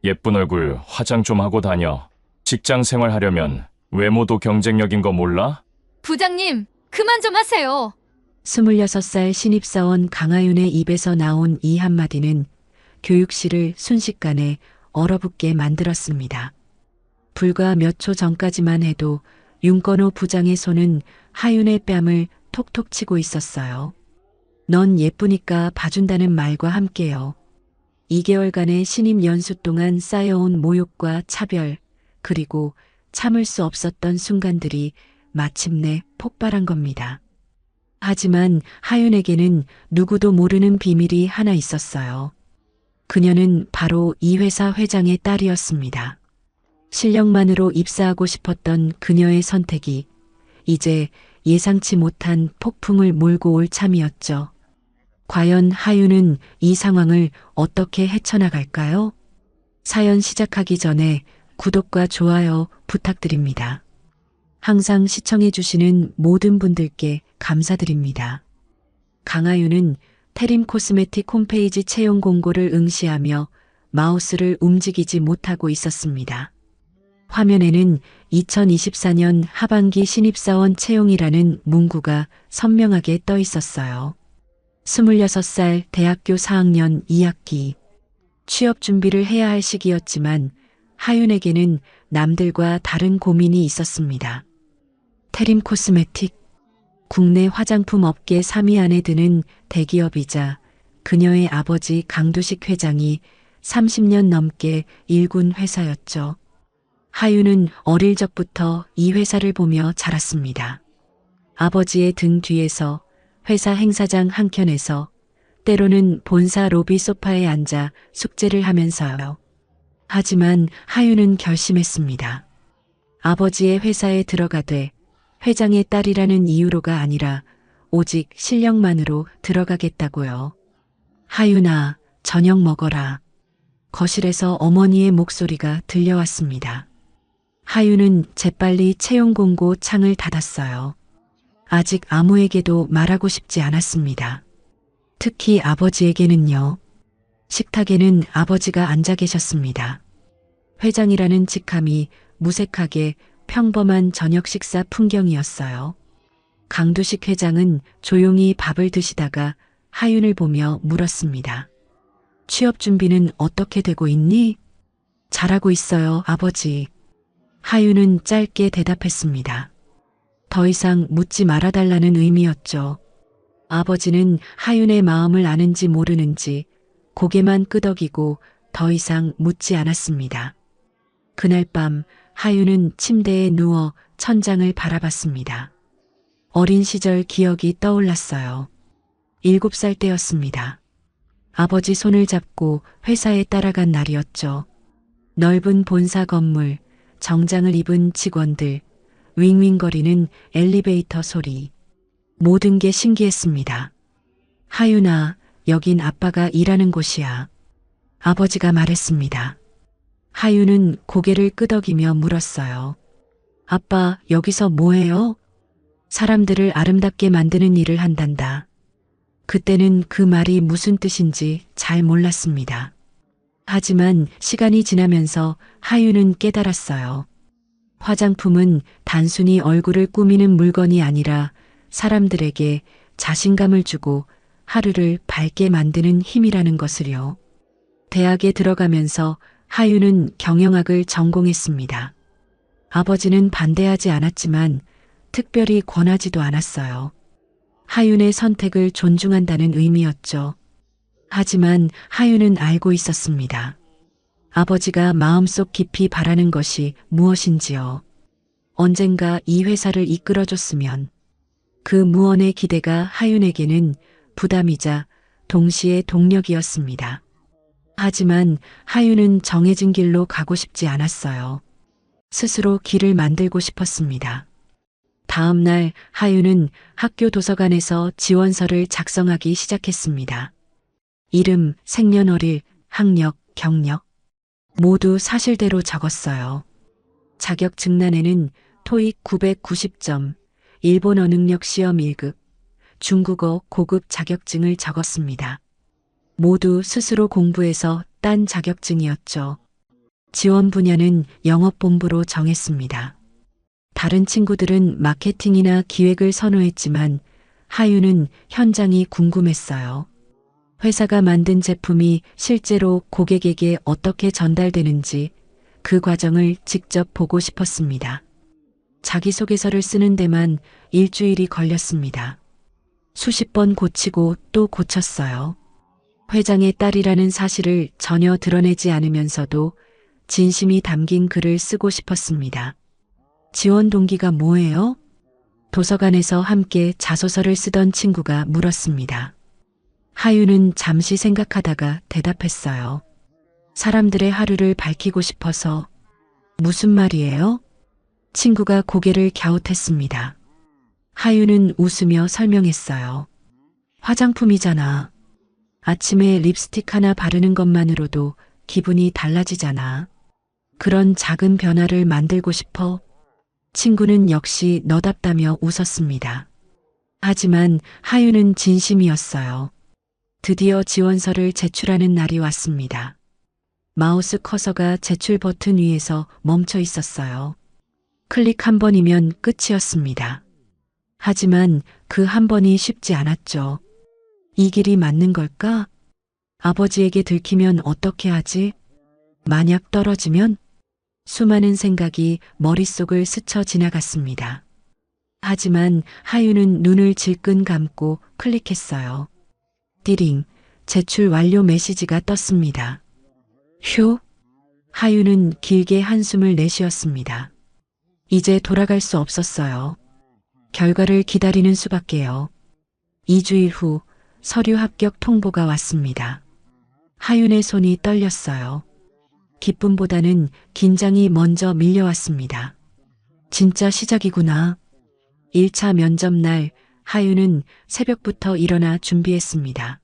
예쁜 얼굴 화장 좀 하고 다녀. 직장 생활 하려면 외모도 경쟁력인 거 몰라? 부장님, 그만 좀 하세요. 26살 신입사원 강하윤의 입에서 나온 이 한마디는 교육실을 순식간에 얼어붙게 만들었습니다. 불과 몇 초 전까지만 해도 윤건호 부장의 손은 하윤의 뺨을 톡톡 치고 있었어요. 넌 예쁘니까 봐준다는 말과 함께요. 2개월간의 신입 연수 동안 쌓여온 모욕과 차별, 그리고 참을 수 없었던 순간들이 마침내 폭발한 겁니다. 하지만 하윤에게는 누구도 모르는 비밀이 하나 있었어요. 그녀는 바로 이 회사 회장의 딸이었습니다. 실력만으로 입사하고 싶었던 그녀의 선택이 이제 예상치 못한 폭풍을 몰고 올 참이었죠. 과연 하윤은 이 상황을 어떻게 헤쳐나갈까요? 사연 시작하기 전에 구독과 좋아요 부탁드립니다. 항상 시청해주시는 모든 분들께 감사드립니다. 강하윤은 테림 코스메틱 홈페이지 채용 공고를 응시하며 마우스를 움직이지 못하고 있었습니다. 화면에는 2024년 하반기 신입사원 채용이라는 문구가 선명하게 떠 있었어요. 26살 대학교 4학년 2학기. 취업 준비를 해야 할 시기였지만 하윤에게는 남들과 다른 고민이 있었습니다. 테림 코스메틱. 국내 화장품 업계 3위 안에 드는 대기업이자 그녀의 아버지 강두식 회장이 30년 넘게 일군 회사였죠. 하윤은 어릴 적부터 이 회사를 보며 자랐습니다. 아버지의 등 뒤에서, 회사 행사장 한켠에서, 때로는 본사 로비 소파에 앉아 숙제를 하면서요. 하지만 하윤은 결심했습니다. 아버지의 회사에 들어가되 회장의 딸이라는 이유로가 아니라 오직 실력만으로 들어가겠다고요. 하윤아, 저녁 먹어라. 거실에서 어머니의 목소리가 들려왔습니다. 하윤은 재빨리 채용 공고 창을 닫았어요. 아직 아무에게도 말하고 싶지 않았습니다. 특히 아버지에게는요. 식탁에는 아버지가 앉아 계셨습니다. 회장이라는 직함이 무색하게 평범한 저녁 식사 풍경이었어요. 강두식 회장은 조용히 밥을 드시다가 하윤을 보며 물었습니다. 취업 준비는 어떻게 되고 있니? 잘하고 있어요, 아버지. 하윤은 짧게 대답했습니다. 더 이상 묻지 말아달라는 의미였죠. 아버지는 하윤의 마음을 아는지 모르는지 고개만 끄덕이고 더 이상 묻지 않았습니다. 그날 밤 하윤은 침대에 누워 천장을 바라봤습니다. 어린 시절 기억이 떠올랐어요. 7살 때였습니다. 아버지 손을 잡고 회사에 따라간 날이었죠. 넓은 본사 건물, 정장을 입은 직원들, 윙윙거리는 엘리베이터 소리. 모든 게 신기했습니다. 하윤아, 여긴 아빠가 일하는 곳이야. 아버지가 말했습니다. 하윤은 고개를 끄덕이며 물었어요. 아빠, 여기서 뭐해요? 사람들을 아름답게 만드는 일을 한단다. 그때는 그 말이 무슨 뜻인지 잘 몰랐습니다. 하지만 시간이 지나면서 하윤은 깨달았어요. 화장품은 단순히 얼굴을 꾸미는 물건이 아니라 사람들에게 자신감을 주고 하루를 밝게 만드는 힘이라는 것을요. 대학에 들어가면서 하윤은 경영학을 전공했습니다. 아버지는 반대하지 않았지만 특별히 권하지도 않았어요. 하윤의 선택을 존중한다는 의미였죠. 하지만 하윤은 알고 있었습니다. 아버지가 마음속 깊이 바라는 것이 무엇인지요. 언젠가 이 회사를 이끌어줬으면 그 무언의 기대가 하윤에게는 부담이자 동시에 동력이었습니다. 하지만 하윤은 정해진 길로 가고 싶지 않았어요. 스스로 길을 만들고 싶었습니다. 다음 날 하윤은 학교 도서관에서 지원서를 작성하기 시작했습니다. 이름, 생년월일, 학력, 경력 모두 사실대로 적었어요. 자격증란에는 토익 990점, 일본어 능력 시험 1급, 중국어 고급 자격증을 적었습니다. 모두 스스로 공부해서 딴 자격증이었죠. 지원 분야는 영업본부로 정했습니다. 다른 친구들은 마케팅이나 기획을 선호했지만 하윤은 현장이 궁금했어요. 회사가 만든 제품이 실제로 고객에게 어떻게 전달되는지 그 과정을 직접 보고 싶었습니다. 자기소개서를 쓰는 데만 일주일이 걸렸습니다. 수십 번 고치고 또 고쳤어요. 회장의 딸이라는 사실을 전혀 드러내지 않으면서도 진심이 담긴 글을 쓰고 싶었습니다. 지원 동기가 뭐예요? 도서관에서 함께 자소서를 쓰던 친구가 물었습니다. 하윤은 잠시 생각하다가 대답했어요. 사람들의 하루를 밝히고 싶어서. 무슨 말이에요? 친구가 고개를 갸웃했습니다. 하윤은 웃으며 설명했어요. 화장품이잖아. 아침에 립스틱 하나 바르는 것만으로도 기분이 달라지잖아. 그런 작은 변화를 만들고 싶어. 친구는 역시 너답다며 웃었습니다. 하지만 하윤은 진심이었어요. 드디어 지원서를 제출하는 날이 왔습니다. 마우스 커서가 제출 버튼 위에서 멈춰 있었어요. 클릭 한 번이면 끝이었습니다. 하지만 그 한 번이 쉽지 않았죠. 이 길이 맞는 걸까? 아버지에게 들키면 어떻게 하지? 만약 떨어지면? 수많은 생각이 머릿속을 스쳐 지나갔습니다. 하지만 하윤은 눈을 질끈 감고 클릭했어요. 띠링, 제출 완료 메시지가 떴습니다. 휴! 하윤은 길게 한숨을 내쉬었습니다. 이제 돌아갈 수 없었어요. 결과를 기다리는 수밖에요. 2주일 후 서류 합격 통보가 왔습니다. 하윤의 손이 떨렸어요. 기쁨보다는 긴장이 먼저 밀려왔습니다. 진짜 시작이구나. 1차 면접 날 하윤은 새벽부터 일어나 준비했습니다.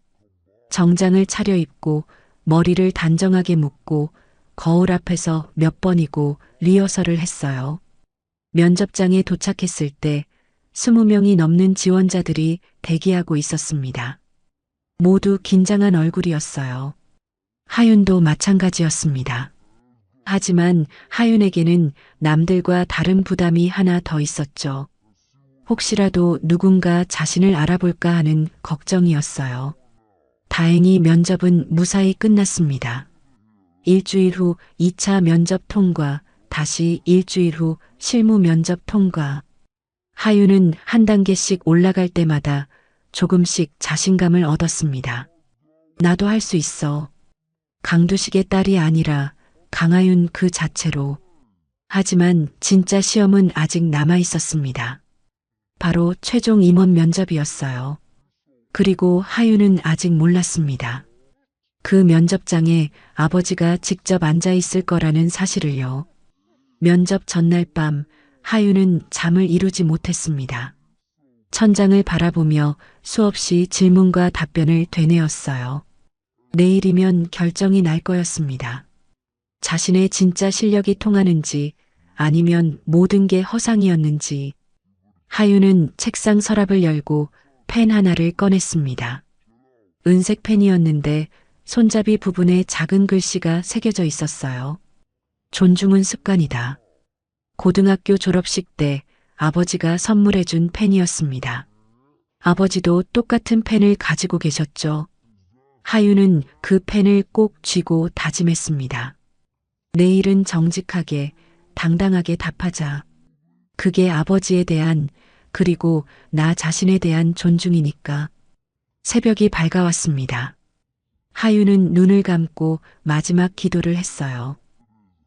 정장을 차려입고 머리를 단정하게 묶고 거울 앞에서 몇 번이고 리허설을 했어요. 면접장에 도착했을 때 20명이 넘는 지원자들이 대기하고 있었습니다. 모두 긴장한 얼굴이었어요. 하윤도 마찬가지였습니다. 하지만 하윤에게는 남들과 다른 부담이 하나 더 있었죠. 혹시라도 누군가 자신을 알아볼까 하는 걱정이었어요. 다행히 면접은 무사히 끝났습니다. 일주일 후 2차 면접 통과, 다시 일주일 후 실무 면접 통과. 하윤은 한 단계씩 올라갈 때마다 조금씩 자신감을 얻었습니다. 나도 할 수 있어. 강두식의 딸이 아니라 강하윤 그 자체로. 하지만 진짜 시험은 아직 남아 있었습니다. 바로 최종 임원 면접이었어요. 그리고 하윤은 아직 몰랐습니다. 그 면접장에 아버지가 직접 앉아 있을 거라는 사실을요. 면접 전날 밤 하윤은 잠을 이루지 못했습니다. 천장을 바라보며 수없이 질문과 답변을 되뇌었어요. 내일이면 결정이 날 거였습니다. 자신의 진짜 실력이 통하는지 아니면 모든 게 허상이었는지. 하윤은 책상 서랍을 열고 펜 하나를 꺼냈습니다. 은색 펜이었는데 손잡이 부분에 작은 글씨가 새겨져 있었어요. 존중은 습관이다. 고등학교 졸업식 때 아버지가 선물해준 펜이었습니다. 아버지도 똑같은 펜을 가지고 계셨죠. 하윤은 그 펜을 꼭 쥐고 다짐했습니다. 내일은 정직하게, 당당하게 답하자. 그게 아버지에 대한, 그리고 나 자신에 대한 존중이니까. 새벽이 밝아왔습니다. 하윤은 눈을 감고 마지막 기도를 했어요.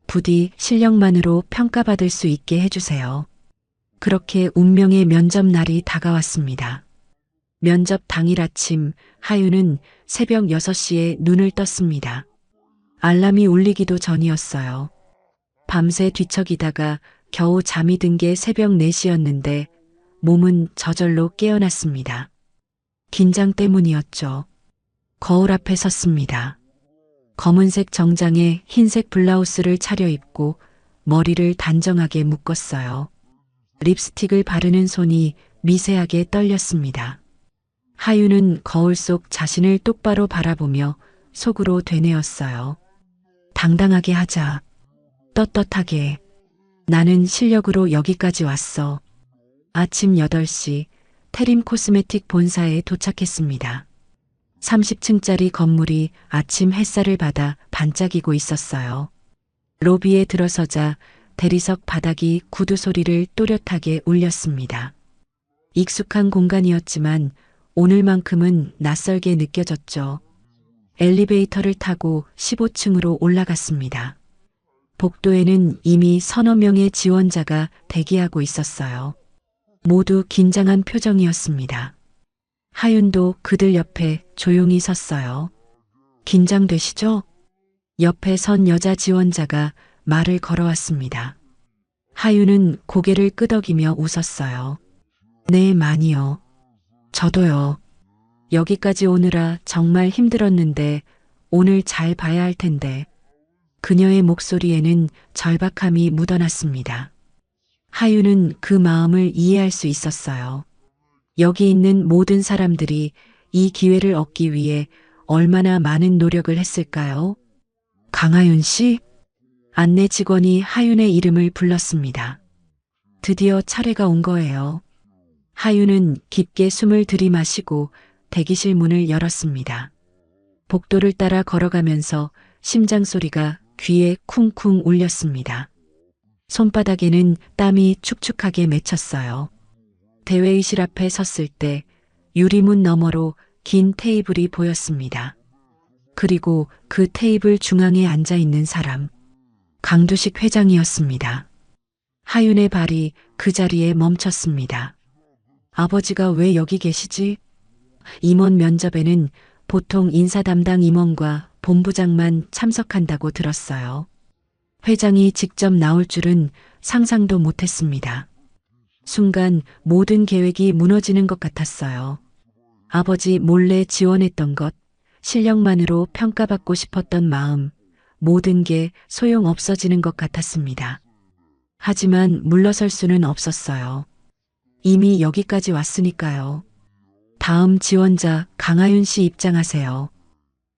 부디 실력만으로 평가받을 수 있게 해주세요. 그렇게 운명의 면접 날이 다가왔습니다. 면접 당일 아침 하윤은 새벽 6시에 눈을 떴습니다. 알람이 울리기도 전이었어요. 밤새 뒤척이다가 겨우 잠이 든 게 새벽 4시였는데 몸은 저절로 깨어났습니다. 긴장 때문이었죠. 거울 앞에 섰습니다. 검은색 정장에 흰색 블라우스를 차려입고 머리를 단정하게 묶었어요. 립스틱을 바르는 손이 미세하게 떨렸습니다. 하윤은 거울 속 자신을 똑바로 바라보며 속으로 되뇌었어요. 당당하게 하자. 떳떳하게. 나는 실력으로 여기까지 왔어. 아침 8시 테림 코스메틱 본사에 도착했습니다. 30층짜리 건물이 아침 햇살을 받아 반짝이고 있었어요. 로비에 들어서자 대리석 바닥이 구두 소리를 또렷하게 울렸습니다. 익숙한 공간이었지만 오늘만큼은 낯설게 느껴졌죠. 엘리베이터를 타고 15층으로 올라갔습니다. 복도에는 이미 서너 명의 지원자가 대기하고 있었어요. 모두 긴장한 표정이었습니다. 하윤도 그들 옆에 조용히 섰어요. 긴장되시죠? 옆에 선 여자 지원자가 말을 걸어왔습니다. 하윤은 고개를 끄덕이며 웃었어요. 네, 많이요. 저도요. 여기까지 오느라 정말 힘들었는데 오늘 잘 봐야 할 텐데. 그녀의 목소리에는 절박함이 묻어났습니다. 하윤은 그 마음을 이해할 수 있었어요. 여기 있는 모든 사람들이 이 기회를 얻기 위해 얼마나 많은 노력을 했을까요? 강하윤 씨? 안내 직원이 하윤의 이름을 불렀습니다. 드디어 차례가 온 거예요. 하윤은 깊게 숨을 들이마시고 대기실 문을 열었습니다. 복도를 따라 걸어가면서 심장 소리가 귀에 쿵쿵 울렸습니다. 손바닥에는 땀이 축축하게 맺혔어요. 대회의실 앞에 섰을 때 유리문 너머로 긴 테이블이 보였습니다. 그리고 그 테이블 중앙에 앉아 있는 사람, 강두식 회장이었습니다. 하윤의 발이 그 자리에 멈췄습니다. 아버지가 왜 여기 계시지? 임원 면접에는 보통 인사 담당 임원과 본부장만 참석한다고 들었어요. 회장이 직접 나올 줄은 상상도 못했습니다. 순간 모든 계획이 무너지는 것 같았어요. 아버지 몰래 지원했던 것, 실력만으로 평가받고 싶었던 마음, 모든 게 소용 없어지는 것 같았습니다. 하지만 물러설 수는 없었어요. 이미 여기까지 왔으니까요. 다음 지원자 강하윤 씨 입장하세요.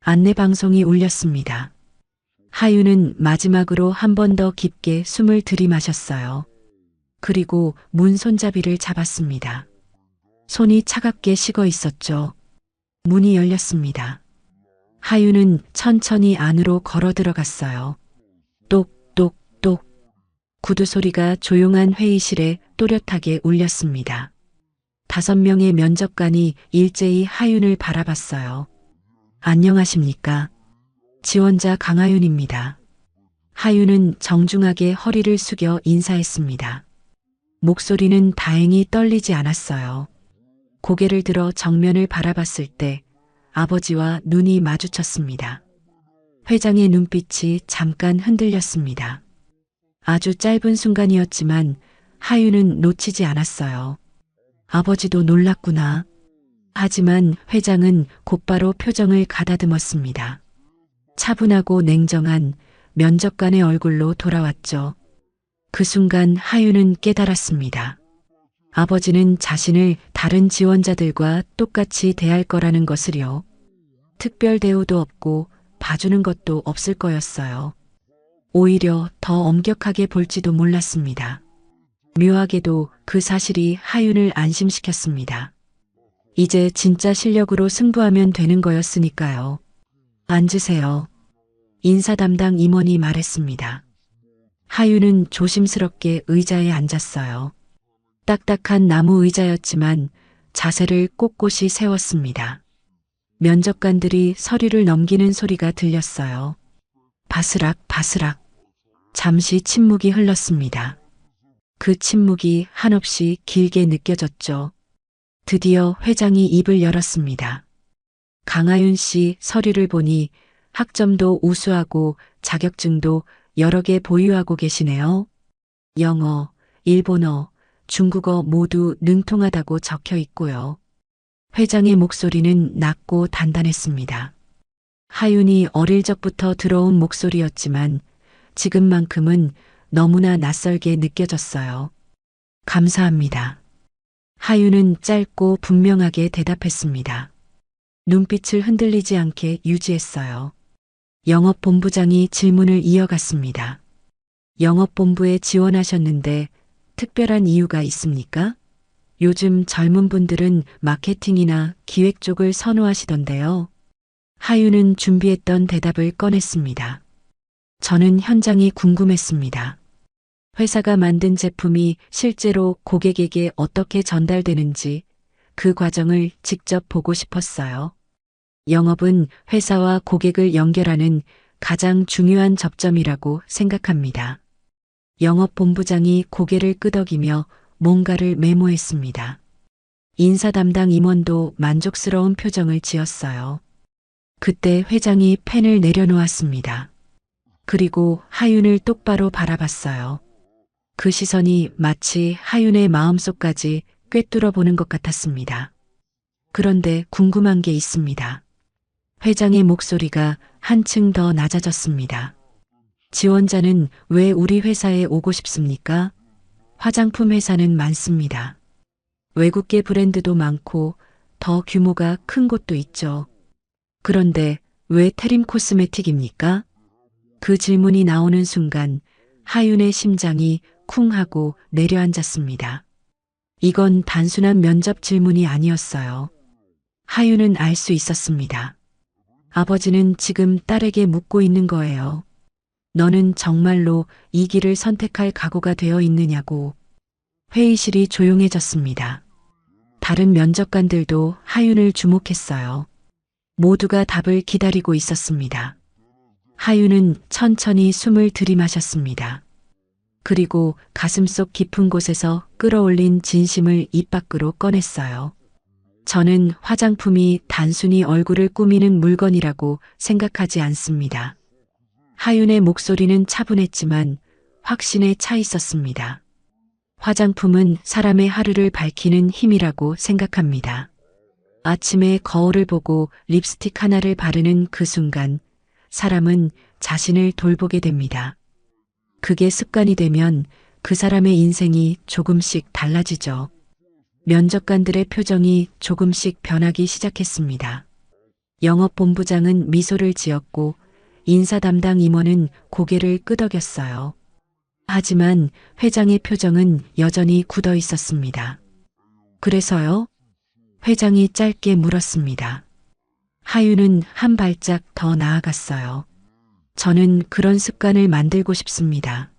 안내 방송이 울렸습니다. 하윤은 마지막으로 한 번 더 깊게 숨을 들이마셨어요. 그리고 문 손잡이를 잡았습니다. 손이 차갑게 식어 있었죠. 문이 열렸습니다. 하윤은 천천히 안으로 걸어 들어갔어요. 똑똑똑. 구두 소리가 조용한 회의실에 또렷하게 울렸습니다. 5명의 면접관이 일제히 하윤을 바라봤어요. 안녕하십니까? 지원자 강하윤입니다. 하윤은 정중하게 허리를 숙여 인사했습니다. 목소리는 다행히 떨리지 않았어요. 고개를 들어 정면을 바라봤을 때 아버지와 눈이 마주쳤습니다. 회장의 눈빛이 잠깐 흔들렸습니다. 아주 짧은 순간이었지만 하윤은 놓치지 않았어요. 아버지도 놀랐구나. 하지만 회장은 곧바로 표정을 가다듬었습니다. 차분하고 냉정한 면접관의 얼굴로 돌아왔죠. 그 순간 하윤은 깨달았습니다. 아버지는 자신을 다른 지원자들과 똑같이 대할 거라는 것을요. 특별 대우도 없고 봐주는 것도 없을 거였어요. 오히려 더 엄격하게 볼지도 몰랐습니다. 묘하게도 그 사실이 하윤을 안심시켰습니다. 이제 진짜 실력으로 승부하면 되는 거였으니까요. 앉으세요. 인사 담당 임원이 말했습니다. 하윤은 조심스럽게 의자에 앉았어요. 딱딱한 나무 의자였지만 자세를 꼿꼿이 세웠습니다. 면접관들이 서류를 넘기는 소리가 들렸어요. 바스락 바스락. 잠시 침묵이 흘렀습니다. 그 침묵이 한없이 길게 느껴졌죠. 드디어 회장이 입을 열었습니다. 강하윤 씨 서류를 보니 학점도 우수하고 자격증도 여러 개 보유하고 계시네요. 영어, 일본어, 중국어 모두 능통하다고 적혀 있고요. 회장의 목소리는 낮고 단단했습니다. 하윤이 어릴 적부터 들어온 목소리였지만 지금만큼은 너무나 낯설게 느껴졌어요. 감사합니다. 하윤은 짧고 분명하게 대답했습니다. 눈빛을 흔들리지 않게 유지했어요. 영업본부장이 질문을 이어갔습니다. 영업본부에 지원하셨는데 특별한 이유가 있습니까? 요즘 젊은 분들은 마케팅이나 기획 쪽을 선호하시던데요. 하윤은 준비했던 대답을 꺼냈습니다. 저는 현장이 궁금했습니다. 회사가 만든 제품이 실제로 고객에게 어떻게 전달되는지 그 과정을 직접 보고 싶었어요. 영업은 회사와 고객을 연결하는 가장 중요한 접점이라고 생각합니다. 영업본부장이 고개를 끄덕이며 뭔가를 메모했습니다. 인사 담당 임원도 만족스러운 표정을 지었어요. 그때 회장이 펜을 내려놓았습니다. 그리고 하윤을 똑바로 바라봤어요. 그 시선이 마치 하윤의 마음속까지 꿰뚫어 보는 것 같았습니다. 그런데 궁금한 게 있습니다. 회장의 목소리가 한층 더 낮아졌습니다. 지원자는 왜 우리 회사에 오고 싶습니까? 화장품 회사는 많습니다. 외국계 브랜드도 많고 더 규모가 큰 곳도 있죠. 그런데 왜 테림 코스메틱입니까? 그 질문이 나오는 순간 하윤의 심장이 쿵 하고 내려앉았습니다. 이건 단순한 면접 질문이 아니었어요. 하윤은 알 수 있었습니다. 아버지는 지금 딸에게 묻고 있는 거예요. 너는 정말로 이 길을 선택할 각오가 되어 있느냐고. 회의실이 조용해졌습니다. 다른 면접관들도 하윤을 주목했어요. 모두가 답을 기다리고 있었습니다. 하윤은 천천히 숨을 들이마셨습니다. 그리고 가슴속 깊은 곳에서 끌어올린 진심을 입 밖으로 꺼냈어요. 저는 화장품이 단순히 얼굴을 꾸미는 물건이라고 생각하지 않습니다. 하윤의 목소리는 차분했지만 확신에 차 있었습니다. 화장품은 사람의 하루를 밝히는 힘이라고 생각합니다. 아침에 거울을 보고 립스틱 하나를 바르는 그 순간 사람은 자신을 돌보게 됩니다. 그게 습관이 되면 그 사람의 인생이 조금씩 달라지죠. 면접관들의 표정이 조금씩 변하기 시작했습니다. 영업본부장은 미소를 지었고 인사 담당 임원은 고개를 끄덕였어요. 하지만 회장의 표정은 여전히 굳어 있었습니다. 그래서요? 회장이 짧게 물었습니다. 하윤은 한 발짝 더 나아갔어요. 저는 그런 습관을 만들고 싶습니다.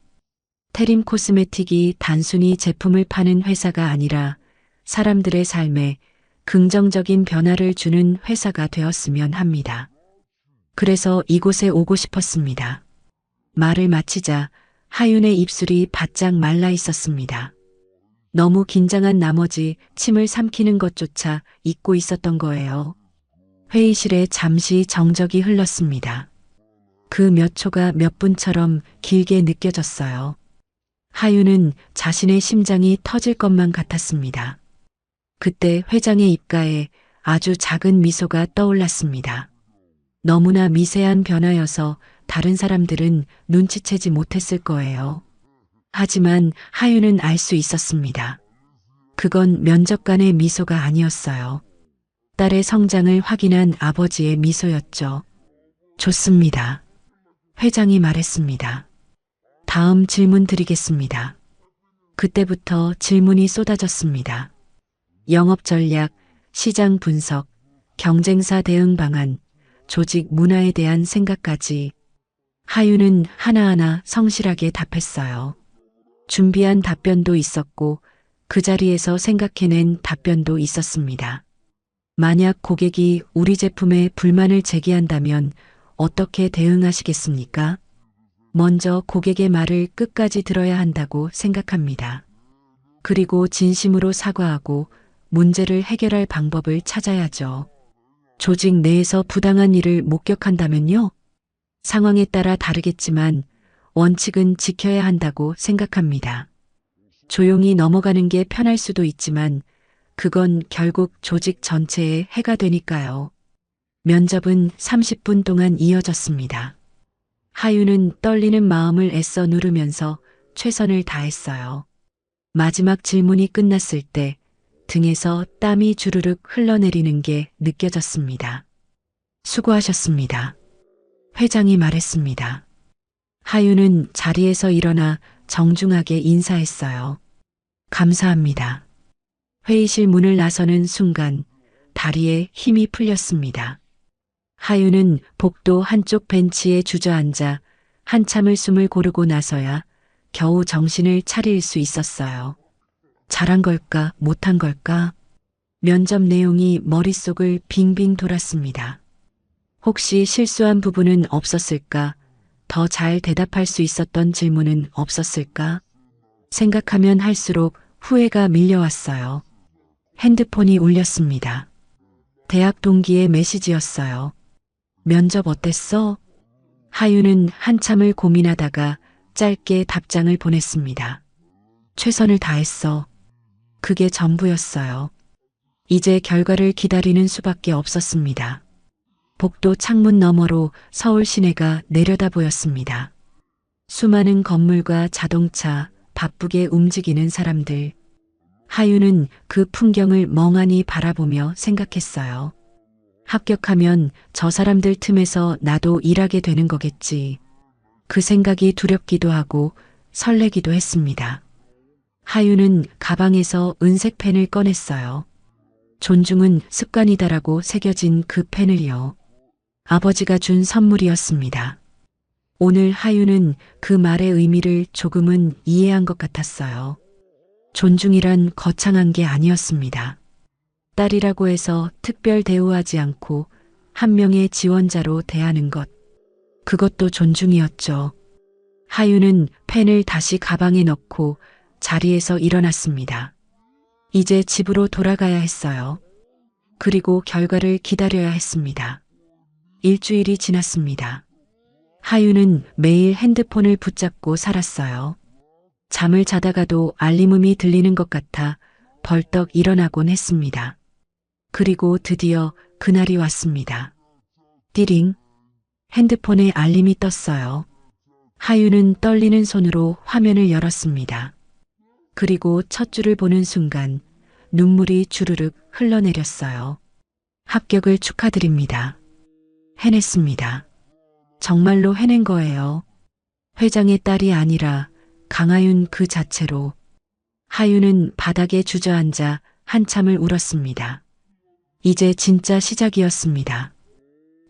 테림 코스메틱이 단순히 제품을 파는 회사가 아니라 사람들의 삶에 긍정적인 변화를 주는 회사가 되었으면 합니다. 그래서 이곳에 오고 싶었습니다. 말을 마치자 하윤의 입술이 바짝 말라 있었습니다. 너무 긴장한 나머지 침을 삼키는 것조차 잊고 있었던 거예요. 회의실에 잠시 정적이 흘렀습니다. 그 몇 초가 몇 분처럼 길게 느껴졌어요. 하윤은 자신의 심장이 터질 것만 같았습니다. 그때 회장의 입가에 아주 작은 미소가 떠올랐습니다. 너무나 미세한 변화여서 다른 사람들은 눈치채지 못했을 거예요. 하지만 하윤은 알 수 있었습니다. 그건 면접관의 미소가 아니었어요. 딸의 성장을 확인한 아버지의 미소였죠. 좋습니다. 회장이 말했습니다. 다음 질문 드리겠습니다. 그때부터 질문이 쏟아졌습니다. 영업 전략, 시장 분석, 경쟁사 대응 방안, 조직 문화에 대한 생각까지 하윤은 하나하나 성실하게 답했어요. 준비한 답변도 있었고 그 자리에서 생각해낸 답변도 있었습니다. 만약 고객이 우리 제품에 불만을 제기한다면 어떻게 대응하시겠습니까? 먼저 고객의 말을 끝까지 들어야 한다고 생각합니다. 그리고 진심으로 사과하고 문제를 해결할 방법을 찾아야죠. 조직 내에서 부당한 일을 목격한다면요? 상황에 따라 다르겠지만 원칙은 지켜야 한다고 생각합니다. 조용히 넘어가는 게 편할 수도 있지만 그건 결국 조직 전체에 해가 되니까요. 면접은 30분 동안 이어졌습니다. 하윤은 떨리는 마음을 애써 누르면서 최선을 다했어요. 마지막 질문이 끝났을 때 등에서 땀이 주르륵 흘러내리는 게 느껴졌습니다. 수고하셨습니다. 회장이 말했습니다. 하윤은 자리에서 일어나 정중하게 인사했어요. 감사합니다. 회의실 문을 나서는 순간 다리에 힘이 풀렸습니다. 하윤은 복도 한쪽 벤치에 주저앉아 한참을 숨을 고르고 나서야 겨우 정신을 차릴 수 있었어요. 잘한 걸까, 못한 걸까? 면접 내용이 머릿속을 빙빙 돌았습니다. 혹시 실수한 부분은 없었을까? 더 잘 대답할 수 있었던 질문은 없었을까? 생각하면 할수록 후회가 밀려왔어요. 핸드폰이 울렸습니다. 대학 동기의 메시지였어요. 면접 어땠어? 하윤은 한참을 고민하다가 짧게 답장을 보냈습니다. 최선을 다했어. 그게 전부였어요. 이제 결과를 기다리는 수밖에 없었습니다. 복도 창문 너머로 서울 시내가 내려다 보였습니다. 수많은 건물과 자동차, 바쁘게 움직이는 사람들. 하윤은 그 풍경을 멍하니 바라보며 생각했어요. 합격하면 저 사람들 틈에서 나도 일하게 되는 거겠지. 그 생각이 두렵기도 하고 설레기도 했습니다. 하윤은 가방에서 은색 펜을 꺼냈어요. 존중은 습관이다라고 새겨진 그 펜을요. 아버지가 준 선물이었습니다. 오늘 하윤은 그 말의 의미를 조금은 이해한 것 같았어요. 존중이란 거창한 게 아니었습니다. 딸이라고 해서 특별 대우하지 않고 한 명의 지원자로 대하는 것. 그것도 존중이었죠. 하윤은 펜을 다시 가방에 넣고 자리에서 일어났습니다. 이제 집으로 돌아가야 했어요. 그리고 결과를 기다려야 했습니다. 일주일이 지났습니다. 하윤은 매일 핸드폰을 붙잡고 살았어요. 잠을 자다가도 알림음이 들리는 것 같아 벌떡 일어나곤 했습니다. 그리고 드디어 그날이 왔습니다. 띠링. 핸드폰에 알림이 떴어요. 하윤은 떨리는 손으로 화면을 열었습니다. 그리고 첫 줄을 보는 순간 눈물이 주르륵 흘러내렸어요. 합격을 축하드립니다. 해냈습니다. 정말로 해낸 거예요. 회장의 딸이 아니라 강하윤 그 자체로. 하윤은 바닥에 주저앉아 한참을 울었습니다. 이제 진짜 시작이었습니다.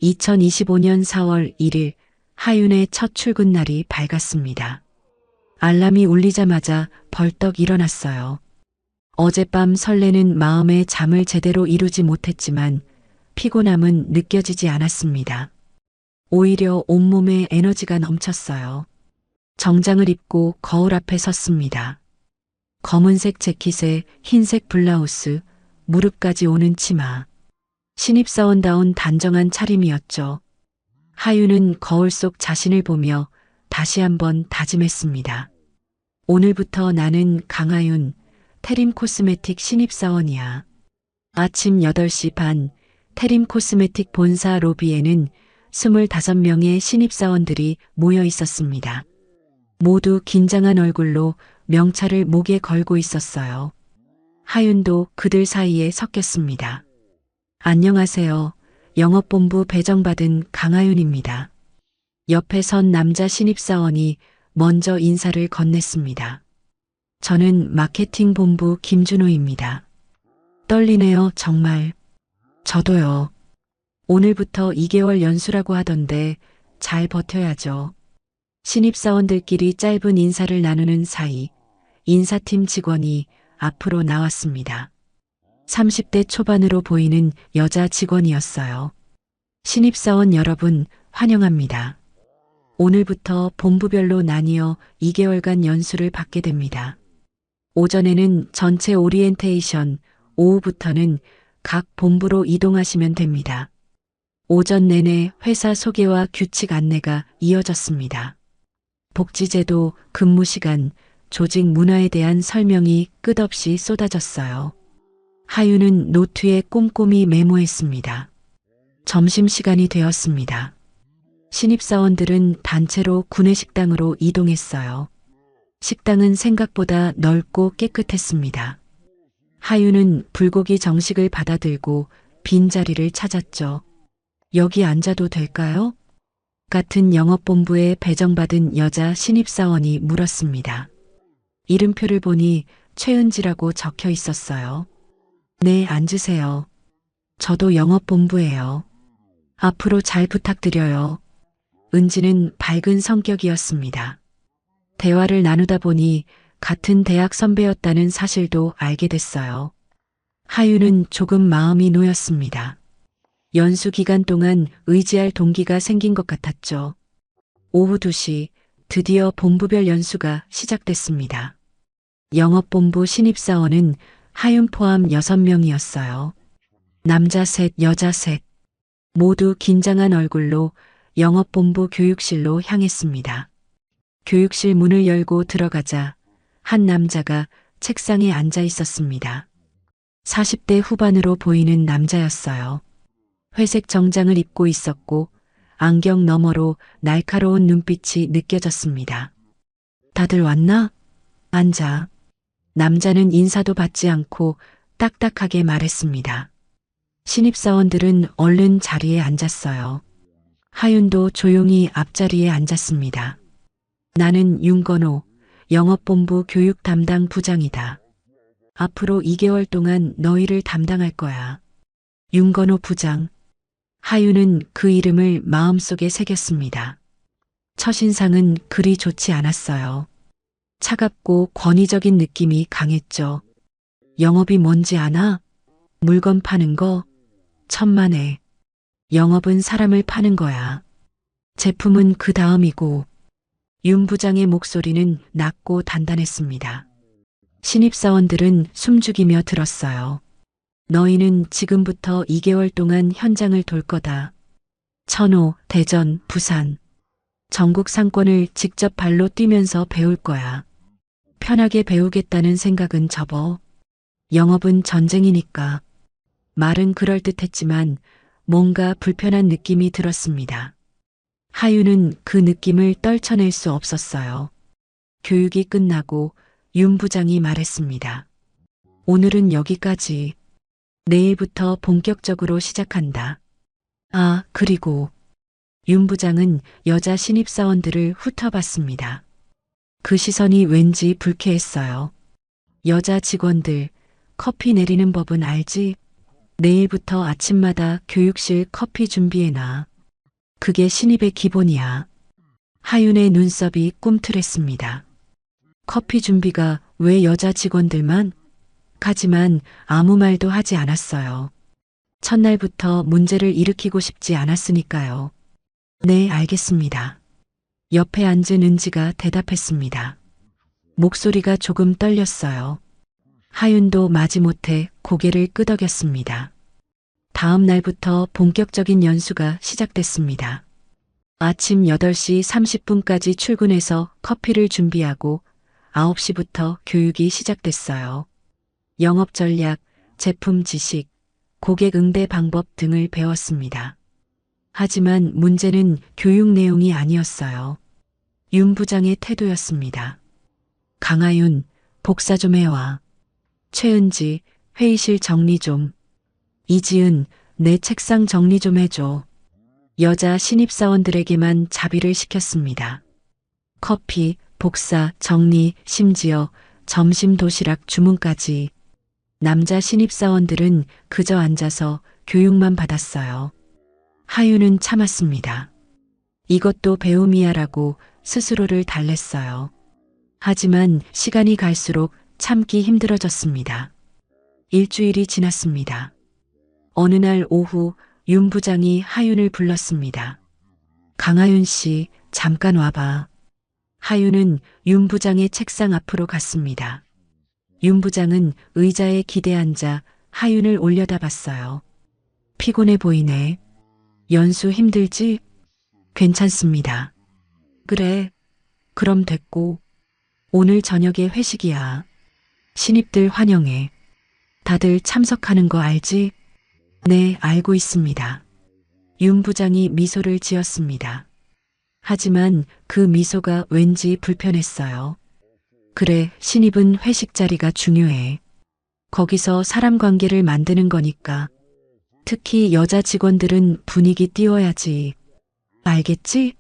2025년 4월 1일 하윤의 첫 출근 날이 밝았습니다. 알람이 울리자마자 벌떡 일어났어요. 어젯밤 설레는 마음에 잠을 제대로 이루지 못했지만 피곤함은 느껴지지 않았습니다. 오히려 온몸에 에너지가 넘쳤어요. 정장을 입고 거울 앞에 섰습니다. 검은색 재킷에 흰색 블라우스, 무릎까지 오는 치마. 신입사원다운 단정한 차림이었죠. 하윤은 거울 속 자신을 보며 다시 한번 다짐했습니다. 오늘부터 나는 강하윤, 테림 코스메틱 신입사원이야. 아침 8시 반, 테림 코스메틱 본사 로비에는 25명의 신입사원들이 모여 있었습니다. 모두 긴장한 얼굴로 명찰을 목에 걸고 있었어요. 하윤도 그들 사이에 섞였습니다. 안녕하세요. 영업본부 배정받은 강하윤입니다. 옆에 선 남자 신입사원이 먼저 인사를 건넸습니다. 저는 마케팅 본부 김준호입니다. 떨리네요, 정말. 저도요. 오늘부터 2개월 연수라고 하던데 잘 버텨야죠. 신입사원들끼리 짧은 인사를 나누는 사이 인사팀 직원이 앞으로 나왔습니다. 30대 초반으로 보이는 여자 직원이었어요. 신입사원 여러분 환영합니다. 오늘부터 본부별로 나뉘어 2개월간 연수를 받게 됩니다. 오전에는 전체 오리엔테이션, 오후부터는 각 본부로 이동하시면 됩니다. 오전 내내 회사 소개와 규칙 안내가 이어졌습니다. 복지제도, 근무시간, 조직 문화에 대한 설명이 끝없이 쏟아졌어요. 하윤은 노트에 꼼꼼히 메모했습니다. 점심시간이 되었습니다. 신입사원들은 단체로 구내식당으로 이동했어요. 식당은 생각보다 넓고 깨끗했습니다. 하윤은 불고기 정식을 받아들고 빈자리를 찾았죠. 여기 앉아도 될까요? 같은 영업본부에 배정받은 여자 신입사원이 물었습니다. 이름표를 보니 최은지라고 적혀 있었어요. 네, 앉으세요. 저도 영업본부예요. 앞으로 잘 부탁드려요. 은지는 밝은 성격이었습니다. 대화를 나누다 보니 같은 대학 선배였다는 사실도 알게 됐어요. 하유는 조금 마음이 놓였습니다. 연수 기간 동안 의지할 동기가 생긴 것 같았죠. 오후 2시 드디어 본부별 연수가 시작됐습니다. 영업본부 신입사원은 하윤 포함 6명이었어요. 남자 셋, 여자 셋. 모두 긴장한 얼굴로 영업본부 교육실로 향했습니다. 교육실 문을 열고 들어가자 한 남자가 책상에 앉아 있었습니다. 40대 후반으로 보이는 남자였어요. 회색 정장을 입고 있었고 안경 너머로 날카로운 눈빛이 느껴졌습니다. 다들 왔나? 앉아. 남자는 인사도 받지 않고 딱딱하게 말했습니다. 신입사원들은 얼른 자리에 앉았어요. 하윤도 조용히 앞자리에 앉았습니다. 나는 윤건호, 영업본부 교육 담당 부장이다. 앞으로 2개월 동안 너희를 담당할 거야. 윤건호 부장. 하윤은 그 이름을 마음속에 새겼습니다. 첫인상은 그리 좋지 않았어요. 차갑고 권위적인 느낌이 강했죠. 영업이 뭔지 아나? 물건 파는 거? 천만에. 영업은 사람을 파는 거야. 제품은 그 다음이고. 윤 부장의 목소리는 낮고 단단했습니다. 신입사원들은 숨죽이며 들었어요. 너희는 지금부터 2개월 동안 현장을 돌 거다. 천호, 대전, 부산. 전국 상권을 직접 발로 뛰면서 배울 거야. 편하게 배우겠다는 생각은 접어. 영업은 전쟁이니까. 말은 그럴듯했지만 뭔가 불편한 느낌이 들었습니다. 하유는 그 느낌을 떨쳐낼 수 없었어요. 교육이 끝나고 윤 부장이 말했습니다. 오늘은 여기까지. 내일부터 본격적으로 시작한다. 아, 그리고 윤 부장은 여자 신입사원들을 훑어봤습니다. 그 시선이 왠지 불쾌했어요. 여자 직원들, 커피 내리는 법은 알지? 내일부터 아침마다 교육실 커피 준비해놔. 그게 신입의 기본이야. 하윤의 눈썹이 꿈틀했습니다. 커피 준비가 왜 여자 직원들만? 하지만 아무 말도 하지 않았어요. 첫날부터 문제를 일으키고 싶지 않았으니까요. 네, 알겠습니다. 옆에 앉은 은지가 대답했습니다. 목소리가 조금 떨렸어요. 하윤도 마지못해 고개를 끄덕였습니다. 다음 날부터 본격적인 연수가 시작됐습니다. 아침 8시 30분까지 출근해서 커피를 준비하고 9시부터 교육이 시작됐어요. 영업 전략, 제품 지식, 고객 응대 방법 등을 배웠습니다. 하지만 문제는 교육 내용이 아니었어요. 윤 부장의 태도였습니다. 강하윤, 복사 좀 해와. 최은지, 회의실 정리 좀. 이지은, 내 책상 정리 좀 해줘. 여자 신입사원들에게만 자비를 시켰습니다. 커피, 복사, 정리, 심지어 점심 도시락 주문까지. 남자 신입사원들은 그저 앉아서 교육만 받았어요. 하유는 참았습니다. 이것도 배움이야라고 스스로를 달랬어요. 하지만 시간이 갈수록 참기 힘들어졌습니다. 일주일이 지났습니다. 어느 날 오후 윤 부장이 하윤을 불렀습니다. 강하윤 씨, 잠깐 와봐. 하윤은 윤 부장의 책상 앞으로 갔습니다. 윤 부장은 의자에 기대 앉아 하윤을 올려다봤어요. 피곤해 보이네. 연수 힘들지? 괜찮습니다. 그래. 그럼 됐고. 오늘 저녁에 회식이야. 신입들 환영해. 다들 참석하는 거 알지? 네, 알고 있습니다. 윤 부장이 미소를 지었습니다. 하지만 그 미소가 왠지 불편했어요. 그래, 신입은 회식 자리가 중요해. 거기서 사람 관계를 만드는 거니까. 특히 여자 직원들은 분위기 띄워야지. 알겠지?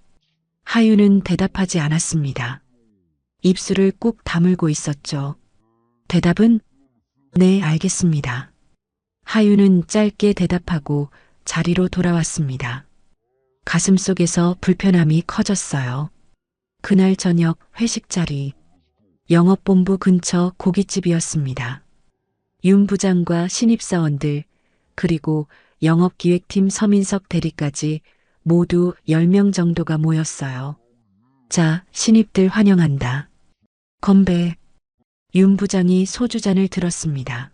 하윤은 대답하지 않았습니다. 입술을 꾹 다물고 있었죠. 대답은 네, 알겠습니다. 하윤은 짧게 대답하고 자리로 돌아왔습니다. 가슴속에서 불편함이 커졌어요. 그날 저녁 회식 자리, 영업본부 근처 고깃집이었습니다. 윤 부장과 신입사원들, 그리고 영업기획팀 서민석 대리까지 모두 10명 정도가 모였어요. 자, 신입들 환영한다. 건배. 윤 부장이 소주잔을 들었습니다.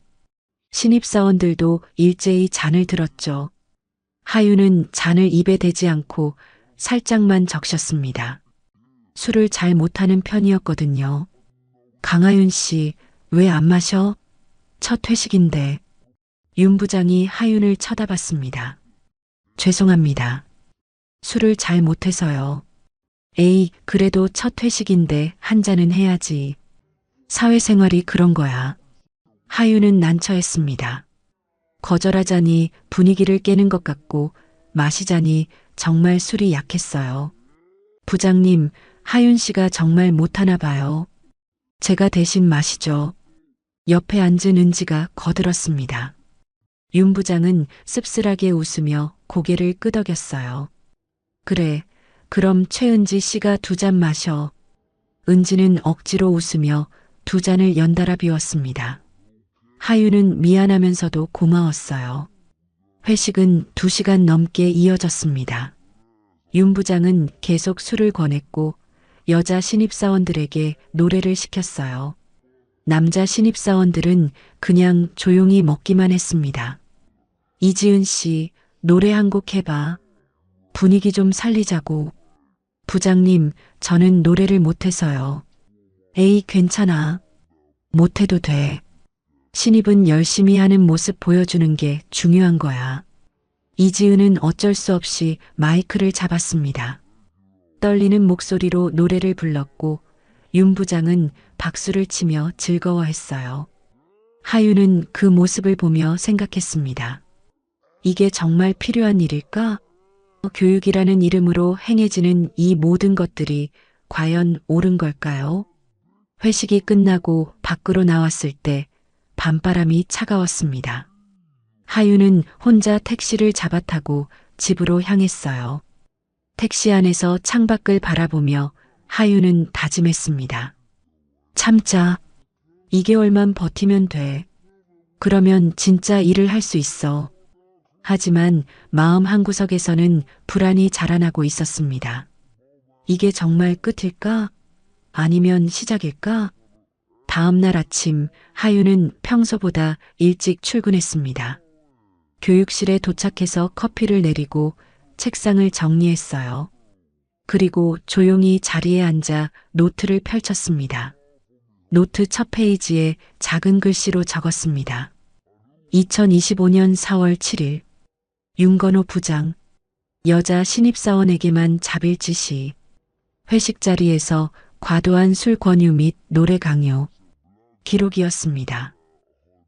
신입사원들도 일제히 잔을 들었죠. 하윤은 잔을 입에 대지 않고 살짝만 적셨습니다. 술을 잘 못하는 편이었거든요. 강하윤 씨, 왜 안 마셔? 첫 회식인데. 윤 부장이 하윤을 쳐다봤습니다. 죄송합니다. 술을 잘 못해서요. 에이, 그래도 첫 회식인데 한 잔은 해야지. 사회생활이 그런 거야. 하윤은 난처했습니다. 거절하자니 분위기를 깨는 것 같고 마시자니 정말 술이 약했어요. 부장님, 하윤 씨가 정말 못하나 봐요. 제가 대신 마시죠. 옆에 앉은 은지가 거들었습니다. 윤 부장은 씁쓸하게 웃으며 고개를 끄덕였어요. 그래, 그럼 최은지 씨가 2잔 마셔. 은지는 억지로 웃으며 2잔을 연달아 비웠습니다. 하윤은 미안하면서도 고마웠어요. 회식은 2시간 넘게 이어졌습니다. 윤 부장은 계속 술을 권했고 여자 신입사원들에게 노래를 시켰어요. 남자 신입사원들은 그냥 조용히 먹기만 했습니다. 이지은 씨, 노래 한 곡 해봐. 분위기 좀 살리자고. 부장님, 저는 노래를 못해서요. 에이, 괜찮아. 못해도 돼. 신입은 열심히 하는 모습 보여주는 게 중요한 거야. 이지은은 어쩔 수 없이 마이크를 잡았습니다. 떨리는 목소리로 노래를 불렀고 윤 부장은 박수를 치며 즐거워했어요. 하윤은 그 모습을 보며 생각했습니다. 이게 정말 필요한 일일까? 교육이라는 이름으로 행해지는 이 모든 것들이 과연 옳은 걸까요? 회식이 끝나고 밖으로 나왔을 때 밤바람이 차가웠습니다. 하윤은 혼자 택시를 잡아타고 집으로 향했어요. 택시 안에서 창밖을 바라보며 하윤은 다짐했습니다. 참자. 2개월만 버티면 돼. 그러면 진짜 일을 할 수 있어. 하지만 마음 한구석에서는 불안이 자라나고 있었습니다. 이게 정말 끝일까? 아니면 시작일까? 다음 날 아침 하윤은 평소보다 일찍 출근했습니다. 교육실에 도착해서 커피를 내리고 책상을 정리했어요. 그리고 조용히 자리에 앉아 노트를 펼쳤습니다. 노트 첫 페이지에 작은 글씨로 적었습니다. 2025년 4월 7일 윤건호 부장, 여자 신입사원에게만 자빌 지시, 회식 자리에서 과도한 술 권유 및 노래 강요. 기록이었습니다.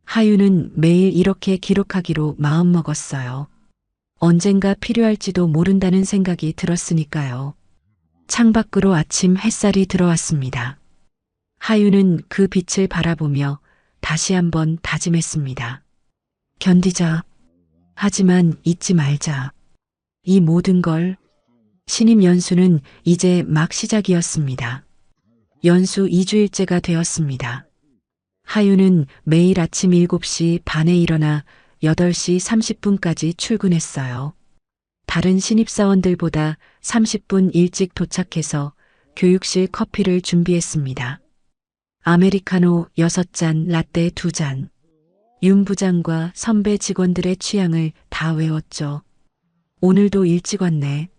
하윤은 매일 이렇게 기록하기로 마음먹었어요. 언젠가 필요할지도 모른다는 생각이 들었으니까요. 창밖으로 아침 햇살이 들어왔습니다. 하윤은 그 빛을 바라보며 다시 한번 다짐했습니다. 견디자. 하지만 잊지 말자. 이 모든 걸. 신입 연수는 이제 막 시작이었습니다. 연수 2주일째가 되었습니다. 하윤은 매일 아침 7시 반에 일어나 8시 30분까지 출근했어요. 다른 신입사원들보다 30분 일찍 도착해서 교육실 커피를 준비했습니다. 아메리카노 6잔, 라떼 2잔. 윤 부장과 선배 직원들의 취향을 다 외웠죠. 오늘도 일찍 왔네.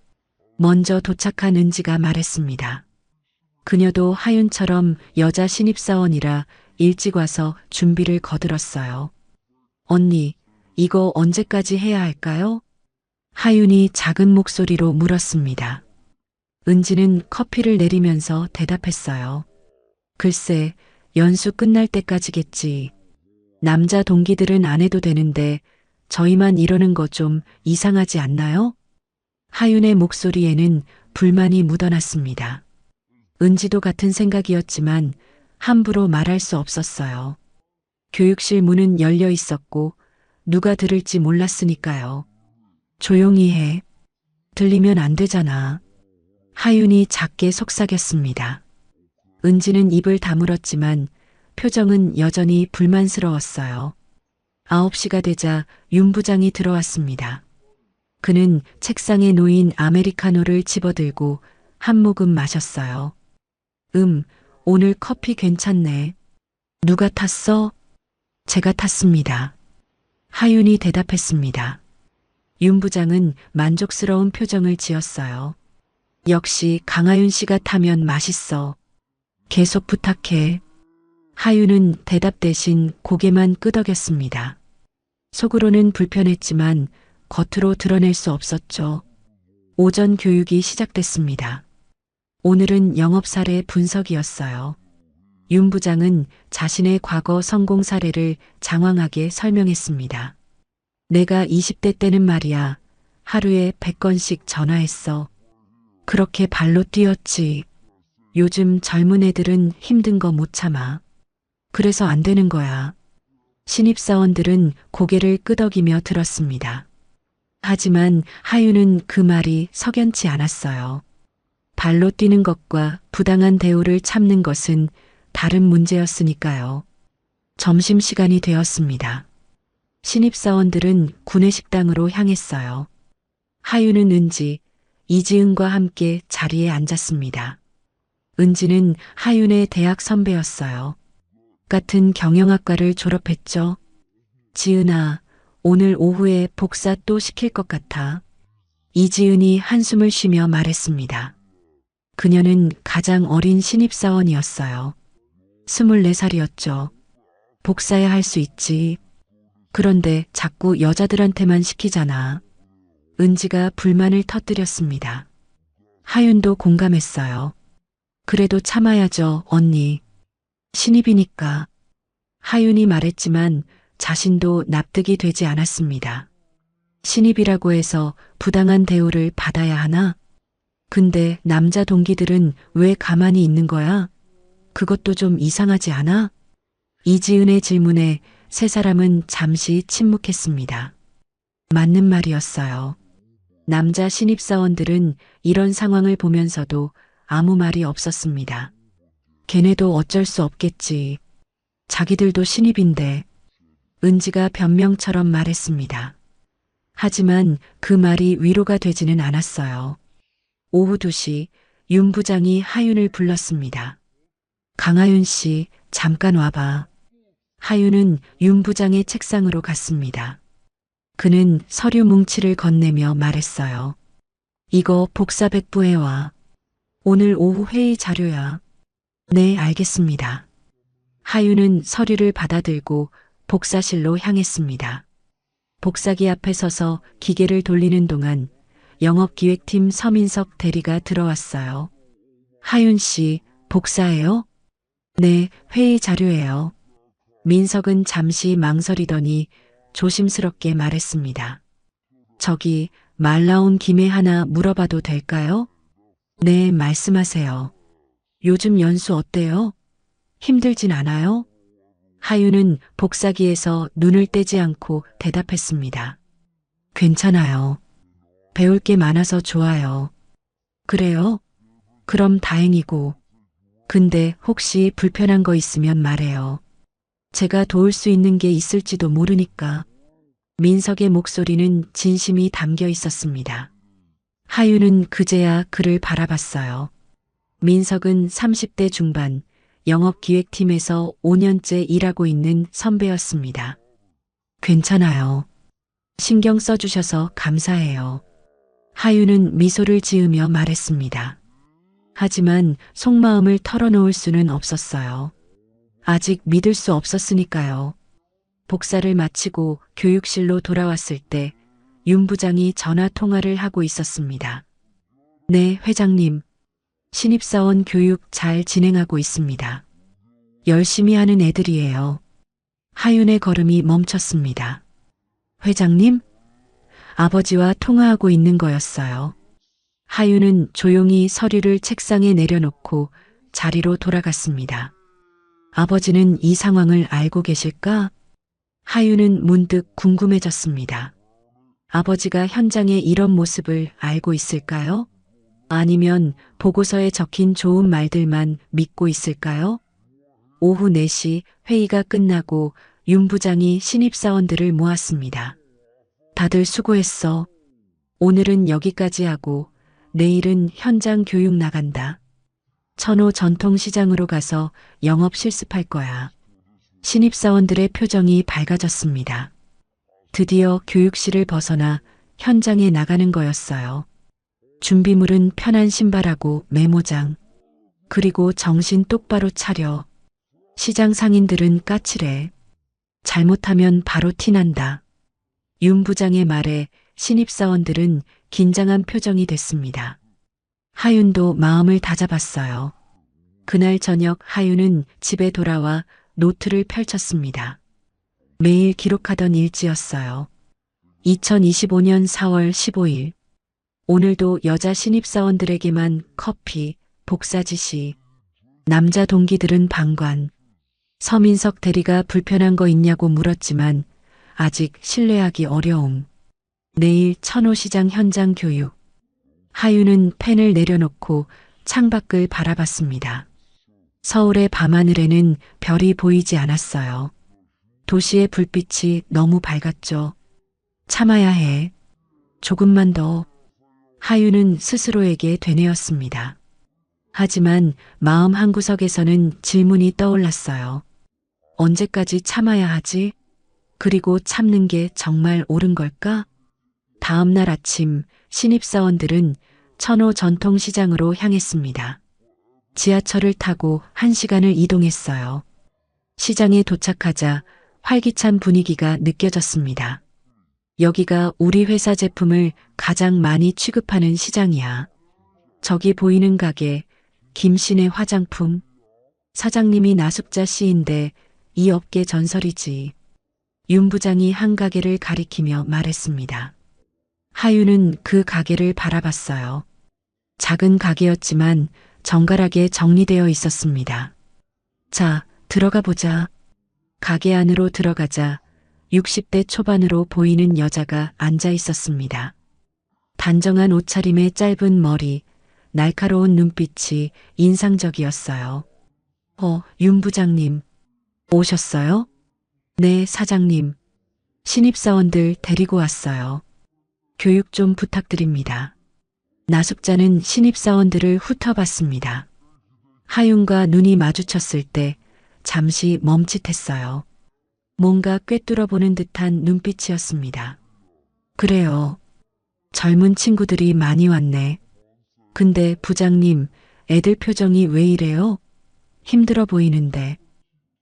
먼저 도착한 은지가 말했습니다. 그녀도 하윤처럼 여자 신입사원이라 일찍 와서 준비를 거들었어요. 언니, 이거 언제까지 해야 할까요? 하윤이 작은 목소리로 물었습니다. 은지는 커피를 내리면서 대답했어요. 글쎄, 연수 끝날 때까지겠지. 남자 동기들은 안 해도 되는데 저희만 이러는 거 좀 이상하지 않나요? 하윤의 목소리에는 불만이 묻어났습니다. 은지도 같은 생각이었지만 함부로 말할 수 없었어요. 교육실 문은 열려 있었고 누가 들을지 몰랐으니까요. 조용히 해. 들리면 안 되잖아. 하윤이 작게 속삭였습니다. 은지는 입을 다물었지만 표정은 여전히 불만스러웠어요. 9시가 되자 윤 부장이 들어왔습니다. 그는 책상에 놓인 아메리카노를 집어들고 한 모금 마셨어요. 오늘 커피 괜찮네. 누가 탔어? 제가 탔습니다. 하윤이 대답했습니다. 윤 부장은 만족스러운 표정을 지었어요. 역시 강하윤 씨가 타면 맛있어. 계속 부탁해. 하윤은 대답 대신 고개만 끄덕였습니다. 속으로는 불편했지만 겉으로 드러낼 수 없었죠. 오전 교육이 시작됐습니다. 오늘은 영업 사례 분석이었어요. 윤 부장은 자신의 과거 성공 사례를 장황하게 설명했습니다. 내가 20대 때는 말이야, 하루에 100건씩 전화했어. 그렇게 발로 뛰었지. 요즘 젊은 애들은 힘든 거 못 참아. 그래서 안 되는 거야. 신입사원들은 고개를 끄덕이며 들었습니다. 하지만 하윤은 그 말이 석연치 않았어요. 발로 뛰는 것과 부당한 대우를 참는 것은 다른 문제였으니까요. 점심시간이 되었습니다. 신입사원들은 구내식당으로 향했어요. 하윤은 은지, 이지은과 함께 자리에 앉았습니다. 은지는 하윤의 대학 선배였어요. 같은 경영학과를 졸업했죠. 지은아, 오늘 오후에 복사 또 시킬 것 같아. 이지은이 한숨을 쉬며 말했습니다. 그녀는 가장 어린 신입사원이었어요. 24살이었죠. 복사야 할 수 있지. 그런데 자꾸 여자들한테만 시키잖아. 은지가 불만을 터뜨렸습니다. 하윤도 공감했어요. 그래도 참아야죠, 언니. 신입이니까. 하윤이 말했지만 자신도 납득이 되지 않았습니다. 신입이라고 해서 부당한 대우를 받아야 하나? 근데 남자 동기들은 왜 가만히 있는 거야? 그것도 좀 이상하지 않아? 이지은의 질문에 세 사람은 잠시 침묵했습니다. 맞는 말이었어요. 남자 신입사원들은 이런 상황을 보면서도 아무 말이 없었습니다. 걔네도 어쩔 수 없겠지. 자기들도 신입인데. 은지가 변명처럼 말했습니다. 하지만 그 말이 위로가 되지는 않았어요. 오후 2시 윤 부장이 하윤을 불렀습니다. 강하윤 씨, 잠깐 와봐. 하윤은 윤 부장의 책상으로 갔습니다. 그는 서류 뭉치를 건네며 말했어요. 이거 복사 백부해와. 오늘 오후 회의 자료야. 네, 알겠습니다. 하윤은 서류를 받아들고 복사실로 향했습니다. 복사기 앞에 서서 기계를 돌리는 동안 영업기획팀 서민석 대리가 들어왔어요. 하윤 씨, 복사해요? 네, 회의 자료예요. 민석은 잠시 망설이더니 조심스럽게 말했습니다. 저기 말 나온 김에 하나 물어봐도 될까요? 네, 말씀하세요. 요즘 연수 어때요? 힘들진 않아요? 하윤은 복사기에서 눈을 떼지 않고 대답했습니다. 괜찮아요. 배울 게 많아서 좋아요. 그래요? 그럼 다행이고. 근데 혹시 불편한 거 있으면 말해요. 제가 도울 수 있는 게 있을지도 모르니까. 민석의 목소리는 진심이 담겨 있었습니다. 하윤은 그제야 그를 바라봤어요. 민석은 30대 중반, 영업기획팀에서 5년째 일하고 있는 선배였습니다. 괜찮아요. 신경 써주셔서 감사해요. 하윤은 미소를 지으며 말했습니다. 하지만 속마음을 털어놓을 수는 없었어요. 아직 믿을 수 없었으니까요. 복사를 마치고 교육실로 돌아왔을 때 윤 부장이 전화 통화를 하고 있었습니다. 네, 회장님. 신입사원 교육 잘 진행하고 있습니다. 열심히 하는 애들이에요. 하윤의 걸음이 멈췄습니다. 회장님? 아버지와 통화하고 있는 거였어요. 하윤은 조용히 서류를 책상에 내려놓고 자리로 돌아갔습니다. 아버지는 이 상황을 알고 계실까? 하윤은 문득 궁금해졌습니다. 아버지가 현장의 이런 모습을 알고 있을까요? 아니면 보고서에 적힌 좋은 말들만 믿고 있을까요? 오후 4시 회의가 끝나고 윤 부장이 신입사원들을 모았습니다. 다들 수고했어. 오늘은 여기까지 하고 내일은 현장 교육 나간다. 천호 전통시장으로 가서 영업 실습할 거야. 신입사원들의 표정이 밝아졌습니다. 드디어 교육실을 벗어나 현장에 나가는 거였어요. 준비물은 편한 신발하고 메모장. 그리고 정신 똑바로 차려. 시장 상인들은 까칠해. 잘못하면 바로 티난다. 윤 부장의 말에 신입사원들은 긴장한 표정이 됐습니다. 하윤도 마음을 다잡았어요. 그날 저녁 하윤은 집에 돌아와 노트를 펼쳤습니다. 매일 기록하던 일지였어요. 2025년 4월 15일. 오늘도 여자 신입사원들에게만 커피, 복사 지시. 남자 동기들은 방관. 서민석 대리가 불편한 거 있냐고 물었지만 아직 신뢰하기 어려움. 내일 천호시장 현장 교육. 하윤은 펜을 내려놓고 창밖을 바라봤습니다. 서울의 밤하늘에는 별이 보이지 않았어요. 도시의 불빛이 너무 밝았죠. 참아야 해. 조금만 더. 하윤은 스스로에게 되뇌었습니다. 하지만 마음 한구석에서는 질문이 떠올랐어요. 언제까지 참아야 하지? 그리고 참는 게 정말 옳은 걸까? 다음 날 아침 신입사원들은 천호 전통시장으로 향했습니다. 지하철을 타고 1시간을 이동했어요. 시장에 도착하자 활기찬 분위기가 느껴졌습니다. 여기가 우리 회사 제품을 가장 많이 취급하는 시장이야. 저기 보이는 가게, 김신의 화장품. 사장님이 나숙자 씨인데 이 업계 전설이지. 윤 부장이 한 가게를 가리키며 말했습니다. 하윤은 그 가게를 바라봤어요. 작은 가게였지만 정갈하게 정리되어 있었습니다. 자, 들어가 보자. 가게 안으로 들어가자 60대 초반으로 보이는 여자가 앉아 있었습니다. 단정한 옷차림에 짧은 머리, 날카로운 눈빛이 인상적이었어요. 윤 부장님. 오셨어요? 네, 사장님. 신입사원들 데리고 왔어요. 교육 좀 부탁드립니다. 나숙자는 신입사원들을 훑어봤습니다. 하윤과 눈이 마주쳤을 때 잠시 멈칫했어요. 뭔가 꿰뚫어보는 듯한 눈빛이었습니다. 그래요. 젊은 친구들이 많이 왔네. 근데 부장님, 애들 표정이 왜 이래요? 힘들어 보이는데.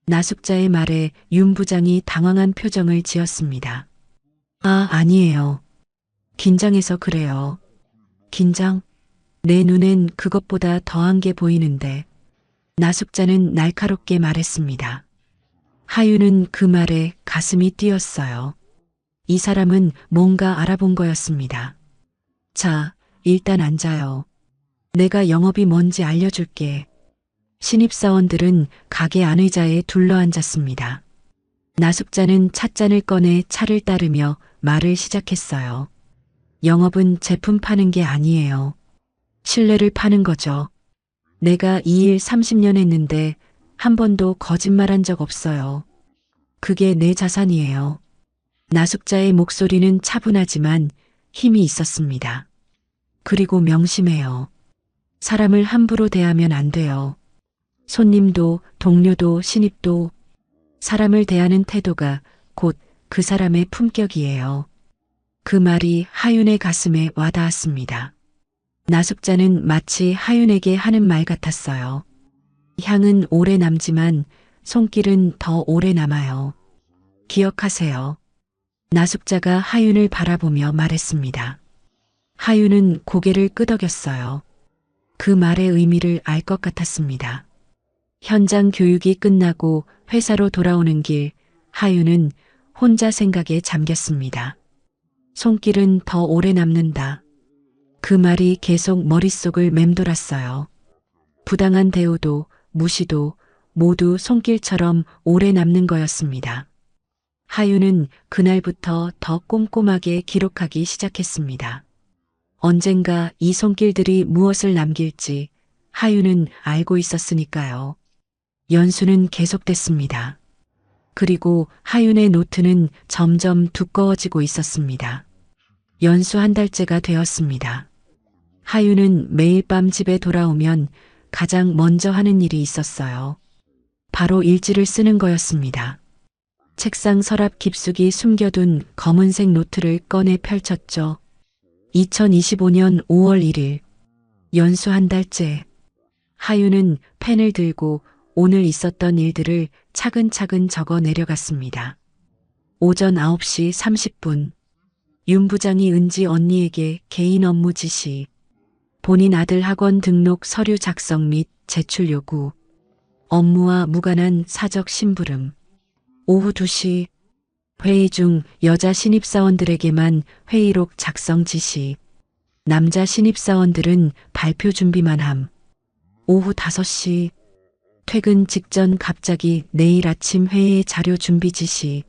나숙자의 말에 윤 부장이 당황한 표정을 지었습니다. 아니에요. 긴장해서 그래요. 긴장? 내 눈엔 그것보다 더한 게 보이는데. 나숙자는 날카롭게 말했습니다. 하윤은 그 말에 가슴이 뛰었어요. 이 사람은 뭔가 알아본 거였습니다. 자, 일단 앉아요. 내가 영업이 뭔지 알려줄게. 신입사원들은 가게 안의자에 둘러앉았습니다. 나숙자는 찻잔을 꺼내 차를 따르며 말을 시작했어요. 영업은 제품 파는 게 아니에요. 신뢰를 파는 거죠. 내가 이 일 30년 했는데 한 번도 거짓말한 적 없어요. 그게 내 자산이에요. 나숙자의 목소리는 차분하지만 힘이 있었습니다. 그리고 명심해요. 사람을 함부로 대하면 안 돼요. 손님도 동료도 신입도 사람을 대하는 태도가 곧 그 사람의 품격이에요. 그 말이 하윤의 가슴에 와닿았습니다. 나숙자는 마치 하윤에게 하는 말 같았어요. 향은 오래 남지만 손길은 더 오래 남아요. 기억하세요. 나숙자가 하윤을 바라보며 말했습니다. 하윤은 고개를 끄덕였어요. 그 말의 의미를 알 것 같았습니다. 현장 교육이 끝나고 회사로 돌아오는 길, 하윤은 혼자 생각에 잠겼습니다. 손길은 더 오래 남는다. 그 말이 계속 머릿속을 맴돌았어요. 부당한 대우도 무시도 모두 손길처럼 오래 남는 거였습니다. 하유는 그날부터 더 꼼꼼하게 기록하기 시작했습니다. 언젠가 이 손길들이 무엇을 남길지 하유는 알고 있었으니까요. 연수는 계속됐습니다. 그리고 하윤의 노트는 점점 두꺼워지고 있었습니다. 연수 한 달째가 되었습니다. 하윤은 매일 밤 집에 돌아오면 가장 먼저 하는 일이 있었어요. 바로 일지를 쓰는 거였습니다. 책상 서랍 깊숙이 숨겨둔 검은색 노트를 꺼내 펼쳤죠. 2025년 5월 1일, 연수 한 달째. 하윤은 펜을 들고 오늘 있었던 일들을 차근차근 적어 내려갔습니다. 오전 9시 30분, 윤 부장이 은지 언니에게 개인 업무 지시, 본인 아들 학원 등록 서류 작성 및 제출 요구, 업무와 무관한 사적 심부름. 오후 2시, 회의 중 여자 신입사원들에게만 회의록 작성 지시, 남자 신입사원들은 발표 준비만 함. 오후 5시, 퇴근 직전 갑자기 내일 아침 회의 자료 준비 지시,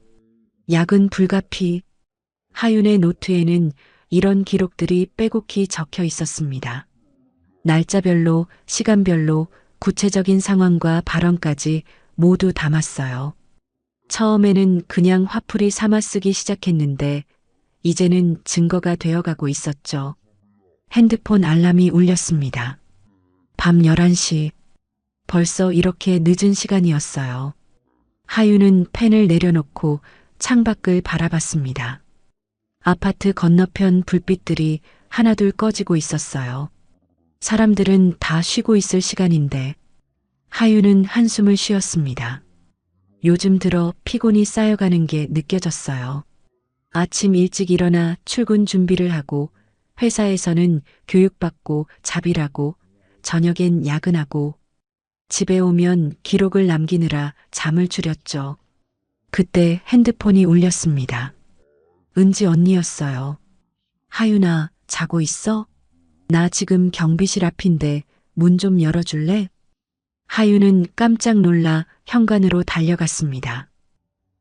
야근 불가피. 하윤의 노트에는 이런 기록들이 빼곡히 적혀 있었습니다. 날짜별로, 시간별로, 구체적인 상황과 발언까지 모두 담았어요. 처음에는 그냥 화풀이 삼아 쓰기 시작했는데 이제는 증거가 되어가고 있었죠. 핸드폰 알람이 울렸습니다. 밤 11시. 벌써 이렇게 늦은 시간이었어요. 하윤은 펜을 내려놓고 창밖을 바라봤습니다. 아파트 건너편 불빛들이 하나둘 꺼지고 있었어요. 사람들은 다 쉬고 있을 시간인데 하윤은 한숨을 쉬었습니다. 요즘 들어 피곤이 쌓여가는 게 느껴졌어요. 아침 일찍 일어나 출근 준비를 하고 회사에서는 교육받고 자비라고 저녁엔 야근하고 집에 오면 기록을 남기느라 잠을 줄였죠. 그때 핸드폰이 울렸습니다. 은지 언니였어요. 하윤아, 자고 있어? 나 지금 경비실 앞인데 문 좀 열어줄래? 하윤은 깜짝 놀라 현관으로 달려갔습니다.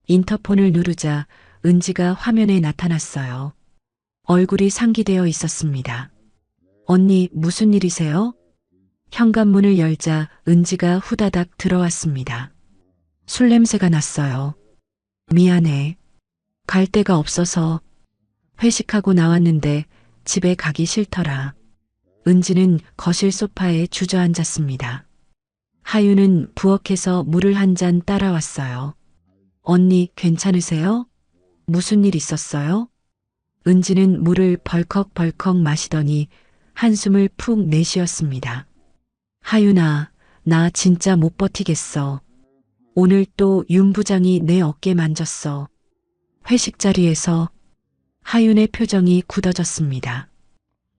인터폰을 누르자 은지가 화면에 나타났어요. 얼굴이 상기되어 있었습니다. 언니, 무슨 일이세요? 현관문을 열자 은지가 후다닥 들어왔습니다. 술 냄새가 났어요. 미안해. 갈 데가 없어서 회식하고 나왔는데 집에 가기 싫더라. 은지는 거실 소파에 주저앉았습니다. 하윤은 부엌에서 물을 한 잔 따라왔어요. 언니, 괜찮으세요? 무슨 일 있었어요? 은지는 물을 벌컥벌컥 마시더니 한숨을 푹 내쉬었습니다. 하윤아, 나 진짜 못 버티겠어. 오늘 또 윤 부장이 내 어깨 만졌어. 회식 자리에서. 하윤의 표정이 굳어졌습니다.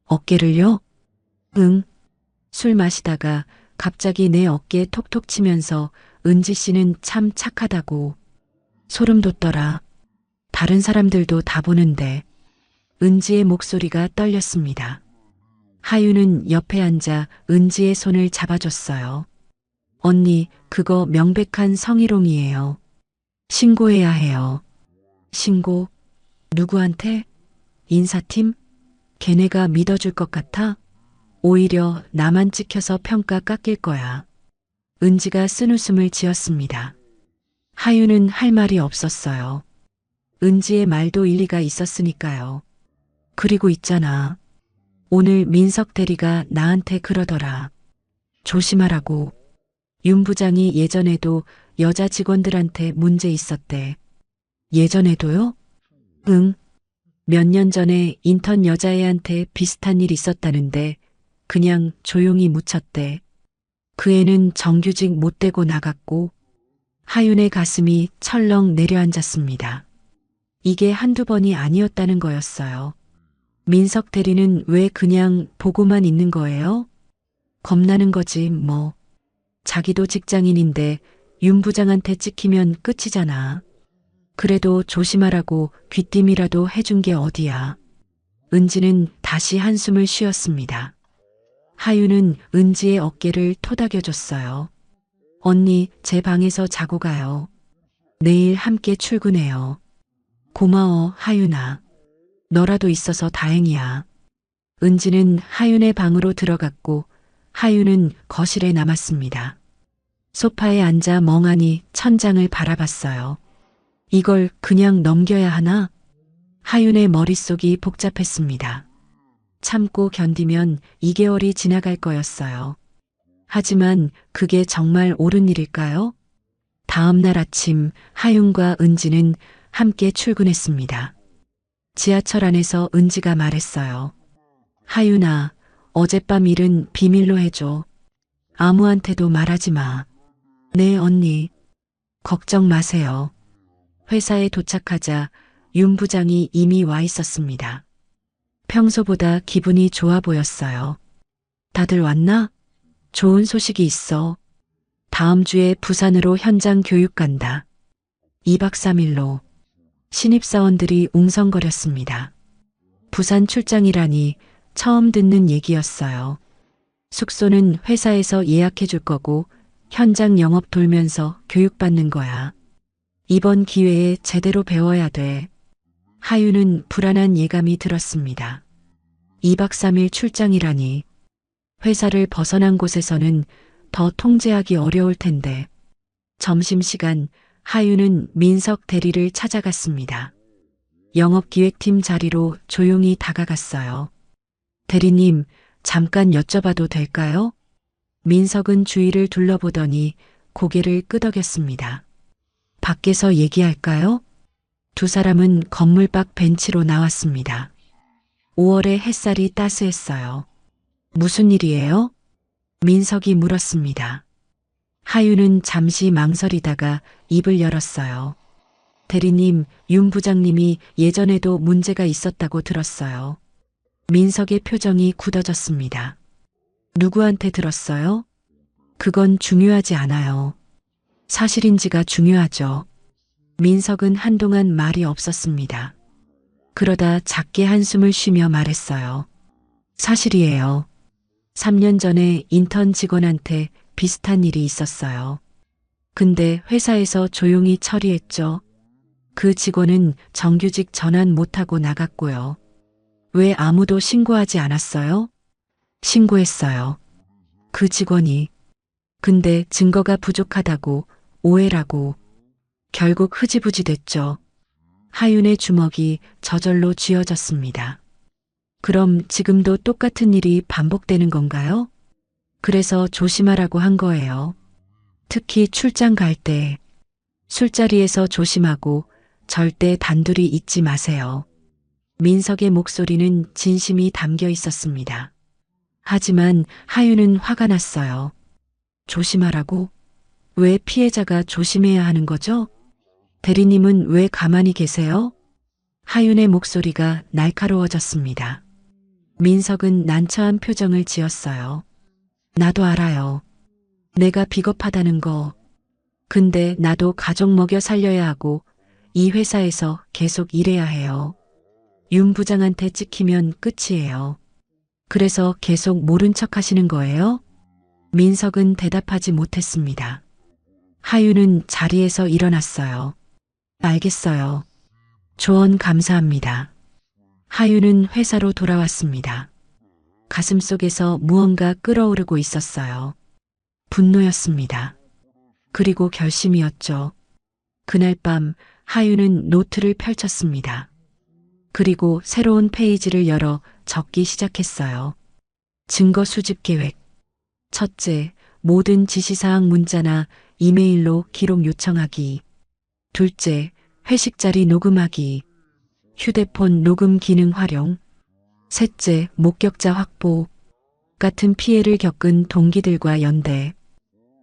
어깨를요? 응. 술 마시다가 갑자기 내 어깨에 톡톡 치면서 은지 씨는 참 착하다고. 소름 돋더라. 다른 사람들도 다 보는데. 은지의 목소리가 떨렸습니다. 하윤은 옆에 앉아 은지의 손을 잡아줬어요. 언니, 그거 명백한 성희롱이에요. 신고해야 해요. 신고? 누구한테? 인사팀? 걔네가 믿어줄 것 같아? 오히려 나만 찍혀서 평가 깎일 거야. 은지가 쓴웃음을 지었습니다. 하윤은 할 말이 없었어요. 은지의 말도 일리가 있었으니까요. 그리고 있잖아. 오늘 민석 대리가 나한테 그러더라. 조심하라고. 윤 부장이 예전에도 여자 직원들한테 문제 있었대. 예전에도요? 응. 몇 년 전에 인턴 여자애한테 비슷한 일 있었다는데 그냥 조용히 묻혔대. 그 애는 정규직 못 되고 나갔고. 하윤의 가슴이 철렁 내려앉았습니다. 이게 한두 번이 아니었다는 거였어요. 민석 대리는 왜 그냥 보고만 있는 거예요? 겁나는 거지 뭐. 자기도 직장인인데 윤 부장한테 찍히면 끝이잖아. 그래도 조심하라고 귀띔이라도 해준 게 어디야. 은지는 다시 한숨을 쉬었습니다. 하윤은 은지의 어깨를 토닥여줬어요. 언니, 제 방에서 자고 가요. 내일 함께 출근해요. 고마워, 하윤아. 너라도 있어서 다행이야. 은지는 하윤의 방으로 들어갔고 하윤은 거실에 남았습니다. 소파에 앉아 멍하니 천장을 바라봤어요. 이걸 그냥 넘겨야 하나? 하윤의 머릿속이 복잡했습니다. 참고 견디면 2개월이 지나갈 거였어요. 하지만 그게 정말 옳은 일일까요? 다음 날 아침 하윤과 은지는 함께 출근했습니다. 지하철 안에서 은지가 말했어요. 하윤아, 어젯밤 일은 비밀로 해줘. 아무한테도 말하지 마. 네, 언니. 걱정 마세요. 회사에 도착하자 윤 부장이 이미 와 있었습니다. 평소보다 기분이 좋아 보였어요. 다들 왔나? 좋은 소식이 있어. 다음 주에 부산으로 현장 교육 간다. 2박 3일로. 신입사원들이 웅성거렸습니다. 부산 출장이라니 처음 듣는 얘기였어요. 숙소는 회사에서 예약해 줄 거고 현장 영업 돌면서 교육받는 거야. 이번 기회에 제대로 배워야 돼. 하윤은 불안한 예감이 들었습니다. 2박 3일 출장이라니. 회사를 벗어난 곳에서는 더 통제하기 어려울 텐데. 점심시간 하윤은 민석 대리를 찾아갔습니다. 영업기획팀 자리로 조용히 다가갔어요. 대리님, 잠깐 여쭤봐도 될까요? 민석은 주위를 둘러보더니 고개를 끄덕였습니다. 밖에서 얘기할까요? 두 사람은 건물 밖 벤치로 나왔습니다. 5월의 햇살이 따스했어요. 무슨 일이에요? 민석이 물었습니다. 하윤은 잠시 망설이다가 입을 열었어요. 대리님, 윤 부장님이 예전에도 문제가 있었다고 들었어요. 민석의 표정이 굳어졌습니다. 누구한테 들었어요? 그건 중요하지 않아요. 사실인지가 중요하죠. 민석은 한동안 말이 없었습니다. 그러다 작게 한숨을 쉬며 말했어요. 사실이에요. 3년 전에 인턴 직원한테 비슷한 일이 있었어요. 근데 회사에서 조용히 처리했죠. 그 직원은 정규직 전환 못하고 나갔고요. 왜 아무도 신고하지 않았어요? 신고했어요. 그 직원이. 근데 증거가 부족하다고 오해라고. 결국 흐지부지 됐죠. 하윤의 주먹이 저절로 쥐어졌습니다. 그럼 지금도 똑같은 일이 반복되는 건가요? 그래서 조심하라고 한 거예요. 특히 출장 갈 때. 술자리에서 조심하고 절대 단둘이 있지 마세요. 민석의 목소리는 진심이 담겨 있었습니다. 하지만 하윤은 화가 났어요. 조심하라고? 왜 피해자가 조심해야 하는 거죠? 대리님은 왜 가만히 계세요? 하윤의 목소리가 날카로워졌습니다. 민석은 난처한 표정을 지었어요. 나도 알아요. 내가 비겁하다는 거. 근데 나도 가족 먹여 살려야 하고 이 회사에서 계속 일해야 해요. 윤 부장한테 찍히면 끝이에요. 그래서 계속 모른 척 하시는 거예요? 민석은 대답하지 못했습니다. 하윤은 자리에서 일어났어요. 알겠어요. 조언 감사합니다. 하윤은 회사로 돌아왔습니다. 가슴속에서 무언가 끓어오르고 있었어요. 분노였습니다. 그리고 결심이었죠. 그날 밤 하윤은 노트를 펼쳤습니다. 그리고 새로운 페이지를 열어 적기 시작했어요. 증거 수집 계획. 첫째, 모든 지시사항 문자나 이메일로 기록 요청하기. 둘째, 회식 자리 녹음하기. 휴대폰 녹음 기능 활용. 셋째, 목격자 확보. 같은 피해를 겪은 동기들과 연대.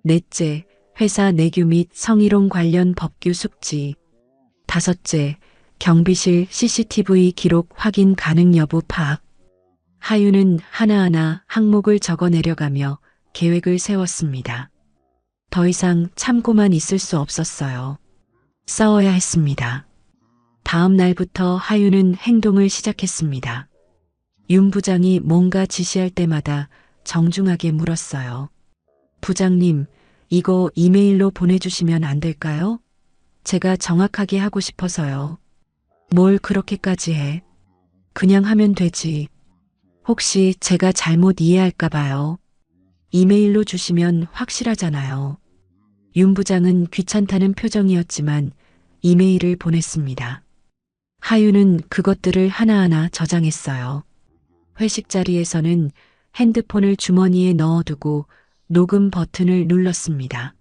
넷째, 회사 내규 및 성희롱 관련 법규 숙지. 다섯째, 경비실 CCTV 기록 확인 가능 여부 파악. 하윤은 하나하나 항목을 적어 내려가며 계획을 세웠습니다. 더 이상 참고만 있을 수 없었어요. 싸워야 했습니다. 다음 날부터 하윤은 행동을 시작했습니다. 윤 부장이 뭔가 지시할 때마다 정중하게 물었어요. 부장님, 이거 이메일로 보내주시면 안 될까요? 제가 정확하게 하고 싶어서요. 뭘 그렇게까지 해? 그냥 하면 되지. 혹시 제가 잘못 이해할까 봐요. 이메일로 주시면 확실하잖아요. 윤 부장은 귀찮다는 표정이었지만 이메일을 보냈습니다. 하유는 그것들을 하나하나 저장했어요. 회식 자리에서는 핸드폰을 주머니에 넣어두고 녹음 버튼을 눌렀습니다.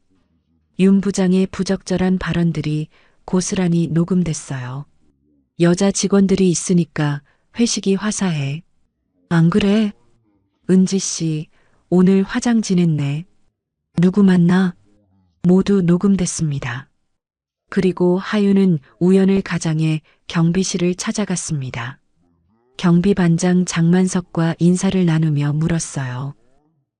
윤 부장의 부적절한 발언들이 고스란히 녹음됐어요. 여자 직원들이 있으니까 회식이 화사해. 안 그래? 은지 씨, 오늘 화장 지냈네. 누구 만나? 모두 녹음됐습니다. 그리고 하유는 우연을 가장해 경비실을 찾아갔습니다. 경비반장 장만석과 인사를 나누며 물었어요.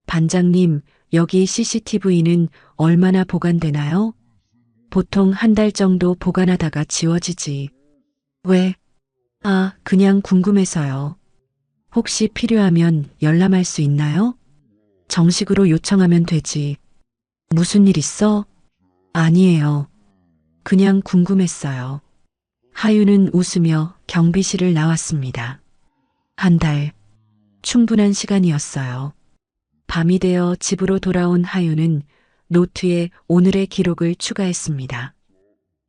반장님, 여기 CCTV는 얼마나 보관되나요? 보통 한 달 정도 보관하다가 지워지지. 왜? 아, 그냥 궁금해서요. 혹시 필요하면 열람할 수 있나요? 정식으로 요청하면 되지. 무슨 일 있어? 아니에요. 그냥 궁금했어요. 하유는 웃으며 경비실을 나왔습니다. 한 달. 충분한 시간이었어요. 밤이 되어 집으로 돌아온 하유는 노트에 오늘의 기록을 추가했습니다.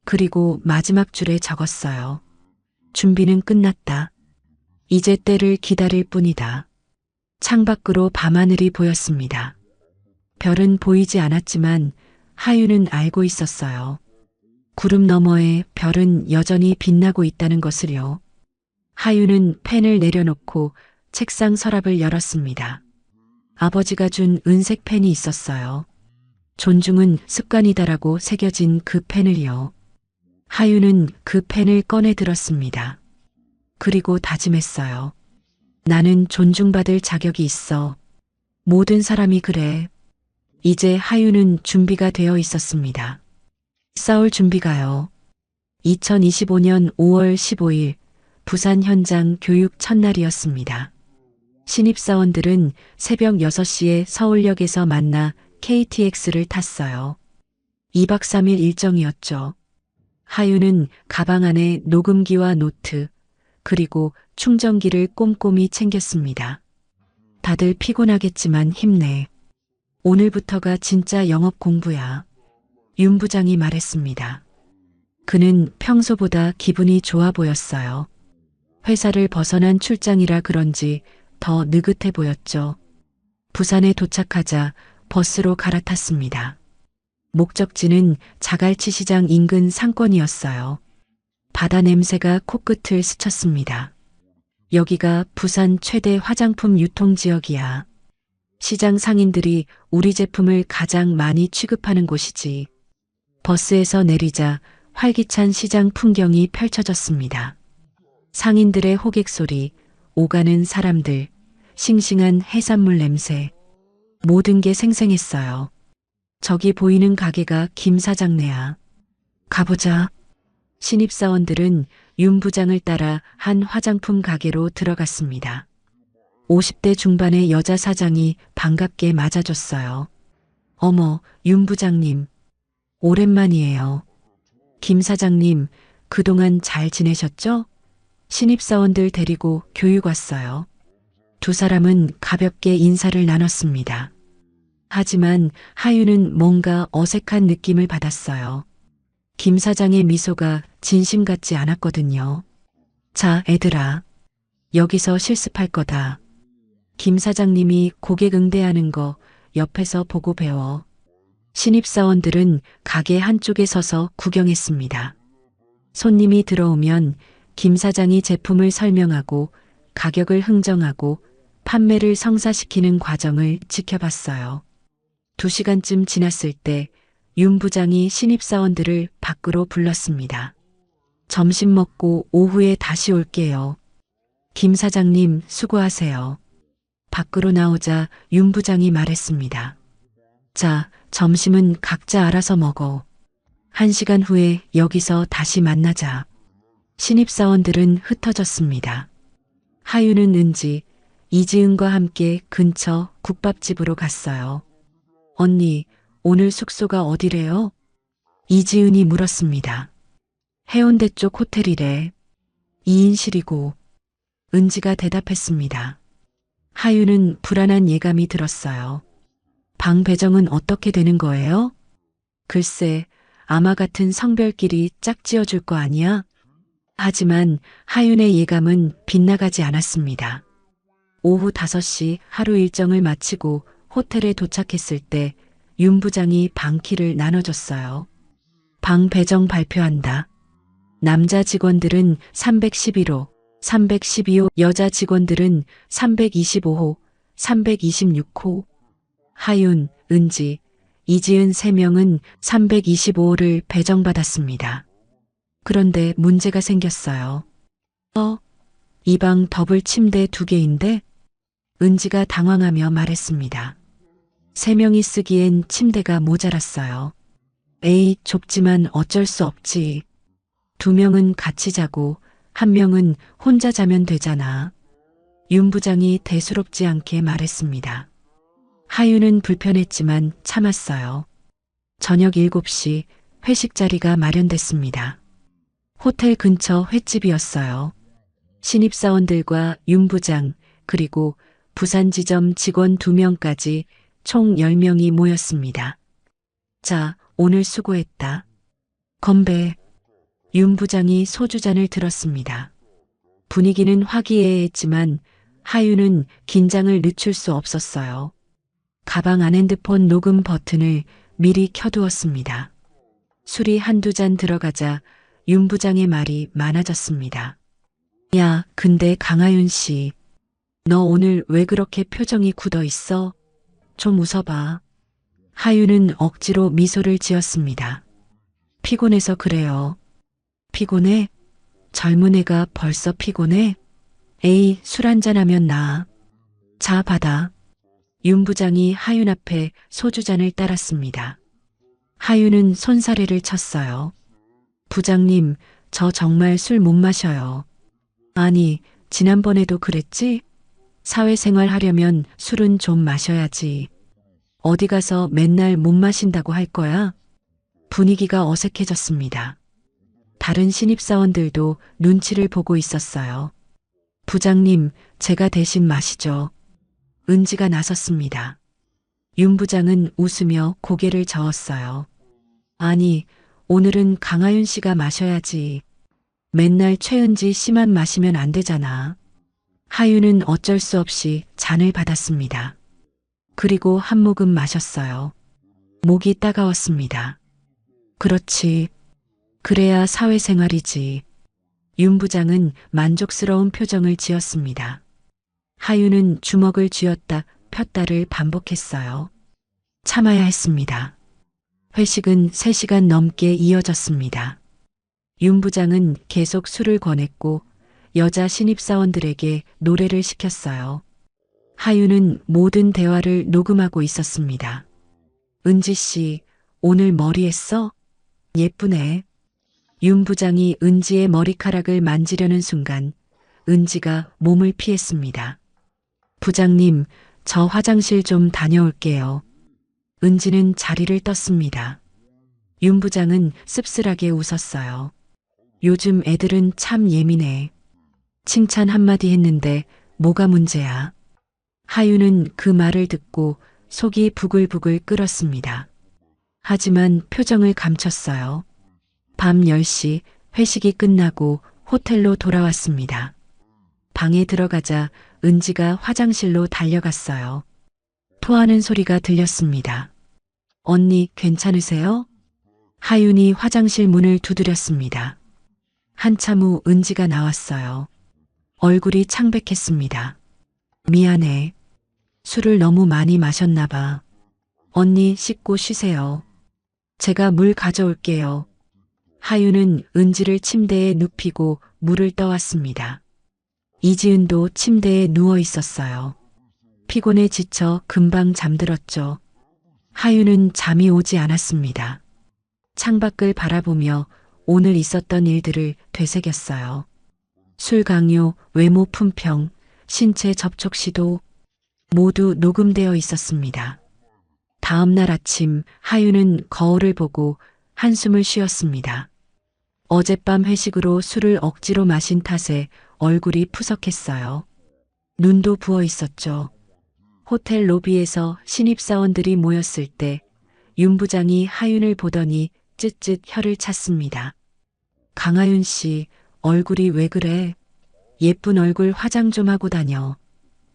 그리고 마지막 줄에 적었어요. 준비는 끝났다. 이제 때를 기다릴 뿐이다. 창밖으로 밤하늘이 보였습니다. 별은 보이지 않았지만 하유는 알고 있었어요. 구름 너머에 별은 여전히 빛나고 있다는 것을요. 하유는 펜을 내려놓고 책상 서랍을 열었습니다. 아버지가 준 은색 펜이 있었어요. 존중은 습관이다라고 새겨진 그 펜을요. 하유는 그 펜을 꺼내 들었습니다. 그리고 다짐했어요. 나는 존중받을 자격이 있어. 모든 사람이 그래. 이제 하유는 준비가 되어 있었습니다. 싸울 준비가요. 2025년 5월 15일 부산 현장 교육 첫날이었습니다. 신입사원들은 새벽 6시에 서울역에서 만나 KTX를 탔어요. 2박 3일 일정이었죠. 하유는 가방 안에 녹음기와 노트, 그리고 충전기를 꼼꼼히 챙겼습니다. 다들 피곤하겠지만 힘내. 오늘부터가 진짜 영업 공부야. 윤 부장이 말했습니다. 그는 평소보다 기분이 좋아 보였어요. 회사를 벗어난 출장이라 그런지 더 느긋해 보였죠. 부산에 도착하자 버스로 갈아탔습니다. 목적지는 자갈치 시장 인근 상권이었어요. 바다 냄새가 코끝을 스쳤습니다. 여기가 부산 최대 화장품 유통지역이야. 시장 상인들이 우리 제품을 가장 많이 취급하는 곳이지. 버스에서 내리자 활기찬 시장 풍경이 펼쳐졌습니다. 상인들의 호객 소리, 오가는 사람들, 싱싱한 해산물 냄새. 모든 게 생생했어요. 저기 보이는 가게가 김 사장네야. 가보자. 신입사원들은 윤 부장을 따라 한 화장품 가게로 들어갔습니다. 50대 중반의 여자 사장이 반갑게 맞아줬어요. 어머, 윤 부장님. 오랜만이에요. 김 사장님, 그동안 잘 지내셨죠? 신입사원들 데리고 교육 왔어요. 두 사람은 가볍게 인사를 나눴습니다. 하지만 하유는 뭔가 어색한 느낌을 받았어요. 김 사장의 미소가 진심 같지 않았거든요. 자, 애들아. 여기서 실습할 거다. 김 사장님이 고객 응대하는 거 옆에서 보고 배워. 신입사원들은 가게 한쪽에 서서 구경했습니다. 손님이 들어오면 김 사장이 제품을 설명하고 가격을 흥정하고 판매를 성사시키는 과정을 지켜봤어요. 2시간쯤 지났을 때 윤 부장이 신입사원들을 밖으로 불렀습니다. 점심 먹고 오후에 다시 올게요. 김 사장님 수고하세요. 밖으로 나오자 윤 부장이 말했습니다. 자, 점심은 각자 알아서 먹어. 1시간 후에 여기서 다시 만나자. 신입사원들은 흩어졌습니다. 하윤은 은지, 이지은과 함께 근처 국밥집으로 갔어요. 언니, 오늘 숙소가 어디래요? 이지은이 물었습니다. 해운대 쪽 호텔이래. 2인실이고. 은지가 대답했습니다. 하윤은 불안한 예감이 들었어요. 방 배정은 어떻게 되는 거예요? 글쎄, 아마 같은 성별끼리 짝지어줄 거 아니야? 하지만 하윤의 예감은 빗나가지 않았습니다. 오후 5시 하루 일정을 마치고 호텔에 도착했을 때 윤 부장이 방키를 나눠줬어요. 방 배정 발표한다. 남자 직원들은 311호, 312호, 여자 직원들은 325호, 326호. 하윤, 은지, 이지은 3명은 325호를 배정받았습니다. 그런데 문제가 생겼어요. 이 방 더블 침대 2개인데? 은지가 당황하며 말했습니다. 3명이 쓰기엔 침대가 모자랐어요. 에이, 좁지만 어쩔 수 없지. 2명은 같이 자고 1명은 혼자 자면 되잖아. 윤 부장이 대수롭지 않게 말했습니다. 하윤은 불편했지만 참았어요. 저녁 7시 회식 자리가 마련됐습니다. 호텔 근처 횟집이었어요. 신입사원들과 윤 부장 그리고 부산지점 직원 2명까지 총 10명이 모였습니다. 자, 오늘 수고했다. 건배. 윤 부장이 소주잔을 들었습니다. 분위기는 화기애애했지만 하윤은 긴장을 늦출 수 없었어요. 가방 안 핸드폰 녹음 버튼을 미리 켜두었습니다. 술이 1-2잔 들어가자 윤 부장의 말이 많아졌습니다. 야, 근데 강하윤 씨, 너 오늘 왜 그렇게 표정이 굳어 있어? 좀 웃어봐. 하윤은 억지로 미소를 지었습니다. 피곤해서 그래요. 피곤해? 젊은 애가 벌써 피곤해? 에이, 술 한잔하면 나아. 자, 받아. 윤 부장이 하윤 앞에 소주잔을 따랐습니다. 하윤은 손사래를 쳤어요. 부장님, 저 정말 술 못 마셔요. 아니, 지난번에도 그랬지? 사회생활 하려면 술은 좀 마셔야지. 어디 가서 맨날 못 마신다고 할 거야? 분위기가 어색해졌습니다. 다른 신입사원들도 눈치를 보고 있었어요. 부장님, 제가 대신 마시죠. 은지가 나섰습니다. 윤 부장은 웃으며 고개를 저었어요. 아니, 오늘은 강하윤 씨가 마셔야지. 맨날 최은지 씨만 마시면 안 되잖아. 하윤은 어쩔 수 없이 잔을 받았습니다. 그리고 한 모금 마셨어요. 목이 따가웠습니다. 그렇지. 그래야 사회생활이지. 윤 부장은 만족스러운 표정을 지었습니다. 하윤은 주먹을 쥐었다 폈다를 반복했어요. 참아야 했습니다. 회식은 3시간 넘게 이어졌습니다. 윤 부장은 계속 술을 권했고 여자 신입사원들에게 노래를 시켰어요. 하윤은 모든 대화를 녹음하고 있었습니다. 은지 씨, 오늘 머리 했어? 예쁘네. 윤 부장이 은지의 머리카락을 만지려는 순간 은지가 몸을 피했습니다. 부장님, 저 화장실 좀 다녀올게요. 은지는 자리를 떴습니다. 윤 부장은 씁쓸하게 웃었어요. 요즘 애들은 참 예민해. 칭찬 한마디 했는데 뭐가 문제야? 하윤은 그 말을 듣고 속이 부글부글 끓었습니다. 하지만 표정을 감췄어요. 밤 10시 회식이 끝나고 호텔로 돌아왔습니다. 방에 들어가자 은지가 화장실로 달려갔어요. 토하는 소리가 들렸습니다. 언니, 괜찮으세요? 하윤이 화장실 문을 두드렸습니다. 한참 후 은지가 나왔어요. 얼굴이 창백했습니다. 미안해. 술을 너무 많이 마셨나 봐. 언니, 씻고 쉬세요. 제가 물 가져올게요. 하윤은 은지를 침대에 눕히고 물을 떠왔습니다. 이지은도 침대에 누워 있었어요. 피곤에 지쳐 금방 잠들었죠. 하윤은 잠이 오지 않았습니다. 창밖을 바라보며 오늘 있었던 일들을 되새겼어요. 술 강요, 외모 품평, 신체 접촉 시도 모두 녹음되어 있었습니다. 다음 날 아침 하윤은 거울을 보고 한숨을 쉬었습니다. 어젯밤 회식으로 술을 억지로 마신 탓에 얼굴이 푸석했어요. 눈도 부어 있었죠. 호텔 로비에서 신입사원들이 모였을 때 윤 부장이 하윤을 보더니 쯧쯧 혀를 찼습니다. 강하윤 씨, 얼굴이 왜 그래? 예쁜 얼굴 화장 좀 하고 다녀.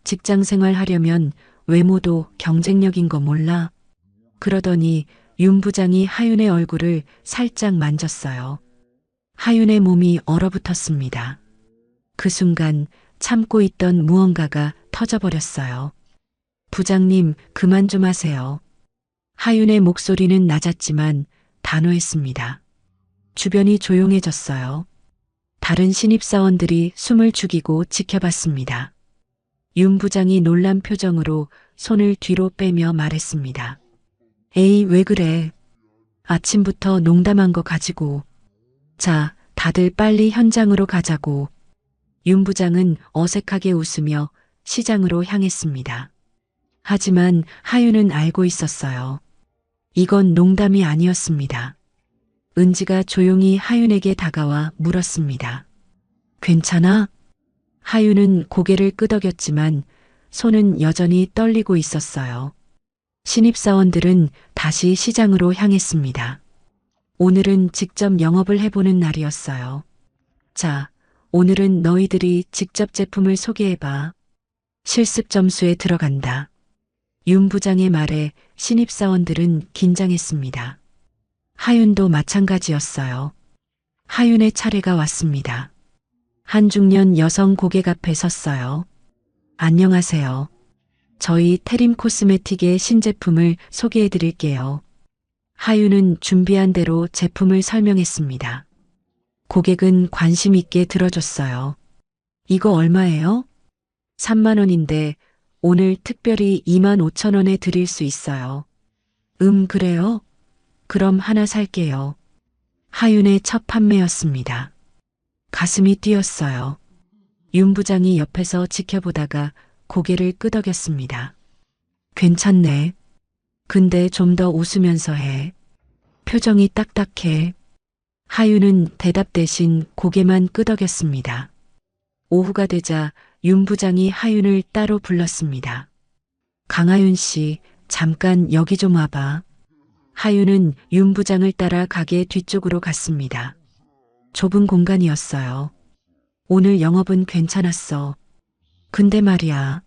직장 생활 하려면 외모도 경쟁력인 거 몰라? 그러더니 윤 부장이 하윤의 얼굴을 살짝 만졌어요. 하윤의 몸이 얼어붙었습니다. 그 순간 참고 있던 무언가가 터져버렸어요. 부장님, 그만 좀 하세요. 하윤의 목소리는 낮았지만 단호했습니다. 주변이 조용해졌어요. 다른 신입사원들이 숨을 죽이고 지켜봤습니다. 윤 부장이 놀란 표정으로 손을 뒤로 빼며 말했습니다. 에이, 왜 그래? 아침부터 농담한 거 가지고. 자, 다들 빨리 현장으로 가자고. 윤 부장은 어색하게 웃으며 시장으로 향했습니다. 하지만 하윤은 알고 있었어요. 이건 농담이 아니었습니다. 은지가 조용히 하윤에게 다가와 물었습니다. 괜찮아? 하윤은 고개를 끄덕였지만 손은 여전히 떨리고 있었어요. 신입사원들은 다시 시장으로 향했습니다. 오늘은 직접 영업을 해보는 날이었어요. 자, 오늘은 너희들이 직접 제품을 소개해봐. 실습 점수에 들어간다. 윤 부장의 말에 신입사원들은 긴장했습니다. 하윤도 마찬가지였어요. 하윤의 차례가 왔습니다. 한 중년 여성 고객 앞에 섰어요. 안녕하세요. 저희 테림 코스메틱의 신제품을 소개해 드릴게요. 하윤은 준비한 대로 제품을 설명했습니다. 고객은 관심 있게 들어줬어요. 이거 얼마예요? 3만 원인데 오늘 특별히 2만 5천 원에 드릴 수 있어요. 그래요? 그럼 하나 살게요. 하윤의 첫 판매였습니다. 가슴이 뛰었어요. 윤 부장이 옆에서 지켜보다가 고개를 끄덕였습니다. 괜찮네. 근데 좀 더 웃으면서 해. 표정이 딱딱해. 하윤은 대답 대신 고개만 끄덕였습니다. 오후가 되자 윤 부장이 하윤을 따로 불렀습니다. 강하윤 씨, 잠깐 여기 좀 와봐. 하윤은 윤 부장을 따라 가게 뒤쪽으로 갔습니다. 좁은 공간이었어요. 오늘 영업은 괜찮았어. 근데 말이야.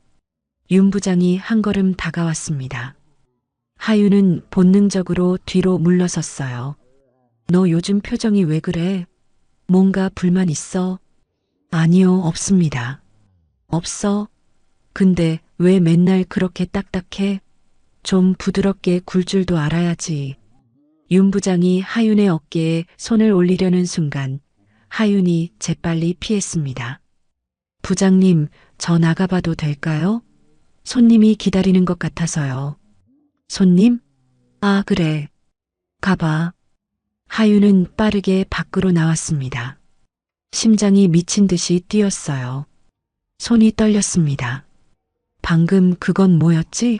윤 부장이 한 걸음 다가왔습니다. 하윤은 본능적으로 뒤로 물러섰어요. 너 요즘 표정이 왜 그래? 뭔가 불만 있어? 아니요, 없습니다. 없어? 근데 왜 맨날 그렇게 딱딱해? 좀 부드럽게 굴 줄도 알아야지. 윤 부장이 하윤의 어깨에 손을 올리려는 순간 하윤이 재빨리 피했습니다. 부장님, 저 나가봐도 될까요? 손님이 기다리는 것 같아서요. 손님? 아, 그래. 가봐. 하윤은 빠르게 밖으로 나왔습니다. 심장이 미친 듯이 뛰었어요. 손이 떨렸습니다. 방금 그건 뭐였지?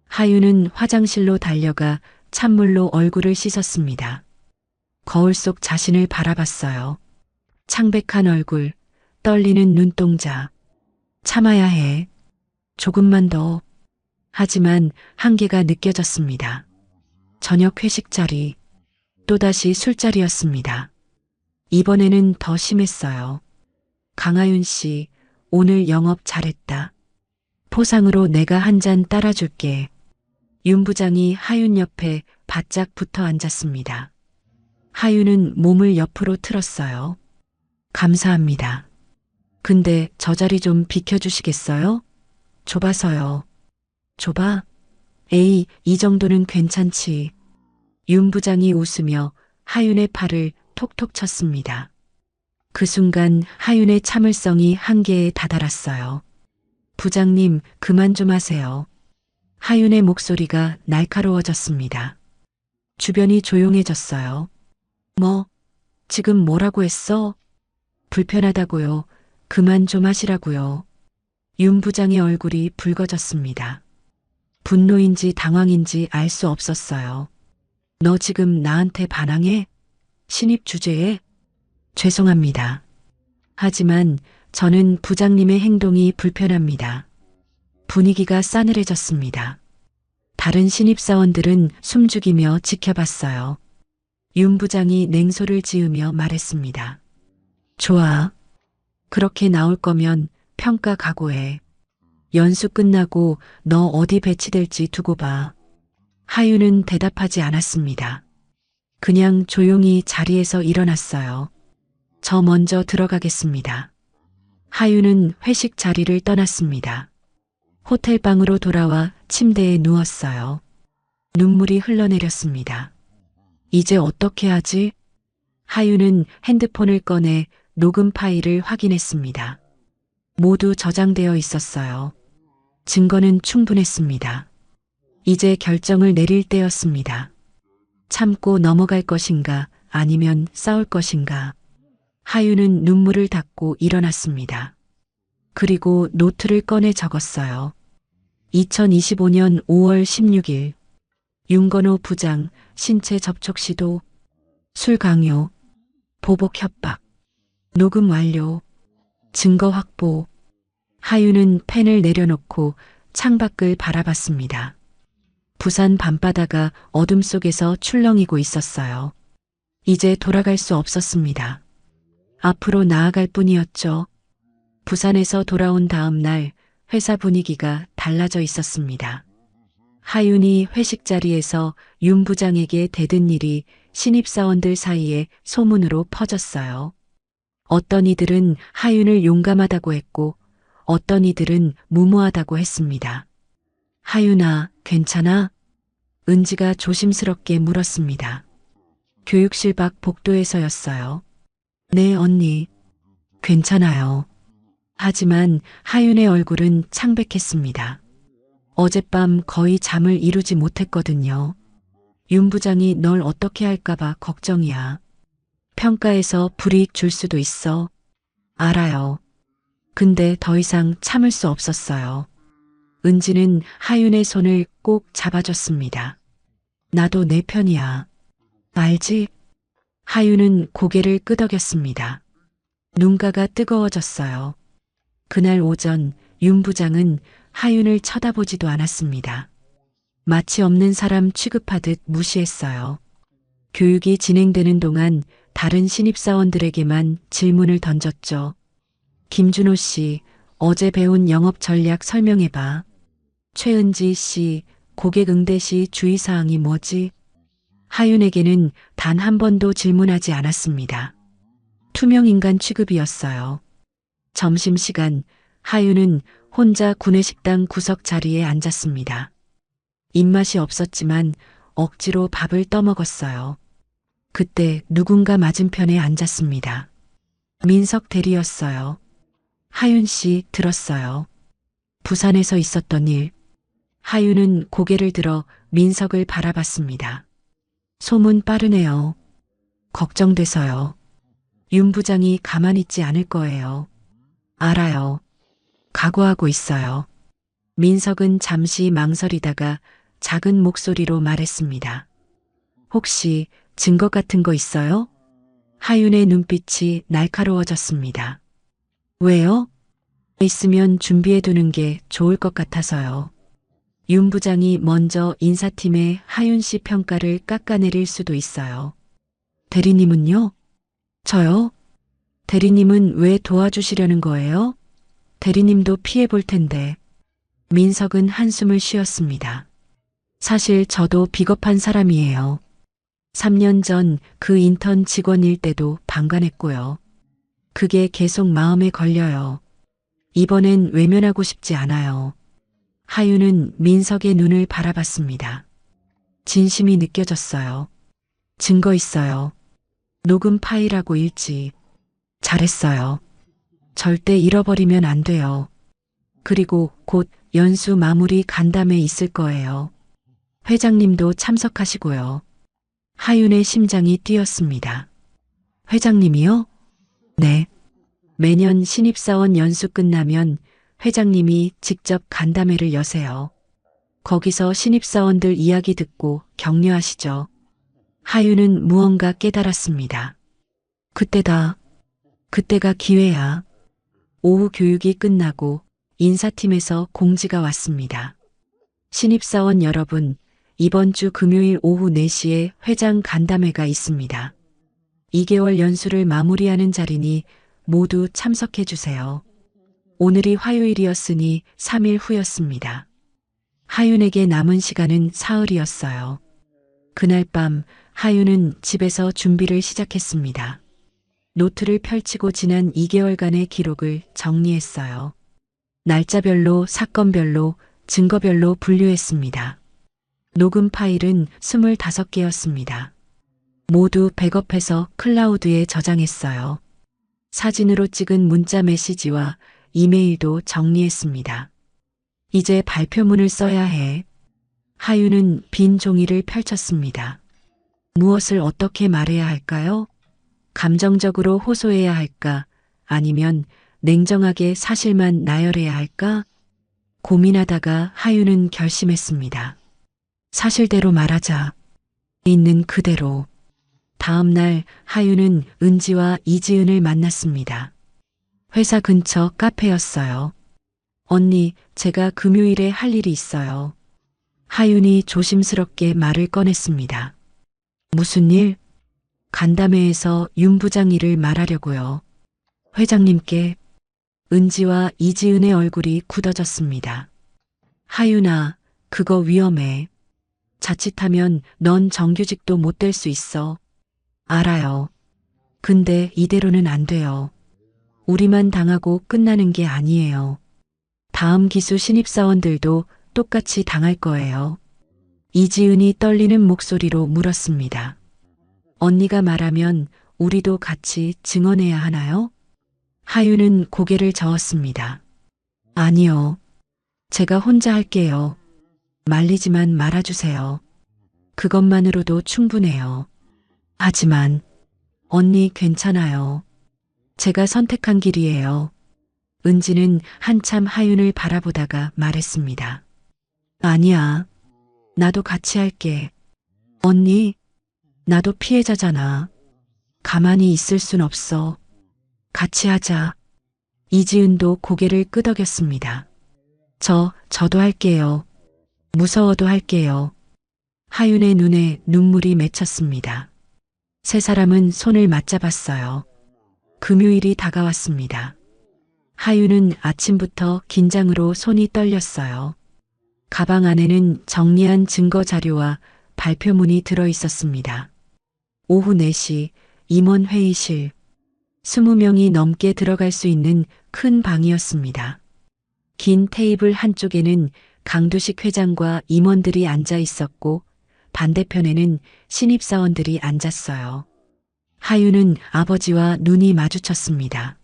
하윤은 화장실로 달려가 찬물로 얼굴을 씻었습니다. 거울 속 자신을 바라봤어요. 창백한 얼굴, 떨리는 눈동자. 참아야 해. 조금만 더. 하지만 한계가 느껴졌습니다. 저녁 회식 자리, 또다시 술자리였습니다. 이번에는 더 심했어요. 강하윤 씨, 오늘 영업 잘했다. 포상으로 내가 한 잔 따라줄게. 윤 부장이 하윤 옆에 바짝 붙어 앉았습니다. 하윤은 몸을 옆으로 틀었어요. 감사합니다. 근데 저 자리 좀 비켜주시겠어요? 좁아서요. 좁아? 에이, 이 정도는 괜찮지. 윤 부장이 웃으며 하윤의 팔을 톡톡 쳤습니다. 그 순간 하윤의 참을성이 한계에 다다랐어요. 부장님, 그만 좀 하세요. 하윤의 목소리가 날카로워졌습니다. 주변이 조용해졌어요. 뭐, 지금 뭐라고 했어? 불편하다고요. 그만 좀 하시라고요. 윤 부장의 얼굴이 붉어졌습니다. 분노인지 당황인지 알 수 없었어요. 너 지금 나한테 반항해? 신입 주제에? 죄송합니다. 하지만 저는 부장님의 행동이 불편합니다. 분위기가 싸늘해졌습니다. 다른 신입사원들은 숨죽이며 지켜봤어요. 윤 부장이 냉소를 지으며 말했습니다. 좋아. 그렇게 나올 거면 평가 각오해. 연수 끝나고 너 어디 배치될지 두고 봐. 하윤은 대답하지 않았습니다. 그냥 조용히 자리에서 일어났어요. 저 먼저 들어가겠습니다. 하윤은 회식 자리를 떠났습니다. 호텔방으로 돌아와 침대에 누웠어요. 눈물이 흘러내렸습니다. 이제 어떻게 하지? 하윤은 핸드폰을 꺼내 녹음 파일을 확인했습니다. 모두 저장되어 있었어요. 증거는 충분했습니다. 이제 결정을 내릴 때였습니다. 참고 넘어갈 것인가 아니면 싸울 것인가. 하윤은 눈물을 닦고 일어났습니다. 그리고 노트를 꺼내 적었어요. 2025년 5월 16일 윤건호 부장 신체 접촉 시도, 술 강요, 보복 협박, 녹음 완료, 증거 확보. 하윤은 펜을 내려놓고 창밖을 바라봤습니다. 부산 밤바다가 어둠 속에서 출렁이고 있었어요. 이제 돌아갈 수 없었습니다. 앞으로 나아갈 뿐이었죠. 부산에서 돌아온 다음 날 회사 분위기가 달라져 있었습니다. 하윤이 회식 자리에서 윤 부장에게 대든 일이 신입사원들 사이에 소문으로 퍼졌어요. 어떤 이들은 하윤을 용감하다고 했고 어떤 이들은 무모하다고 했습니다. 하윤아, 괜찮아? 은지가 조심스럽게 물었습니다. 교육실 밖 복도에서였어요. 네, 언니. 괜찮아요. 하지만 하윤의 얼굴은 창백했습니다. 어젯밤 거의 잠을 이루지 못했거든요. 윤 부장이 널 어떻게 할까봐 걱정이야. 평가에서 불이익 줄 수도 있어. 알아요. 근데 더 이상 참을 수 없었어요. 은지는 하윤의 손을 꼭 잡아줬습니다. 나도 내 편이야. 알지? 하윤은 고개를 끄덕였습니다. 눈가가 뜨거워졌어요. 그날 오전 윤 부장은 하윤을 쳐다보지도 않았습니다. 마치 없는 사람 취급하듯 무시했어요. 교육이 진행되는 동안 다른 신입사원들에게만 질문을 던졌죠. 김준호 씨, 어제 배운 영업 전략 설명해봐. 최은지 씨, 고객 응대 시 주의사항이 뭐지? 하윤에게는 단 한 번도 질문하지 않았습니다. 투명인간 취급이었어요. 점심시간, 하윤은 혼자 구내식당 구석 자리에 앉았습니다. 입맛이 없었지만 억지로 밥을 떠먹었어요. 그때 누군가 맞은편에 앉았습니다. 민석 대리였어요. 하윤 씨 들었어요. 부산에서 있었던 일. 하윤은 고개를 들어 민석을 바라봤습니다. 소문 빠르네요. 걱정돼서요. 윤 부장이 가만히 있지 않을 거예요. 알아요. 각오하고 있어요. 민석은 잠시 망설이다가 작은 목소리로 말했습니다. 혹시 증거 같은 거 있어요? 하윤의 눈빛이 날카로워졌습니다. 왜요? 있으면 준비해두는 게 좋을 것 같아서요. 윤 부장이 먼저 인사팀의 하윤 씨 평가를 깎아내릴 수도 있어요. 대리님은요? 저요? 대리님은 왜 도와주시려는 거예요? 대리님도 피해볼 텐데. 민석은 한숨을 쉬었습니다. 사실 저도 비겁한 사람이에요. 3년 전 그 인턴 직원일 때도 방관했고요. 그게 계속 마음에 걸려요. 이번엔 외면하고 싶지 않아요. 하윤은 민석의 눈을 바라봤습니다. 진심이 느껴졌어요. 증거 있어요. 녹음 파일하고 일지. 잘했어요. 절대 잃어버리면 안 돼요. 그리고 곧 연수 마무리 간담회 있을 거예요. 회장님도 참석하시고요. 하윤의 심장이 뛰었습니다. 회장님이요? 네. 매년 신입사원 연수 끝나면 회장님이 직접 간담회를 여세요. 거기서 신입사원들 이야기 듣고 격려하시죠. 하윤은 무언가 깨달았습니다. 그때다. 그때가 기회야. 오후 교육이 끝나고 인사팀에서 공지가 왔습니다. 신입사원 여러분, 이번 주 금요일 오후 4시에 회장 간담회가 있습니다. 2개월 연수를 마무리하는 자리니 모두 참석해 주세요. 오늘이 화요일이었으니 3일 후였습니다. 하윤에게 남은 시간은 사흘이었어요. 그날 밤 하윤은 집에서 준비를 시작했습니다. 노트를 펼치고 지난 2개월간의 기록을 정리했어요. 날짜별로, 사건별로, 증거별로 분류했습니다. 녹음 파일은 25개였습니다. 모두 백업해서 클라우드에 저장했어요. 사진으로 찍은 문자 메시지와 이메일도 정리했습니다. 이제 발표문을 써야 해. 하윤은 빈 종이를 펼쳤습니다. 무엇을 어떻게 말해야 할까요? 감정적으로 호소해야 할까? 아니면 냉정하게 사실만 나열해야 할까? 고민하다가 하윤은 결심했습니다. 사실대로 말하자. 있는 그대로. 다음 날 하윤은 은지와 이지은을 만났습니다. 회사 근처 카페였어요. 언니, 제가 금요일에 할 일이 있어요. 하윤이 조심스럽게 말을 꺼냈습니다. 무슨 일? 간담회에서 윤 부장 일을 말하려고요. 회장님께. 은지와 이지은의 얼굴이 굳어졌습니다. 하윤아, 그거 위험해. 자칫하면 넌 정규직도 못 될 수 있어. 알아요. 근데 이대로는 안 돼요. 우리만 당하고 끝나는 게 아니에요. 다음 기수 신입사원들도 똑같이 당할 거예요. 이지은이 떨리는 목소리로 물었습니다. 언니가 말하면 우리도 같이 증언해야 하나요? 하윤은 고개를 저었습니다. 아니요. 제가 혼자 할게요. 말리지만 말아주세요. 그것만으로도 충분해요. 하지만 언니 괜찮아요. 제가 선택한 길이에요. 은지는 한참 하윤을 바라보다가 말했습니다. 아니야. 나도 같이 할게. 언니, 나도 피해자잖아. 가만히 있을 순 없어. 같이 하자. 이지은도 고개를 끄덕였습니다. 저도 할게요. 무서워도 할게요. 하윤의 눈에 눈물이 맺혔습니다. 세 사람은 손을 맞잡았어요. 금요일이 다가왔습니다. 하윤은 아침부터 긴장으로 손이 떨렸어요. 가방 안에는 정리한 증거 자료와 발표문이 들어 있었습니다. 오후 4시 임원 회의실. 20명이 넘게 들어갈 수 있는 큰 방이었습니다. 긴 테이블 한쪽에는 강두식 회장과 임원들이 앉아 있었고 반대편에는 신입사원들이 앉았어요. 하윤은 아버지와 눈이 마주쳤습니다.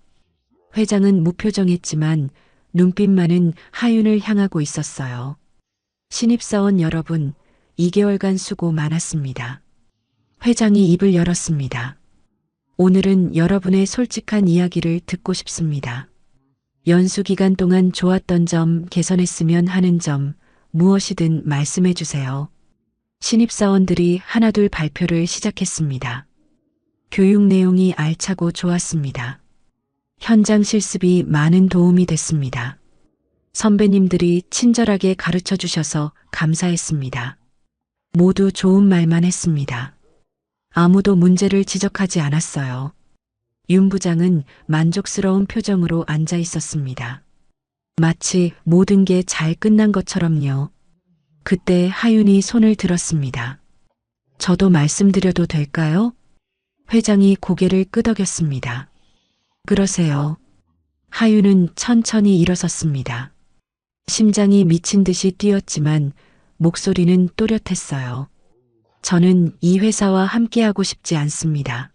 회장은 무표정했지만 눈빛만은 하윤을 향하고 있었어요. 신입사원 여러분, 2개월간 수고 많았습니다. 회장이 입을 열었습니다. 오늘은 여러분의 솔직한 이야기를 듣고 싶습니다. 연수 기간 동안 좋았던 점, 개선했으면 하는 점, 무엇이든 말씀해 주세요. 신입사원들이 하나둘 발표를 시작했습니다. 교육 내용이 알차고 좋았습니다. 현장 실습이 많은 도움이 됐습니다. 선배님들이 친절하게 가르쳐 주셔서 감사했습니다. 모두 좋은 말만 했습니다. 아무도 문제를 지적하지 않았어요. 윤 부장은 만족스러운 표정으로 앉아 있었습니다. 마치 모든 게 잘 끝난 것처럼요. 그때 하윤이 손을 들었습니다. 저도 말씀드려도 될까요? 회장이 고개를 끄덕였습니다. 그러세요. 하윤은 천천히 일어섰습니다. 심장이 미친 듯이 뛰었지만 목소리는 또렷했어요. 저는 이 회사와 함께하고 싶지 않습니다.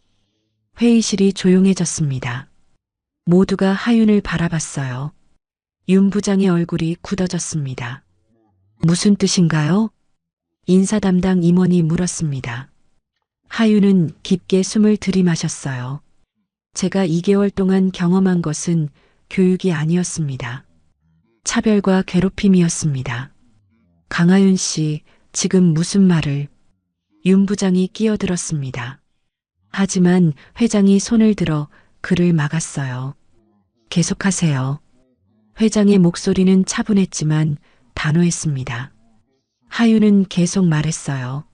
회의실이 조용해졌습니다. 모두가 하윤을 바라봤어요. 윤 부장의 얼굴이 굳어졌습니다. 무슨 뜻인가요? 인사 담당 임원이 물었습니다. 하윤은 깊게 숨을 들이마셨어요. 제가 2개월 동안 경험한 것은 교육이 아니었습니다. 차별과 괴롭힘이었습니다. 강하윤 씨, 지금 무슨 말을? 윤 부장이 끼어들었습니다. 하지만 회장이 손을 들어 그를 막았어요. 계속하세요. 회장의 목소리는 차분했지만 단호했습니다. 하윤은 계속 말했어요.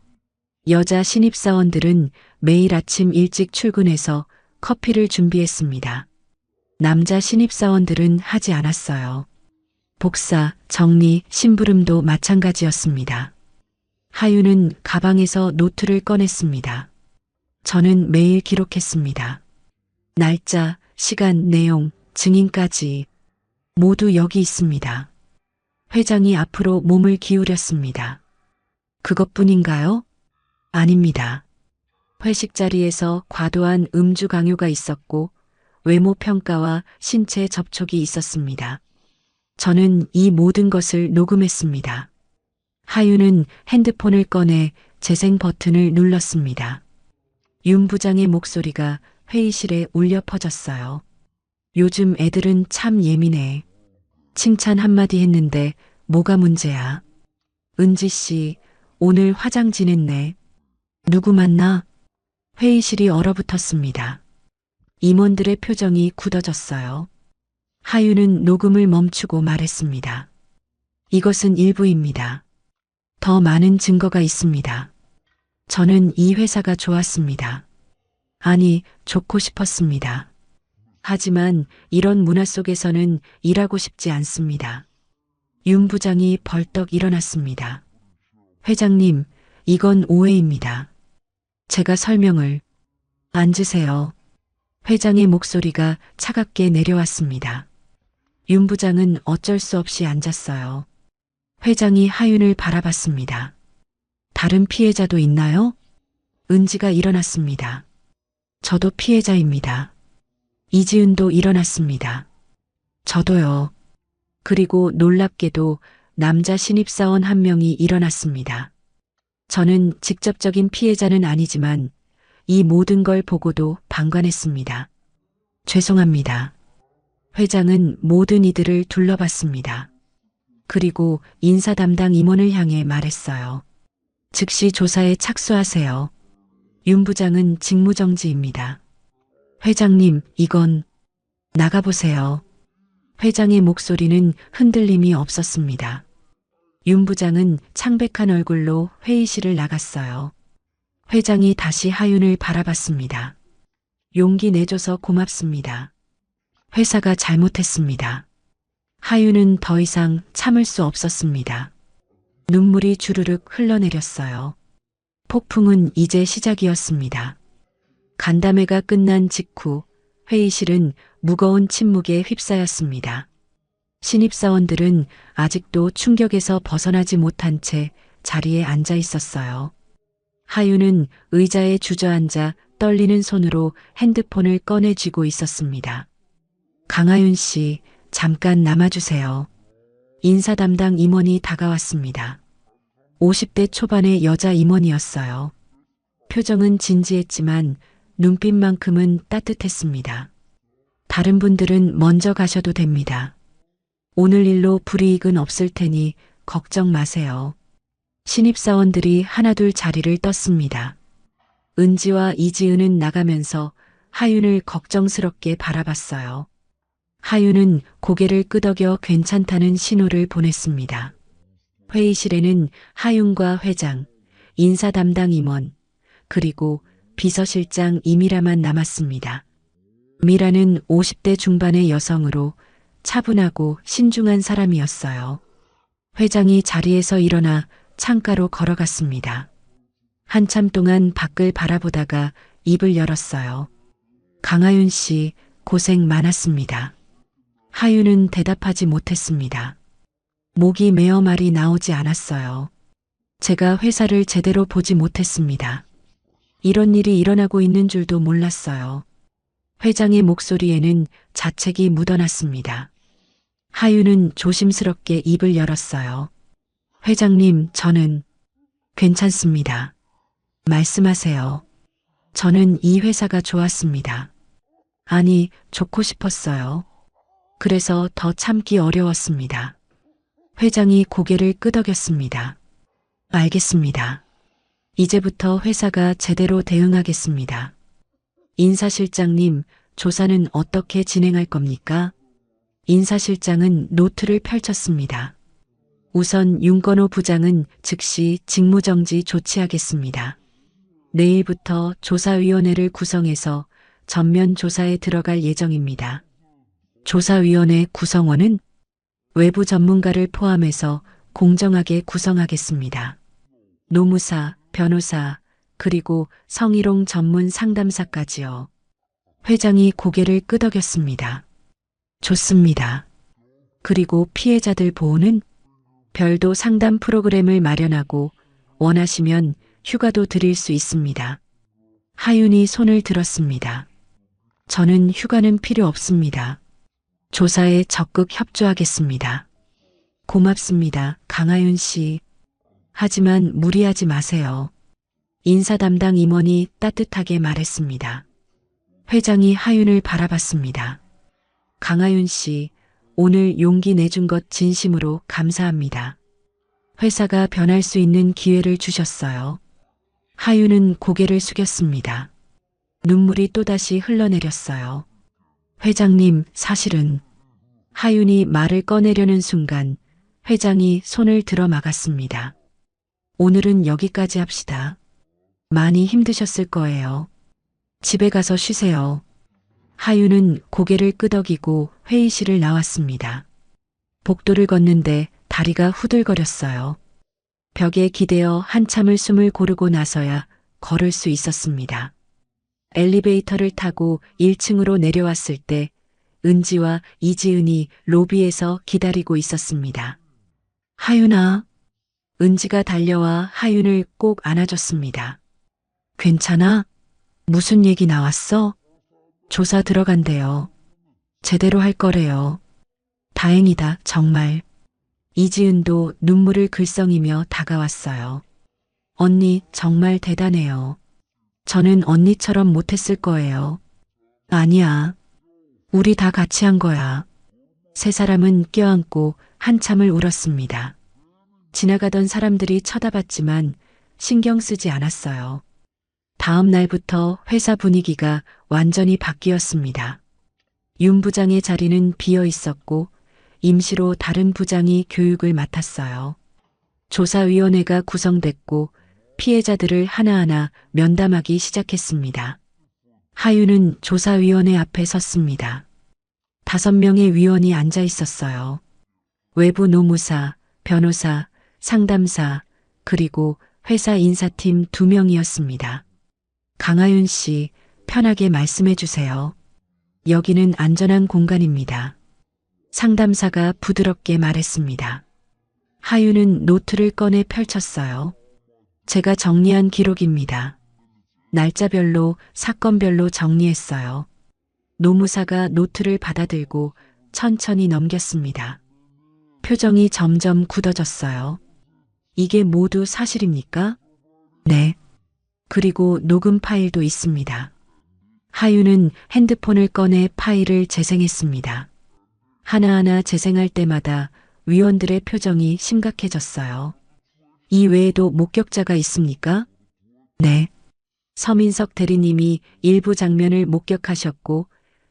여자 신입사원들은 매일 아침 일찍 출근해서 커피를 준비했습니다. 남자 신입사원들은 하지 않았어요. 복사, 정리, 심부름도 마찬가지였습니다. 하윤은 가방에서 노트를 꺼냈습니다. 저는 매일 기록했습니다. 날짜, 시간, 내용, 증인까지 모두 여기 있습니다. 회장이 앞으로 몸을 기울였습니다. 그것뿐인가요? 아닙니다. 회식 자리에서 과도한 음주 강요가 있었고 외모 평가와 신체 접촉이 있었습니다. 저는 이 모든 것을 녹음했습니다. 하윤은 핸드폰을 꺼내 재생 버튼을 눌렀습니다. 윤 부장의 목소리가 회의실에 울려 퍼졌어요. 요즘 애들은 참 예민해. 칭찬 한마디 했는데 뭐가 문제야? 은지 씨, 오늘 화장 진했네. 누구 만나? 회의실이 얼어붙었습니다. 임원들의 표정이 굳어졌어요. 하윤은 녹음을 멈추고 말했습니다. 이것은 일부입니다. 더 많은 증거가 있습니다. 저는 이 회사가 좋았습니다. 아니, 좋고 싶었습니다. 하지만 이런 문화 속에서는 일하고 싶지 않습니다. 윤 부장이 벌떡 일어났습니다. 회장님, 이건 오해입니다. 제가 설명을. 앉으세요. 회장의 목소리가 차갑게 내려왔습니다. 윤 부장은 어쩔 수 없이 앉았어요. 회장이 하윤을 바라봤습니다. 다른 피해자도 있나요? 은지가 일어났습니다. 저도 피해자입니다. 이지은도 일어났습니다. 저도요. 그리고 놀랍게도 남자 신입사원 한 명이 일어났습니다. 저는 직접적인 피해자는 아니지만 이 모든 걸 보고도 방관했습니다. 죄송합니다. 회장은 모든 이들을 둘러봤습니다. 그리고 인사 담당 임원을 향해 말했어요. 즉시 조사에 착수하세요. 윤 부장은 직무정지입니다. 회장님, 이건 나가보세요. 회장의 목소리는 흔들림이 없었습니다. 윤 부장은 창백한 얼굴로 회의실을 나갔어요. 회장이 다시 하윤을 바라봤습니다. 용기 내줘서 고맙습니다. 회사가 잘못했습니다. 하윤은 더 이상 참을 수 없었습니다. 눈물이 주르륵 흘러내렸어요. 폭풍은 이제 시작이었습니다. 간담회가 끝난 직후 회의실은 무거운 침묵에 휩싸였습니다. 신입사원들은 아직도 충격에서 벗어나지 못한 채 자리에 앉아 있었어요. 하윤은 의자에 주저앉아 떨리는 손으로 핸드폰을 꺼내 쥐고 있었습니다. 강하윤 씨, 잠깐 남아주세요. 인사 담당 임원이 다가왔습니다. 50대 초반의 여자 임원이었어요. 표정은 진지했지만 눈빛만큼은 따뜻했습니다. 다른 분들은 먼저 가셔도 됩니다. 오늘 일로 불이익은 없을 테니 걱정 마세요. 신입사원들이 하나둘 자리를 떴습니다. 은지와 이지은은 나가면서 하윤을 걱정스럽게 바라봤어요. 하윤은 고개를 끄덕여 괜찮다는 신호를 보냈습니다. 회의실에는 하윤과 회장, 인사 담당 임원, 그리고 비서실장 이미라만 남았습니다. 미라는 50대 중반의 여성으로 차분하고 신중한 사람이었어요. 회장이 자리에서 일어나 창가로 걸어갔습니다. 한참 동안 밖을 바라보다가 입을 열었어요. 강하윤 씨, 고생 많았습니다. 하윤은 대답하지 못했습니다. 목이 메어 말이 나오지 않았어요. 제가 회사를 제대로 보지 못했습니다. 이런 일이 일어나고 있는 줄도 몰랐어요. 회장의 목소리에는 자책이 묻어났습니다. 하윤은 조심스럽게 입을 열었어요. 회장님, 저는 괜찮습니다. 말씀하세요. 저는 이 회사가 좋았습니다. 아니, 좋고 싶었어요. 그래서 더 참기 어려웠습니다. 회장이 고개를 끄덕였습니다. 알겠습니다. 이제부터 회사가 제대로 대응하겠습니다. 인사실장님, 조사는 어떻게 진행할 겁니까? 인사실장은 노트를 펼쳤습니다. 우선 윤건호 부장은 즉시 직무정지 조치하겠습니다. 내일부터 조사위원회를 구성해서 전면 조사에 들어갈 예정입니다. 조사위원회 구성원은 외부 전문가를 포함해서 공정하게 구성하겠습니다. 노무사, 변호사, 그리고 성희롱 전문 상담사까지요. 회장이 고개를 끄덕였습니다. 좋습니다. 그리고 피해자들 보호는 별도 상담 프로그램을 마련하고 원하시면 휴가도 드릴 수 있습니다. 하윤이 손을 들었습니다. 저는 휴가는 필요 없습니다. 조사에 적극 협조하겠습니다. 고맙습니다, 강하윤 씨. 하지만 무리하지 마세요. 인사 담당 임원이 따뜻하게 말했습니다. 회장이 하윤을 바라봤습니다. 강하윤 씨, 오늘 용기 내준 것 진심으로 감사합니다. 회사가 변할 수 있는 기회를 주셨어요. 하윤은 고개를 숙였습니다. 눈물이 또다시 흘러내렸어요. 회장님, 사실은 하윤이 말을 꺼내려는 순간 회장이 손을 들어 막았습니다. 오늘은 여기까지 합시다. 많이 힘드셨을 거예요. 집에 가서 쉬세요. 하윤은 고개를 끄덕이고 회의실을 나왔습니다. 복도를 걷는데 다리가 후들거렸어요. 벽에 기대어 한참을 숨을 고르고 나서야 걸을 수 있었습니다. 엘리베이터를 타고 1층으로 내려왔을 때 은지와 이지은이 로비에서 기다리고 있었습니다. 하윤아. 은지가 달려와 하윤을 꼭 안아줬습니다. 괜찮아? 무슨 얘기 나왔어? 조사 들어간대요. 제대로 할 거래요. 다행이다, 정말. 이지은도 눈물을 글썽이며 다가왔어요. 언니, 정말 대단해요. 저는 언니처럼 못했을 거예요. 아니야. 우리 다 같이 한 거야. 세 사람은 껴안고 한참을 울었습니다. 지나가던 사람들이 쳐다봤지만 신경 쓰지 않았어요. 다음 날부터 회사 분위기가 완전히 바뀌었습니다. 윤 부장의 자리는 비어 있었고 임시로 다른 부장이 교육을 맡았어요. 조사위원회가 구성됐고 피해자들을 하나하나 면담하기 시작했습니다. 하윤은 조사위원회 앞에 섰습니다. 5명의 위원이 앉아 있었어요. 외부 노무사, 변호사, 상담사, 그리고 회사 인사팀 2명이었습니다. 강하윤 씨, 편하게 말씀해 주세요. 여기는 안전한 공간입니다. 상담사가 부드럽게 말했습니다. 하윤은 노트를 꺼내 펼쳤어요. 제가 정리한 기록입니다. 날짜별로, 사건별로 정리했어요. 노무사가 노트를 받아들고 천천히 넘겼습니다. 표정이 점점 굳어졌어요. 이게 모두 사실입니까? 네. 그리고 녹음 파일도 있습니다. 하윤은 핸드폰을 꺼내 파일을 재생했습니다. 하나하나 재생할 때마다 위원들의 표정이 심각해졌어요. 이 외에도 목격자가 있습니까? 네. 서민석 대리님이 일부 장면을 목격하셨고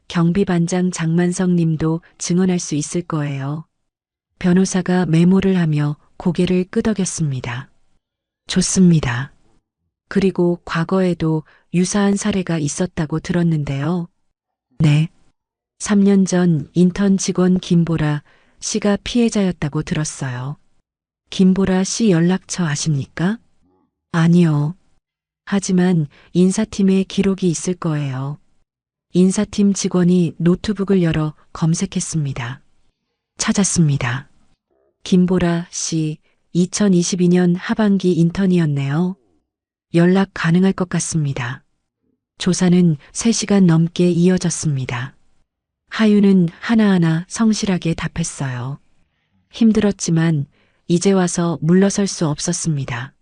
경비반장 장만석 님도 증언할 수 있을 거예요. 변호사가 메모를 하며 고개를 끄덕였습니다. 좋습니다. 그리고 과거에도 유사한 사례가 있었다고 들었는데요. 네. 3년 전 인턴 직원 김보라 씨가 피해자였다고 들었어요. 김보라 씨 연락처 아십니까? 아니요. 하지만 인사팀에 기록이 있을 거예요. 인사팀 직원이 노트북을 열어 검색했습니다. 찾았습니다. 김보라 씨 2022년 하반기 인턴이었네요. 연락 가능할 것 같습니다. 조사는 3시간 넘게 이어졌습니다. 하윤은 하나하나 성실하게 답했어요. 힘들었지만 이제 와서 물러설 수 없었습니다.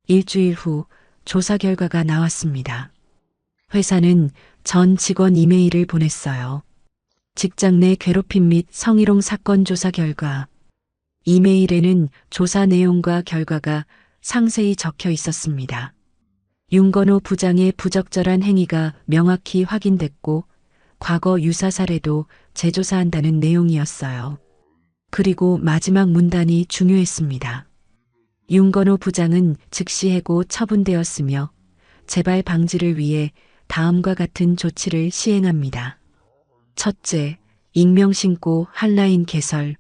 일주일 후 조사 결과가 나왔습니다. 회사는 전 직원 이메일을 보냈어요. 직장 내 괴롭힘 및 성희롱 사건 조사 결과. 이메일에는 조사 내용과 결과가 상세히 적혀 있었습니다. 윤건호 부장의 부적절한 행위가 명확히 확인됐고 과거 유사 사례도 재조사한다는 내용이었어요. 그리고 마지막 문단이 중요했습니다. 윤건호 부장은 즉시 해고 처분되었으며 재발 방지를 위해 다음과 같은 조치를 시행합니다. 첫째, 익명 신고 한라인 개설.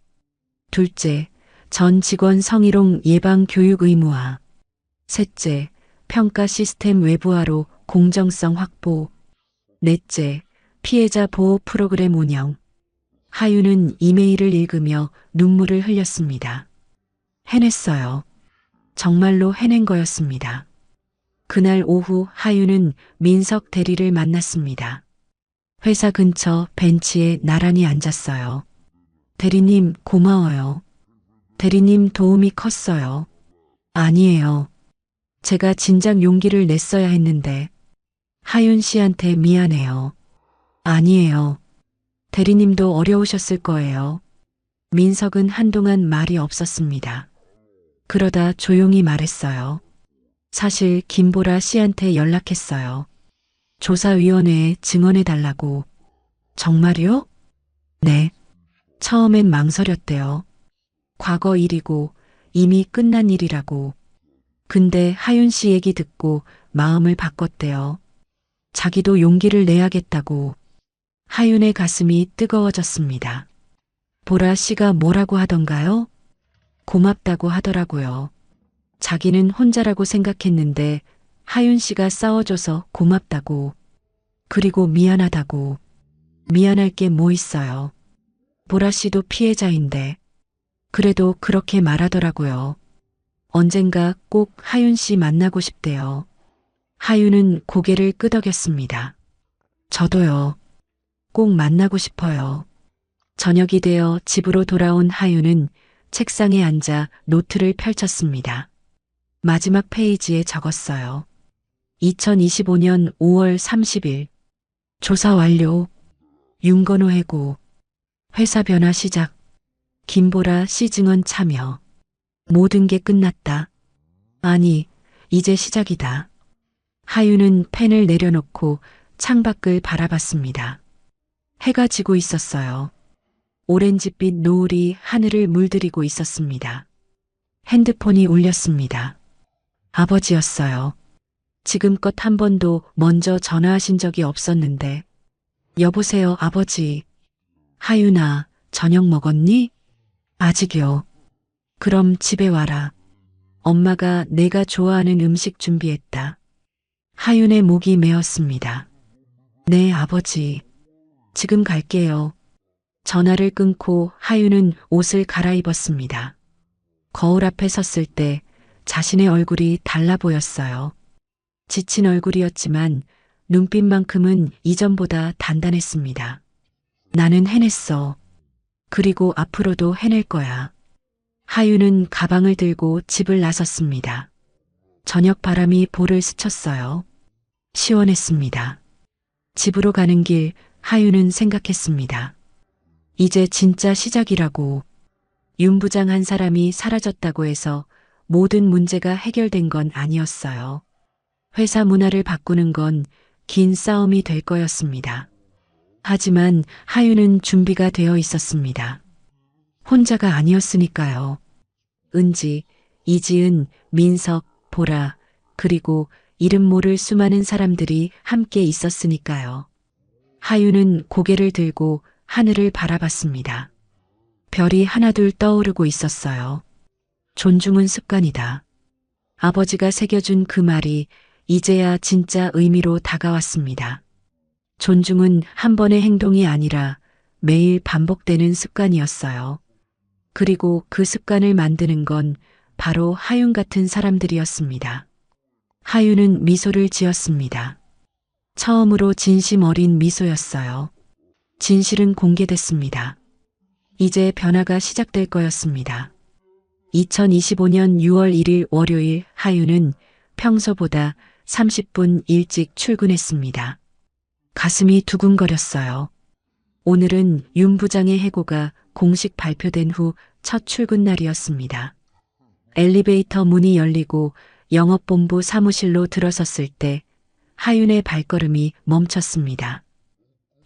둘째, 전 직원 성희롱 예방 교육 의무화. 셋째, 평가 시스템 외부화로 공정성 확보. 넷째, 피해자 보호 프로그램 운영. 하윤은 이메일을 읽으며 눈물을 흘렸습니다. 해냈어요. 정말로 해낸 거였습니다. 그날 오후 하윤은 민석 대리를 만났습니다. 회사 근처 벤치에 나란히 앉았어요. 대리님 고마워요. 대리님 도움이 컸어요. 아니에요. 제가 진작 용기를 냈어야 했는데. 하윤 씨한테 미안해요. 아니에요. 대리님도 어려우셨을 거예요. 민석은 한동안 말이 없었습니다. 그러다 조용히 말했어요. 사실 김보라 씨한테 연락했어요. 조사위원회에 증언해달라고. 정말요? 네. 처음엔 망설였대요. 과거 일이고 이미 끝난 일이라고. 근데 하윤 씨 얘기 듣고 마음을 바꿨대요. 자기도 용기를 내야겠다고. 하윤의 가슴이 뜨거워졌습니다. 보라 씨가 뭐라고 하던가요? 고맙다고 하더라고요. 자기는 혼자라고 생각했는데 하윤 씨가 싸워줘서 고맙다고. 그리고 미안하다고. 미안할 게 뭐 있어요. 보라 씨도 피해자인데. 그래도 그렇게 말하더라고요. 언젠가 꼭 하윤 씨 만나고 싶대요. 하윤은 고개를 끄덕였습니다. 저도요. 꼭 만나고 싶어요. 저녁이 되어 집으로 돌아온 하윤은 책상에 앉아 노트를 펼쳤습니다. 마지막 페이지에 적었어요. 2025년 5월 30일. 조사 완료. 윤건호 해고. 회사 변화 시작. 김보라 씨 증언 참여. 모든 게 끝났다. 아니, 이제 시작이다. 하윤은 펜을 내려놓고 창밖을 바라봤습니다. 해가 지고 있었어요. 오렌지빛 노을이 하늘을 물들이고 있었습니다. 핸드폰이 울렸습니다. 아버지였어요. 지금껏 한 번도 먼저 전화하신 적이 없었는데. 여보세요, 아버지. 하윤아, 저녁 먹었니? 아직요. 그럼 집에 와라. 엄마가 내가 좋아하는 음식 준비했다. 하윤의 목이 메었습니다. 네, 아버지. 지금 갈게요. 전화를 끊고 하윤은 옷을 갈아입었습니다. 거울 앞에 섰을 때 자신의 얼굴이 달라 보였어요. 지친 얼굴이었지만 눈빛만큼은 이전보다 단단했습니다. 나는 해냈어. 그리고 앞으로도 해낼 거야. 하윤은 가방을 들고 집을 나섰습니다. 저녁 바람이 볼을 스쳤어요. 시원했습니다. 집으로 가는 길 하윤은 생각했습니다. 이제 진짜 시작이라고. 윤 부장 한 사람이 사라졌다고 해서 모든 문제가 해결된 건 아니었어요. 회사 문화를 바꾸는 건 긴 싸움이 될 거였습니다. 하지만 하윤은 준비가 되어 있었습니다. 혼자가 아니었으니까요. 은지, 이지은, 민석, 보라, 그리고 이름 모를 수많은 사람들이 함께 있었으니까요. 하윤은 고개를 들고 하늘을 바라봤습니다. 별이 하나둘 떠오르고 있었어요. 존중은 습관이다. 아버지가 새겨준 그 말이 이제야 진짜 의미로 다가왔습니다. 존중은 한 번의 행동이 아니라 매일 반복되는 습관이었어요. 그리고 그 습관을 만드는 건 바로 하윤 같은 사람들이었습니다. 하윤은 미소를 지었습니다. 처음으로 진심 어린 미소였어요. 진실은 공개됐습니다. 이제 변화가 시작될 거였습니다. 2025년 6월 1일 월요일 하윤은 평소보다 30분 일찍 출근했습니다. 가슴이 두근거렸어요. 오늘은 윤 부장의 해고가 공식 발표된 후 첫 출근 날이었습니다. 엘리베이터 문이 열리고 영업본부 사무실로 들어섰을 때 하윤의 발걸음이 멈췄습니다.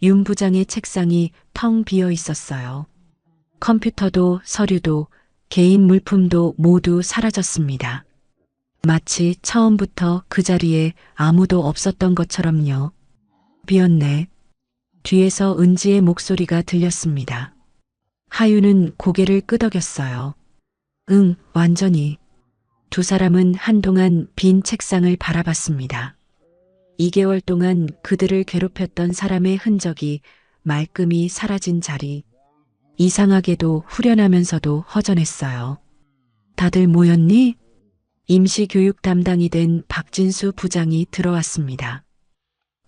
윤 부장의 책상이 텅 비어 있었어요. 컴퓨터도 서류도 개인 물품도 모두 사라졌습니다. 마치 처음부터 그 자리에 아무도 없었던 것처럼요. 비었네. 뒤에서 은지의 목소리가 들렸습니다. 하윤은 고개를 끄덕였어요. 응, 완전히. 두 사람은 한동안 빈 책상을 바라봤습니다. 2개월 동안 그들을 괴롭혔던 사람의 흔적이 말끔히 사라진 자리. 이상하게도 후련하면서도 허전했어요. 다들 모였니? 임시교육 담당이 된 박진수 부장이 들어왔습니다.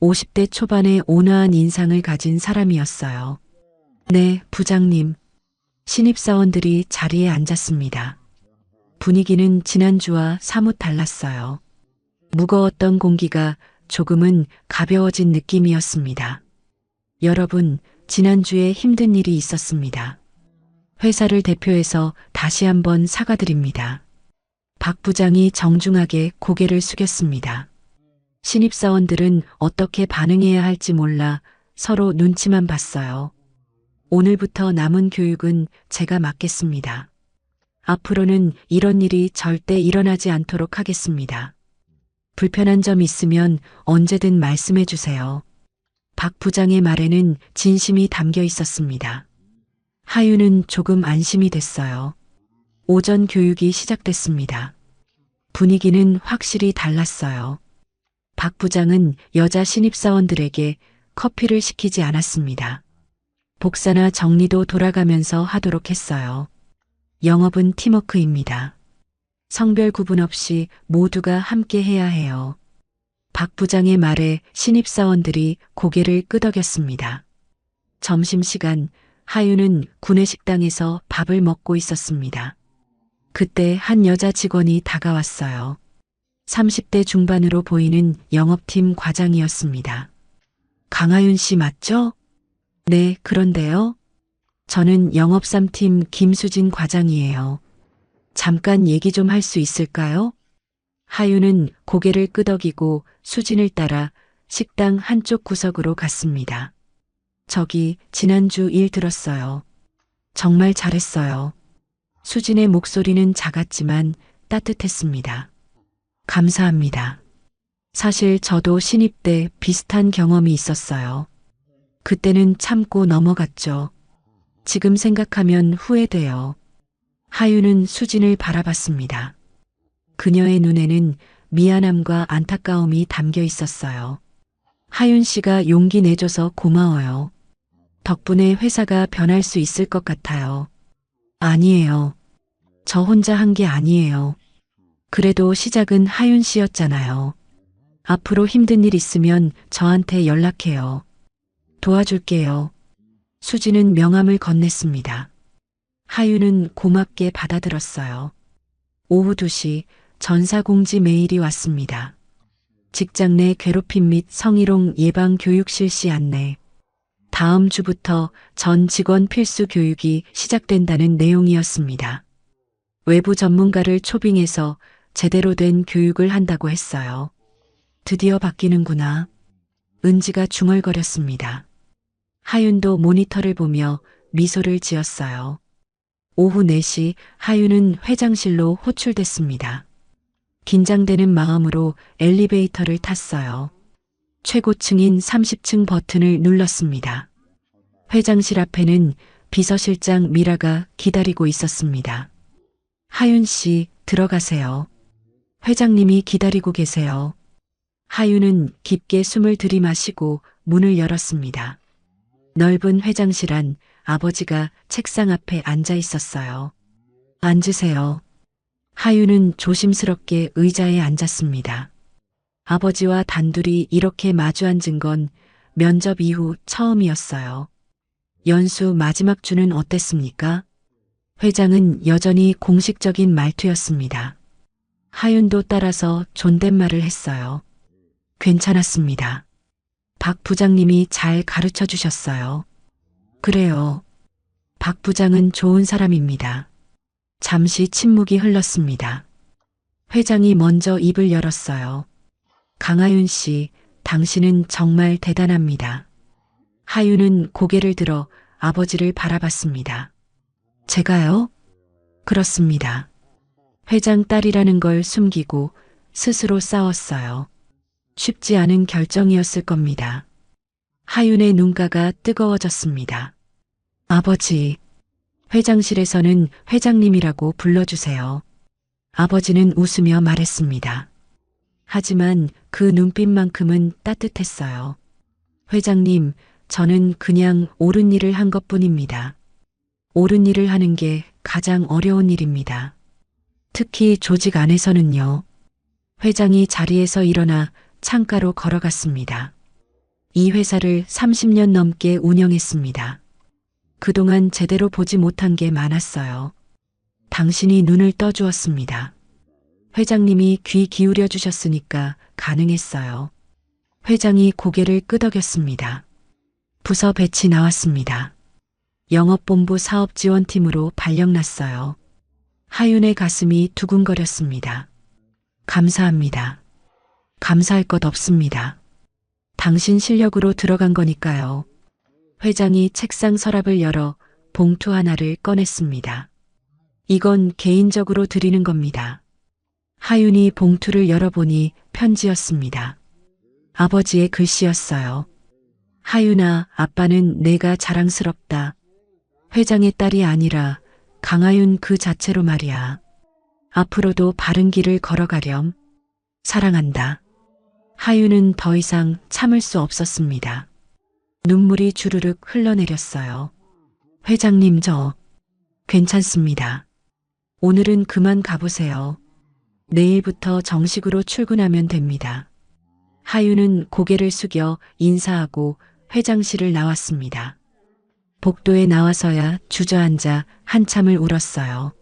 50대 초반의 온화한 인상을 가진 사람이었어요. 네, 부장님. 신입사원들이 자리에 앉았습니다. 분위기는 지난주와 사뭇 달랐어요. 무거웠던 공기가 조금은 가벼워진 느낌이었습니다. 여러분, 지난주에 힘든 일이 있었습니다. 회사를 대표해서 다시 한번 사과드립니다. 박 부장이 정중하게 고개를 숙였습니다. 신입사원들은 어떻게 반응해야 할지 몰라 서로 눈치만 봤어요. 오늘부터 남은 교육은 제가 맡겠습니다. 앞으로는 이런 일이 절대 일어나지 않도록 하겠습니다. 불편한 점 있으면 언제든 말씀해 주세요. 박 부장의 말에는 진심이 담겨 있었습니다. 하윤은 조금 안심이 됐어요. 오전 교육이 시작됐습니다. 분위기는 확실히 달랐어요. 박 부장은 여자 신입사원들에게 커피를 시키지 않았습니다. 복사나 정리도 돌아가면서 하도록 했어요. 영업은 팀워크입니다. 성별 구분 없이 모두가 함께 해야 해요. 박 부장의 말에 신입사원들이 고개를 끄덕였습니다. 점심시간 하윤은 구내식당에서 밥을 먹고 있었습니다. 그때 한 여자 직원이 다가왔어요. 30대 중반으로 보이는 영업팀 과장이었습니다. 강하윤 씨 맞죠? 네, 그런데요. 저는 영업 3팀 김수진 과장이에요. 잠깐 얘기 좀 할 수 있을까요? 하윤은 고개를 끄덕이고 수진을 따라 식당 한쪽 구석으로 갔습니다. 저기 지난주 일 들었어요. 정말 잘했어요. 수진의 목소리는 작았지만 따뜻했습니다. 감사합니다. 사실 저도 신입 때 비슷한 경험이 있었어요. 그때는 참고 넘어갔죠. 지금 생각하면 후회돼요. 하윤은 수진을 바라봤습니다. 그녀의 눈에는 미안함과 안타까움이 담겨 있었어요. 하윤 씨가 용기 내줘서 고마워요. 덕분에 회사가 변할 수 있을 것 같아요. 아니에요. 저 혼자 한 게 아니에요. 그래도 시작은 하윤 씨였잖아요. 앞으로 힘든 일 있으면 저한테 연락해요. 도와줄게요. 수지는 명함을 건넸습니다. 하윤은 고맙게 받아들었어요. 오후 2시 전사공지 메일이 왔습니다. 직장 내 괴롭힘 및 성희롱 예방 교육 실시 안내. 다음 주부터 전 직원 필수 교육이 시작된다는 내용이었습니다. 외부 전문가를 초빙해서 제대로 된 교육을 한다고 했어요. 드디어 바뀌는구나. 은지가 중얼거렸습니다. 하윤도 모니터를 보며 미소를 지었어요. 오후 4시 하윤은 회장실로 호출됐습니다. 긴장되는 마음으로 엘리베이터를 탔어요. 최고층인 30층 버튼을 눌렀습니다. 회장실 앞에는 비서실장 미라가 기다리고 있었습니다. 하윤 씨, 들어가세요. 회장님이 기다리고 계세요. 하윤은 깊게 숨을 들이마시고 문을 열었습니다. 넓은 회장실 안 아버지가 책상 앞에 앉아 있었어요. 앉으세요. 하윤은 조심스럽게 의자에 앉았습니다. 아버지와 단둘이 이렇게 마주 앉은 건 면접 이후 처음이었어요. 연수 마지막 주는 어땠습니까? 회장은 여전히 공식적인 말투였습니다. 하윤도 따라서 존댓말을 했어요. 괜찮았습니다. 박 부장님이 잘 가르쳐 주셨어요. 그래요. 박 부장은 좋은 사람입니다. 잠시 침묵이 흘렀습니다. 회장이 먼저 입을 열었어요. 강하윤 씨, 당신은 정말 대단합니다. 하윤은 고개를 들어 아버지를 바라봤습니다. 제가요? 그렇습니다. 회장 딸이라는 걸 숨기고 스스로 싸웠어요. 쉽지 않은 결정이었을 겁니다. 하윤의 눈가가 뜨거워졌습니다. 아버지, 회장실에서는 회장님이라고 불러주세요. 아버지는 웃으며 말했습니다. 하지만 그 눈빛만큼은 따뜻했어요. 회장님, 저는 그냥 옳은 일을 한 것뿐입니다. 옳은 일을 하는 게 가장 어려운 일입니다. 특히 조직 안에서는요. 회장이 자리에서 일어나 창가로 걸어갔습니다. 이 회사를 30년 넘게 운영했습니다. 그동안 제대로 보지 못한 게 많았어요. 당신이 눈을 떠주었습니다. 회장님이 귀 기울여 주셨으니까 가능했어요. 회장이 고개를 끄덕였습니다. 부서 배치 나왔습니다. 영업본부 사업지원팀으로 발령났어요. 하윤의 가슴이 두근거렸습니다. 감사합니다. 감사할 것 없습니다. 당신 실력으로 들어간 거니까요. 회장이 책상 서랍을 열어 봉투 하나를 꺼냈습니다. 이건 개인적으로 드리는 겁니다. 하윤이 봉투를 열어보니 편지였습니다. 아버지의 글씨였어요. 하윤아, 아빠는 내가 자랑스럽다. 회장의 딸이 아니라 강하윤 그 자체로 말이야. 앞으로도 바른 길을 걸어가렴. 사랑한다. 하윤은 더 이상 참을 수 없었습니다. 눈물이 주르륵 흘러내렸어요. 회장님, 저 괜찮습니다. 오늘은 그만 가보세요. 내일부터 정식으로 출근하면 됩니다. 하윤은 고개를 숙여 인사하고 회장실을 나왔습니다. 복도에 나와서야 주저앉아 한참을 울었어요.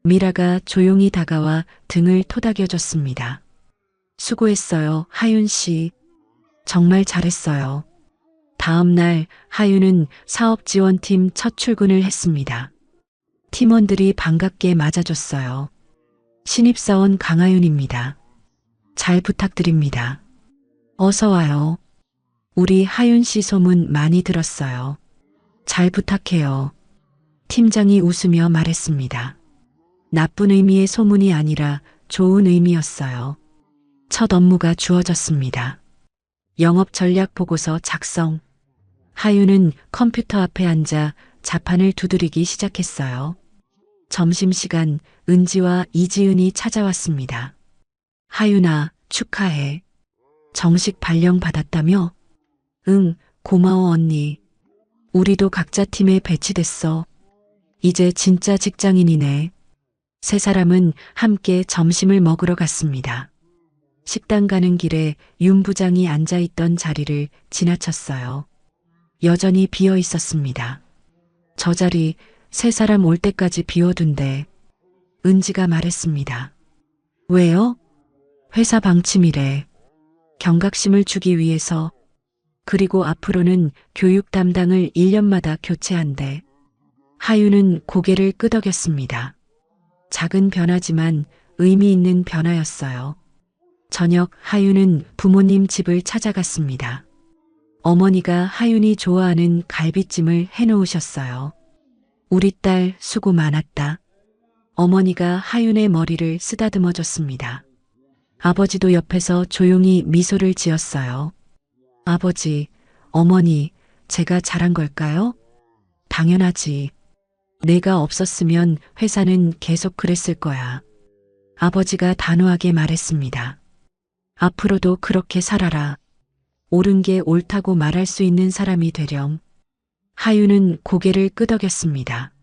미라가 조용히 다가와 등을 토닥여줬습니다. 수고했어요, 하윤 씨. 정말 잘했어요. 다음 날 하윤은 사업지원팀 첫 출근을 했습니다. 팀원들이 반갑게 맞아줬어요. 신입사원 강하윤입니다. 잘 부탁드립니다. 어서 와요. 우리 하윤 씨 소문 많이 들었어요. 잘 부탁해요. 팀장이 웃으며 말했습니다. 나쁜 의미의 소문이 아니라 좋은 의미였어요. 첫 업무가 주어졌습니다. 영업 전략 보고서 작성. 하윤은 컴퓨터 앞에 앉아 자판을 두드리기 시작했어요. 점심시간 은지와 이지은이 찾아왔습니다. 하윤아, 축하해. 정식 발령 받았다며? 응, 고마워 언니. 우리도 각자 팀에 배치됐어. 이제 진짜 직장인이네. 세 사람은 함께 점심을 먹으러 갔습니다. 식당 가는 길에 윤 부장이 앉아있던 자리를 지나쳤어요. 여전히 비어 있었습니다. 저 자리 세 사람 올 때까지 비워둔대. 은지가 말했습니다. 왜요? 회사 방침이래. 경각심을 주기 위해서. 그리고 앞으로는 교육 담당을 1년마다 교체한대. 하윤은 고개를 끄덕였습니다. 작은 변화지만 의미 있는 변화였어요. 저녁 하윤은 부모님 집을 찾아갔습니다. 어머니가 하윤이 좋아하는 갈비찜을 해놓으셨어요. 우리 딸 수고 많았다. 어머니가 하윤의 머리를 쓰다듬어 줬습니다. 아버지도 옆에서 조용히 미소를 지었어요. 아버지, 어머니, 제가 잘한 걸까요? 당연하지. 내가 없었으면 회사는 계속 그랬을 거야. 아버지가 단호하게 말했습니다. 앞으로도 그렇게 살아라. 옳은 게 옳다고 말할 수 있는 사람이 되렴. 하윤은 고개를 끄덕였습니다.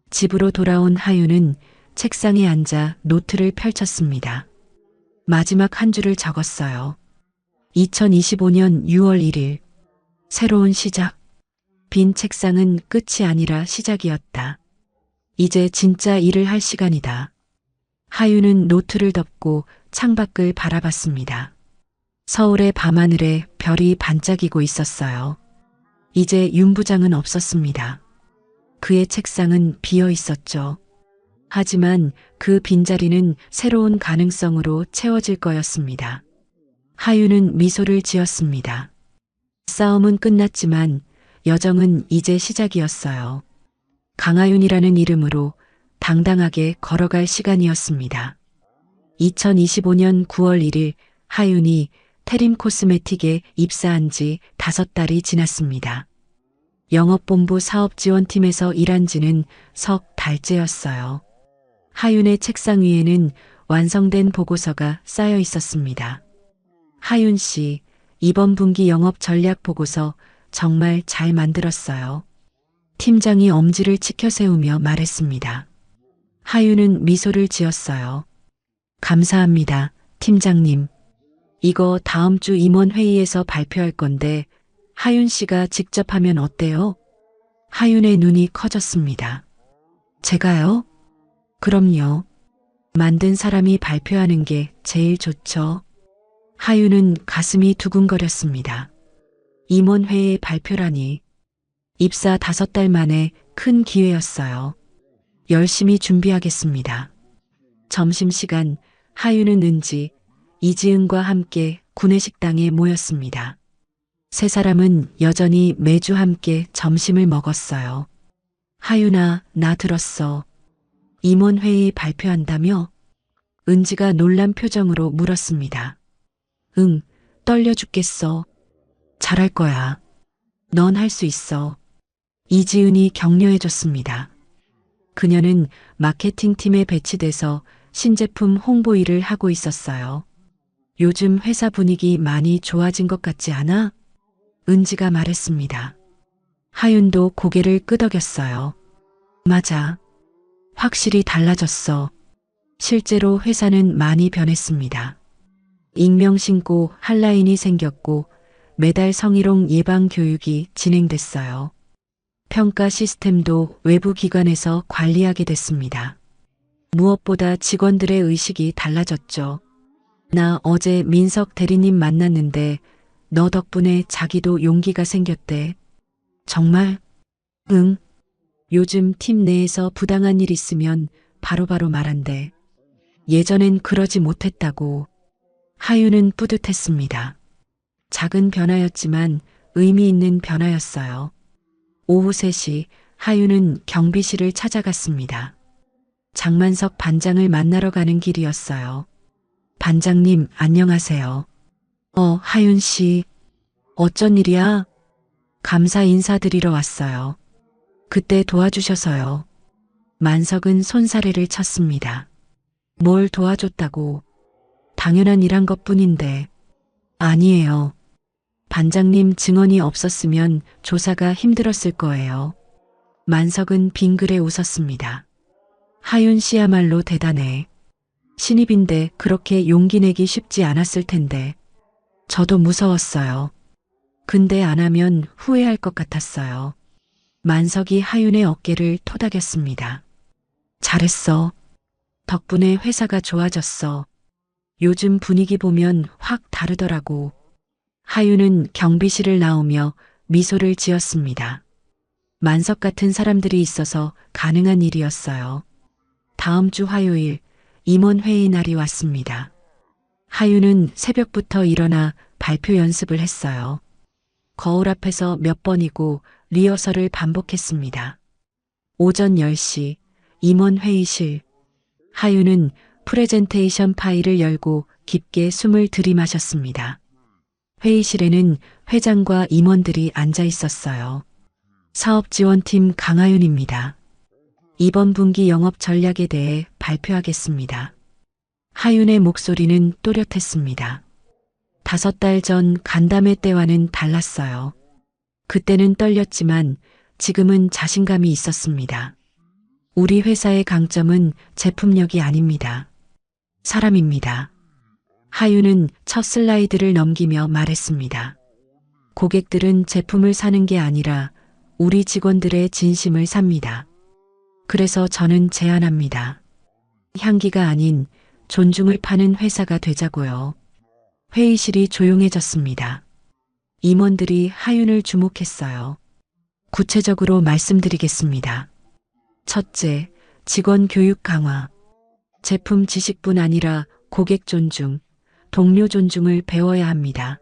집으로 돌아온 하윤은 책상에 앉아 노트를 펼쳤습니다. 마지막 한 줄을 적었어요. 2025년 6월 1일. 새로운 시작. 빈 책상은 끝이 아니라 시작이었다. 이제 진짜 일을 할 시간이다. 하윤은 노트를 덮고 창밖을 바라봤습니다. 서울의 밤하늘에 별이 반짝이고 있었어요. 이제 윤 부장은 없었습니다. 그의 책상은 비어 있었죠. 하지만 그 빈자리는 새로운 가능성으로 채워질 거였습니다. 하윤은 미소를 지었습니다. 싸움은 끝났지만 여정은 이제 시작이었어요. 강하윤이라는 이름으로 당당하게 걸어갈 시간이었습니다. 2025년 9월 1일 하윤이 테림 코스메틱에 입사한 지 5달이 지났습니다. 영업본부 사업지원팀에서 일한 지는 석 달째였어요. 하윤의 책상 위에는 완성된 보고서가 쌓여 있었습니다. 하윤 씨, 이번 분기 영업 전략 보고서 정말 잘 만들었어요. 팀장이 엄지를 치켜 세우며 말했습니다. 하윤은 미소를 지었어요. 감사합니다, 팀장님. 이거 다음 주 임원회의에서 발표할 건데 하윤 씨가 직접 하면 어때요? 하윤의 눈이 커졌습니다. 제가요? 그럼요. 만든 사람이 발표하는 게 제일 좋죠. 하윤은 가슴이 두근거렸습니다. 임원회의 발표라니. 입사 5달 만에 큰 기회였어요. 열심히 준비하겠습니다. 점심시간 하윤은 은지, 이지은과 함께 구내식당에 모였습니다. 세 사람은 여전히 매주 함께 점심을 먹었어요. 하윤아, 나 들었어. 임원회의 발표한다며? 은지가 놀란 표정으로 물었습니다. 응, 떨려 죽겠어. 잘할 거야. 넌 할 수 있어. 이지은이 격려해줬습니다. 그녀는 마케팅팀에 배치돼서 신제품 홍보 일을 하고 있었어요. 요즘 회사 분위기 많이 좋아진 것 같지 않아? 은지가 말했습니다. 하윤도 고개를 끄덕였어요. 맞아. 확실히 달라졌어. 실제로 회사는 많이 변했습니다. 익명 신고 한라인이 생겼고 매달 성희롱 예방 교육이 진행됐어요. 평가 시스템도 외부 기관에서 관리하게 됐습니다. 무엇보다 직원들의 의식이 달라졌죠. 나 어제 민석 대리님 만났는데 너 덕분에 자기도 용기가 생겼대. 정말? 응. 요즘 팀 내에서 부당한 일 있으면 바로바로 말한대. 예전엔 그러지 못했다고. 하윤은 뿌듯했습니다. 작은 변화였지만 의미 있는 변화였어요. 오후 3시 하윤은 경비실을 찾아갔습니다. 장만석 반장을 만나러 가는 길이었어요. 반장님, 안녕하세요. 하윤 씨. 어쩐 일이야? 감사 인사드리러 왔어요. 그때 도와주셔서요. 만석은 손사래를 쳤습니다. 뭘 도와줬다고? 당연한 일한 것뿐인데. 아니에요. 반장님 증언이 없었으면 조사가 힘들었을 거예요. 만석은 빙그레 웃었습니다. 하윤 씨야말로 대단해. 신입인데 그렇게 용기 내기 쉽지 않았을 텐데. 저도 무서웠어요. 근데 안 하면 후회할 것 같았어요. 만석이 하윤의 어깨를 토닥였습니다. 잘했어. 덕분에 회사가 좋아졌어. 요즘 분위기 보면 확 다르더라고. 하윤은 경비실을 나오며 미소를 지었습니다. 만석 같은 사람들이 있어서 가능한 일이었어요. 다음 주 화요일 임원회의 날이 왔습니다. 하윤은 새벽부터 일어나 발표 연습을 했어요. 거울 앞에서 몇 번이고 리허설을 반복했습니다. 오전 10시 임원회의실. 하윤은 프레젠테이션 파일을 열고 깊게 숨을 들이마셨습니다. 회의실에는 회장과 임원들이 앉아 있었어요. 사업지원팀 강하윤입니다. 이번 분기 영업 전략에 대해 발표하겠습니다. 하윤의 목소리는 또렷했습니다. 5달 전 간담회 때와는 달랐어요. 그때는 떨렸지만 지금은 자신감이 있었습니다. 우리 회사의 강점은 제품력이 아닙니다. 사람입니다. 하윤은 첫 슬라이드를 넘기며 말했습니다. 고객들은 제품을 사는 게 아니라 우리 직원들의 진심을 삽니다. 그래서 저는 제안합니다. 향기가 아닌 존중을 파는 회사가 되자고요. 회의실이 조용해졌습니다. 임원들이 하윤을 주목했어요. 구체적으로 말씀드리겠습니다. 첫째, 직원 교육 강화. 제품 지식뿐 아니라 고객 존중, 동료 존중을 배워야 합니다.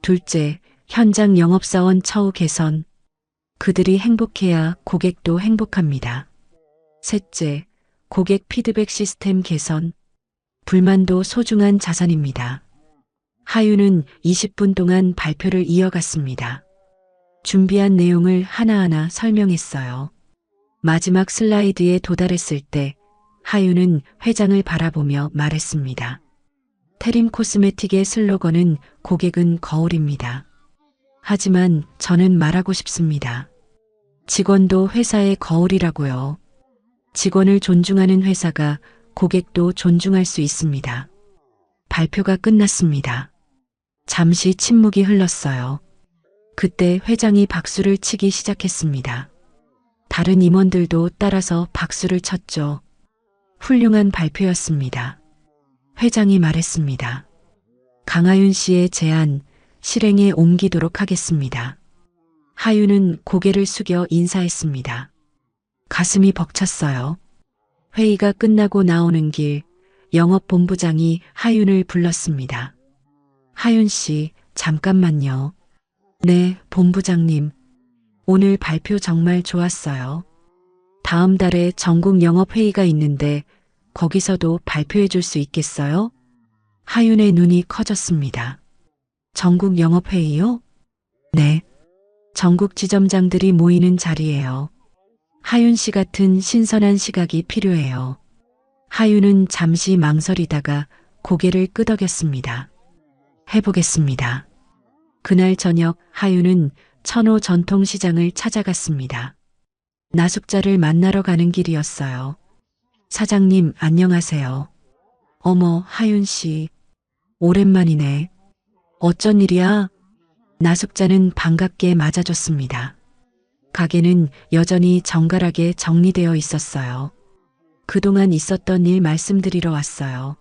둘째, 현장 영업사원 처우 개선. 그들이 행복해야 고객도 행복합니다. 셋째, 고객 피드백 시스템 개선. 불만도 소중한 자산입니다. 하윤은 20분 동안 발표를 이어갔습니다. 준비한 내용을 하나하나 설명했어요. 마지막 슬라이드에 도달했을 때 하윤은 회장을 바라보며 말했습니다. 테림 코스메틱의 슬로건은 고객은 거울입니다. 하지만 저는 말하고 싶습니다. 직원도 회사의 거울이라고요. 직원을 존중하는 회사가 고객도 존중할 수 있습니다. 발표가 끝났습니다. 잠시 침묵이 흘렀어요. 그때 회장이 박수를 치기 시작했습니다. 다른 임원들도 따라서 박수를 쳤죠. 훌륭한 발표였습니다. 회장이 말했습니다. 강하윤 씨의 제안 실행에 옮기도록 하겠습니다. 하윤은 고개를 숙여 인사했습니다. 가슴이 벅찼어요. 회의가 끝나고 나오는 길 영업본부장이 하윤을 불렀습니다. 하윤 씨, 잠깐만요. 네, 본부장님. 오늘 발표 정말 좋았어요. 다음 달에 전국 영업회의가 있는데 거기서도 발표해 줄 수 있겠어요? 하윤의 눈이 커졌습니다. 전국 영업회의요? 네. 전국 지점장들이 모이는 자리예요. 하윤 씨 같은 신선한 시각이 필요해요. 하윤은 잠시 망설이다가 고개를 끄덕였습니다. 해보겠습니다. 그날 저녁 하윤은 천호 전통시장을 찾아갔습니다. 나숙자를 만나러 가는 길이었어요. 사장님, 안녕하세요. 어머, 하윤 씨. 오랜만이네. 어쩐 일이야? 나숙자는 반갑게 맞아줬습니다. 가게는 여전히 정갈하게 정리되어 있었어요. 그동안 있었던 일 말씀드리러 왔어요.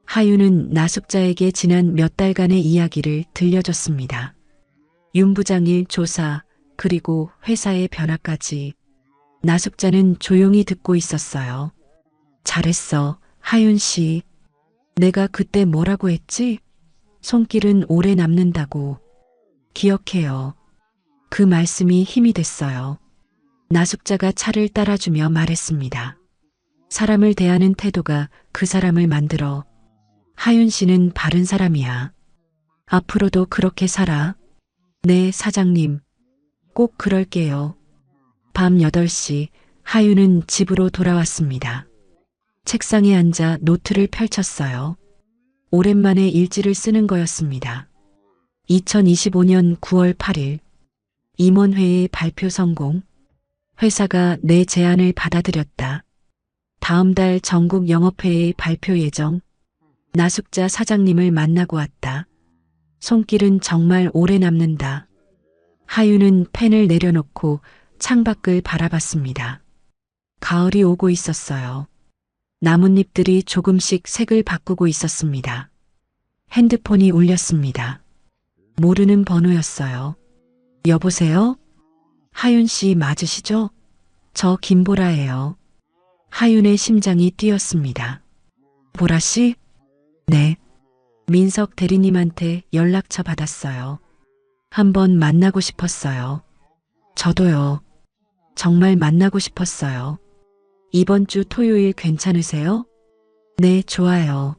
하윤은 나숙자에게 지난 몇 달간의 이야기를 들려줬습니다. 윤 부장 일 조사, 그리고 회사의 변화까지. 나숙자는 조용히 듣고 있었어요. 잘했어, 하윤 씨. 내가 그때 뭐라고 했지? 손길은 오래 남는다고. 기억해요. 그 말씀이 힘이 됐어요. 나숙자가 차를 따라주며 말했습니다. 사람을 대하는 태도가 그 사람을 만들어. 하윤 씨는 바른 사람이야. 앞으로도 그렇게 살아. 네, 사장님. 꼭 그럴게요. 밤 8시 하윤은 집으로 돌아왔습니다. 책상에 앉아 노트를 펼쳤어요. 오랜만에 일지를 쓰는 거였습니다. 2025년 9월 8일 임원회의 발표 성공. 회사가 내 제안을 받아들였다. 다음 달 전국 영업회의 발표 예정. 나숙자 사장님을 만나고 왔다. 손길은 정말 오래 남는다. 하윤은 펜을 내려놓고 창밖을 바라봤습니다. 가을이 오고 있었어요. 나뭇잎들이 조금씩 색을 바꾸고 있었습니다. 핸드폰이 울렸습니다. 모르는 번호였어요. 여보세요? 하윤 씨 맞으시죠? 저 김보라예요. 하윤의 심장이 뛰었습니다. 보라 씨? 네. 민석 대리님한테 연락처 받았어요. 한번 만나고 싶었어요. 저도요. 정말 만나고 싶었어요. 이번 주 토요일 괜찮으세요? 네, 좋아요.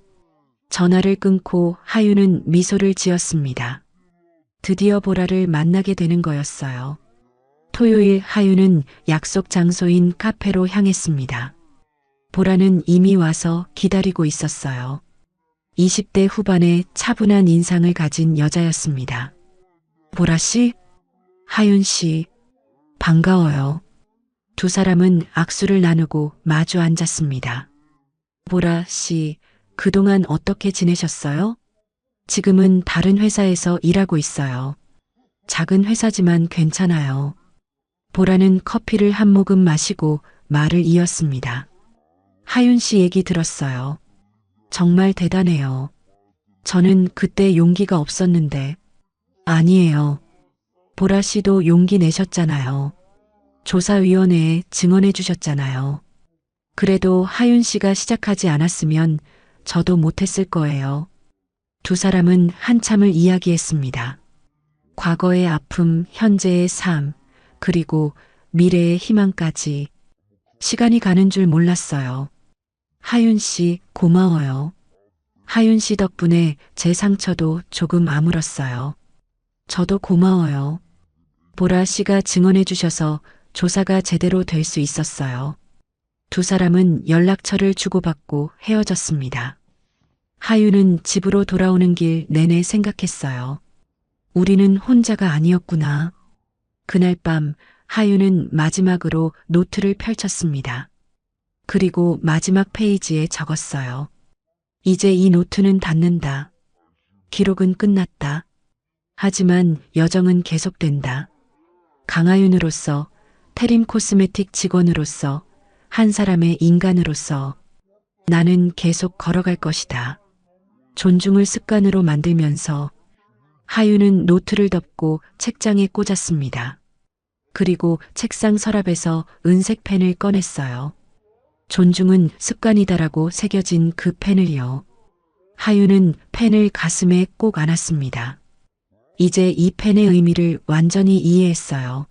전화를 끊고 하윤은 미소를 지었습니다. 드디어 보라를 만나게 되는 거였어요. 토요일 하윤은 약속 장소인 카페로 향했습니다. 보라는 이미 와서 기다리고 있었어요. 20대 후반의 차분한 인상을 가진 여자였습니다. 보라 씨? 하윤 씨, 반가워요. 두 사람은 악수를 나누고 마주 앉았습니다. 보라 씨, 그동안 어떻게 지내셨어요? 지금은 다른 회사에서 일하고 있어요. 작은 회사지만 괜찮아요. 보라는 커피를 한 모금 마시고 말을 이었습니다. 하윤 씨 얘기 들었어요. 정말 대단해요. 저는 그때 용기가 없었는데. 아니에요. 보라 씨도 용기 내셨잖아요. 조사위원회에 증언해 주셨잖아요. 그래도 하윤 씨가 시작하지 않았으면 저도 못했을 거예요. 두 사람은 한참을 이야기했습니다. 과거의 아픔, 현재의 삶, 그리고 미래의 희망까지. 시간이 가는 줄 몰랐어요. 하윤 씨, 고마워요. 하윤 씨 덕분에 제 상처도 조금 아물었어요. 저도 고마워요. 보라 씨가 증언해 주셔서 조사가 제대로 될 수 있었어요. 두 사람은 연락처를 주고받고 헤어졌습니다. 하윤은 집으로 돌아오는 길 내내 생각했어요. 우리는 혼자가 아니었구나. 그날 밤 하윤은 마지막으로 노트를 펼쳤습니다. 그리고 마지막 페이지에 적었어요. 이제 이 노트는 닫는다. 기록은 끝났다. 하지만 여정은 계속된다. 강하윤으로서, 테림 코스메틱 직원으로서, 한 사람의 인간으로서 나는 계속 걸어갈 것이다. 존중을 습관으로 만들면서. 하윤은 노트를 덮고 책장에 꽂았습니다. 그리고 책상 서랍에서 은색 펜을 꺼냈어요. 존중은 습관이다라고 새겨진 그 펜을요. 하윤은 펜을 가슴에 꼭 안았습니다. 이제 이 펜의 의미를 완전히 이해했어요.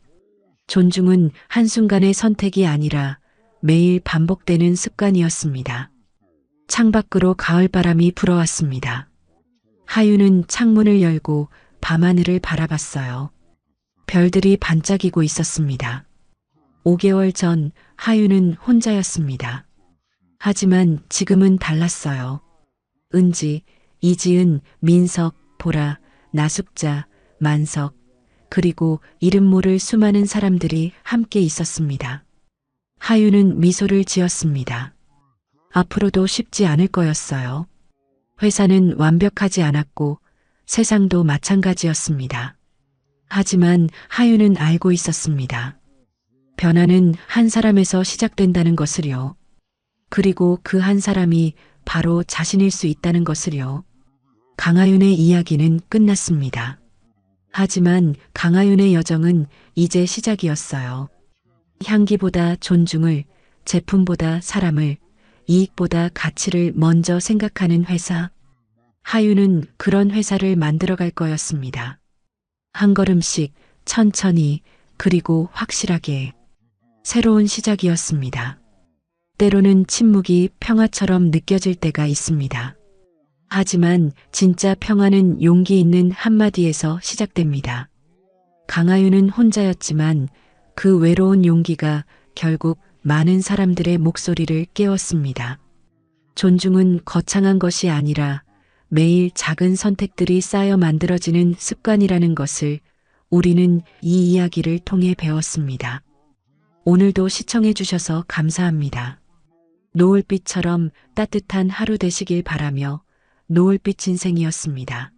존중은 한순간의 선택이 아니라 매일 반복되는 습관이었습니다. 창밖으로 가을바람이 불어왔습니다. 하윤은 창문을 열고 밤하늘을 바라봤어요. 별들이 반짝이고 있었습니다. 5개월 전 하윤은 혼자였습니다. 하지만 지금은 달랐어요. 은지, 이지은, 민석, 보라, 나숙자, 만석, 그리고 이름 모를 수많은 사람들이 함께 있었습니다. 하윤은 미소를 지었습니다. 앞으로도 쉽지 않을 거였어요. 회사는 완벽하지 않았고 세상도 마찬가지였습니다. 하지만 하윤은 알고 있었습니다. 변화는 한 사람에서 시작된다는 것을요. 그리고 그 한 사람이 바로 자신일 수 있다는 것을요. 강하윤의 이야기는 끝났습니다. 하지만 강하윤의 여정은 이제 시작이었어요. 향기보다 존중을, 제품보다 사람을, 이익보다 가치를 먼저 생각하는 회사. 하윤은 그런 회사를 만들어갈 거였습니다. 한 걸음씩, 천천히, 그리고 확실하게. 새로운 시작이었습니다. 때로는 침묵이 평화처럼 느껴질 때가 있습니다. 하지만 진짜 평화는 용기 있는 한마디에서 시작됩니다. 강하윤은 혼자였지만 그 외로운 용기가 결국 많은 사람들의 목소리를 깨웠습니다. 존중은 거창한 것이 아니라 매일 작은 선택들이 쌓여 만들어지는 습관이라는 것을 우리는 이 이야기를 통해 배웠습니다. 오늘도 시청해 주셔서 감사합니다. 노을빛처럼 따뜻한 하루 되시길 바라며 노을빛 인생이었습니다.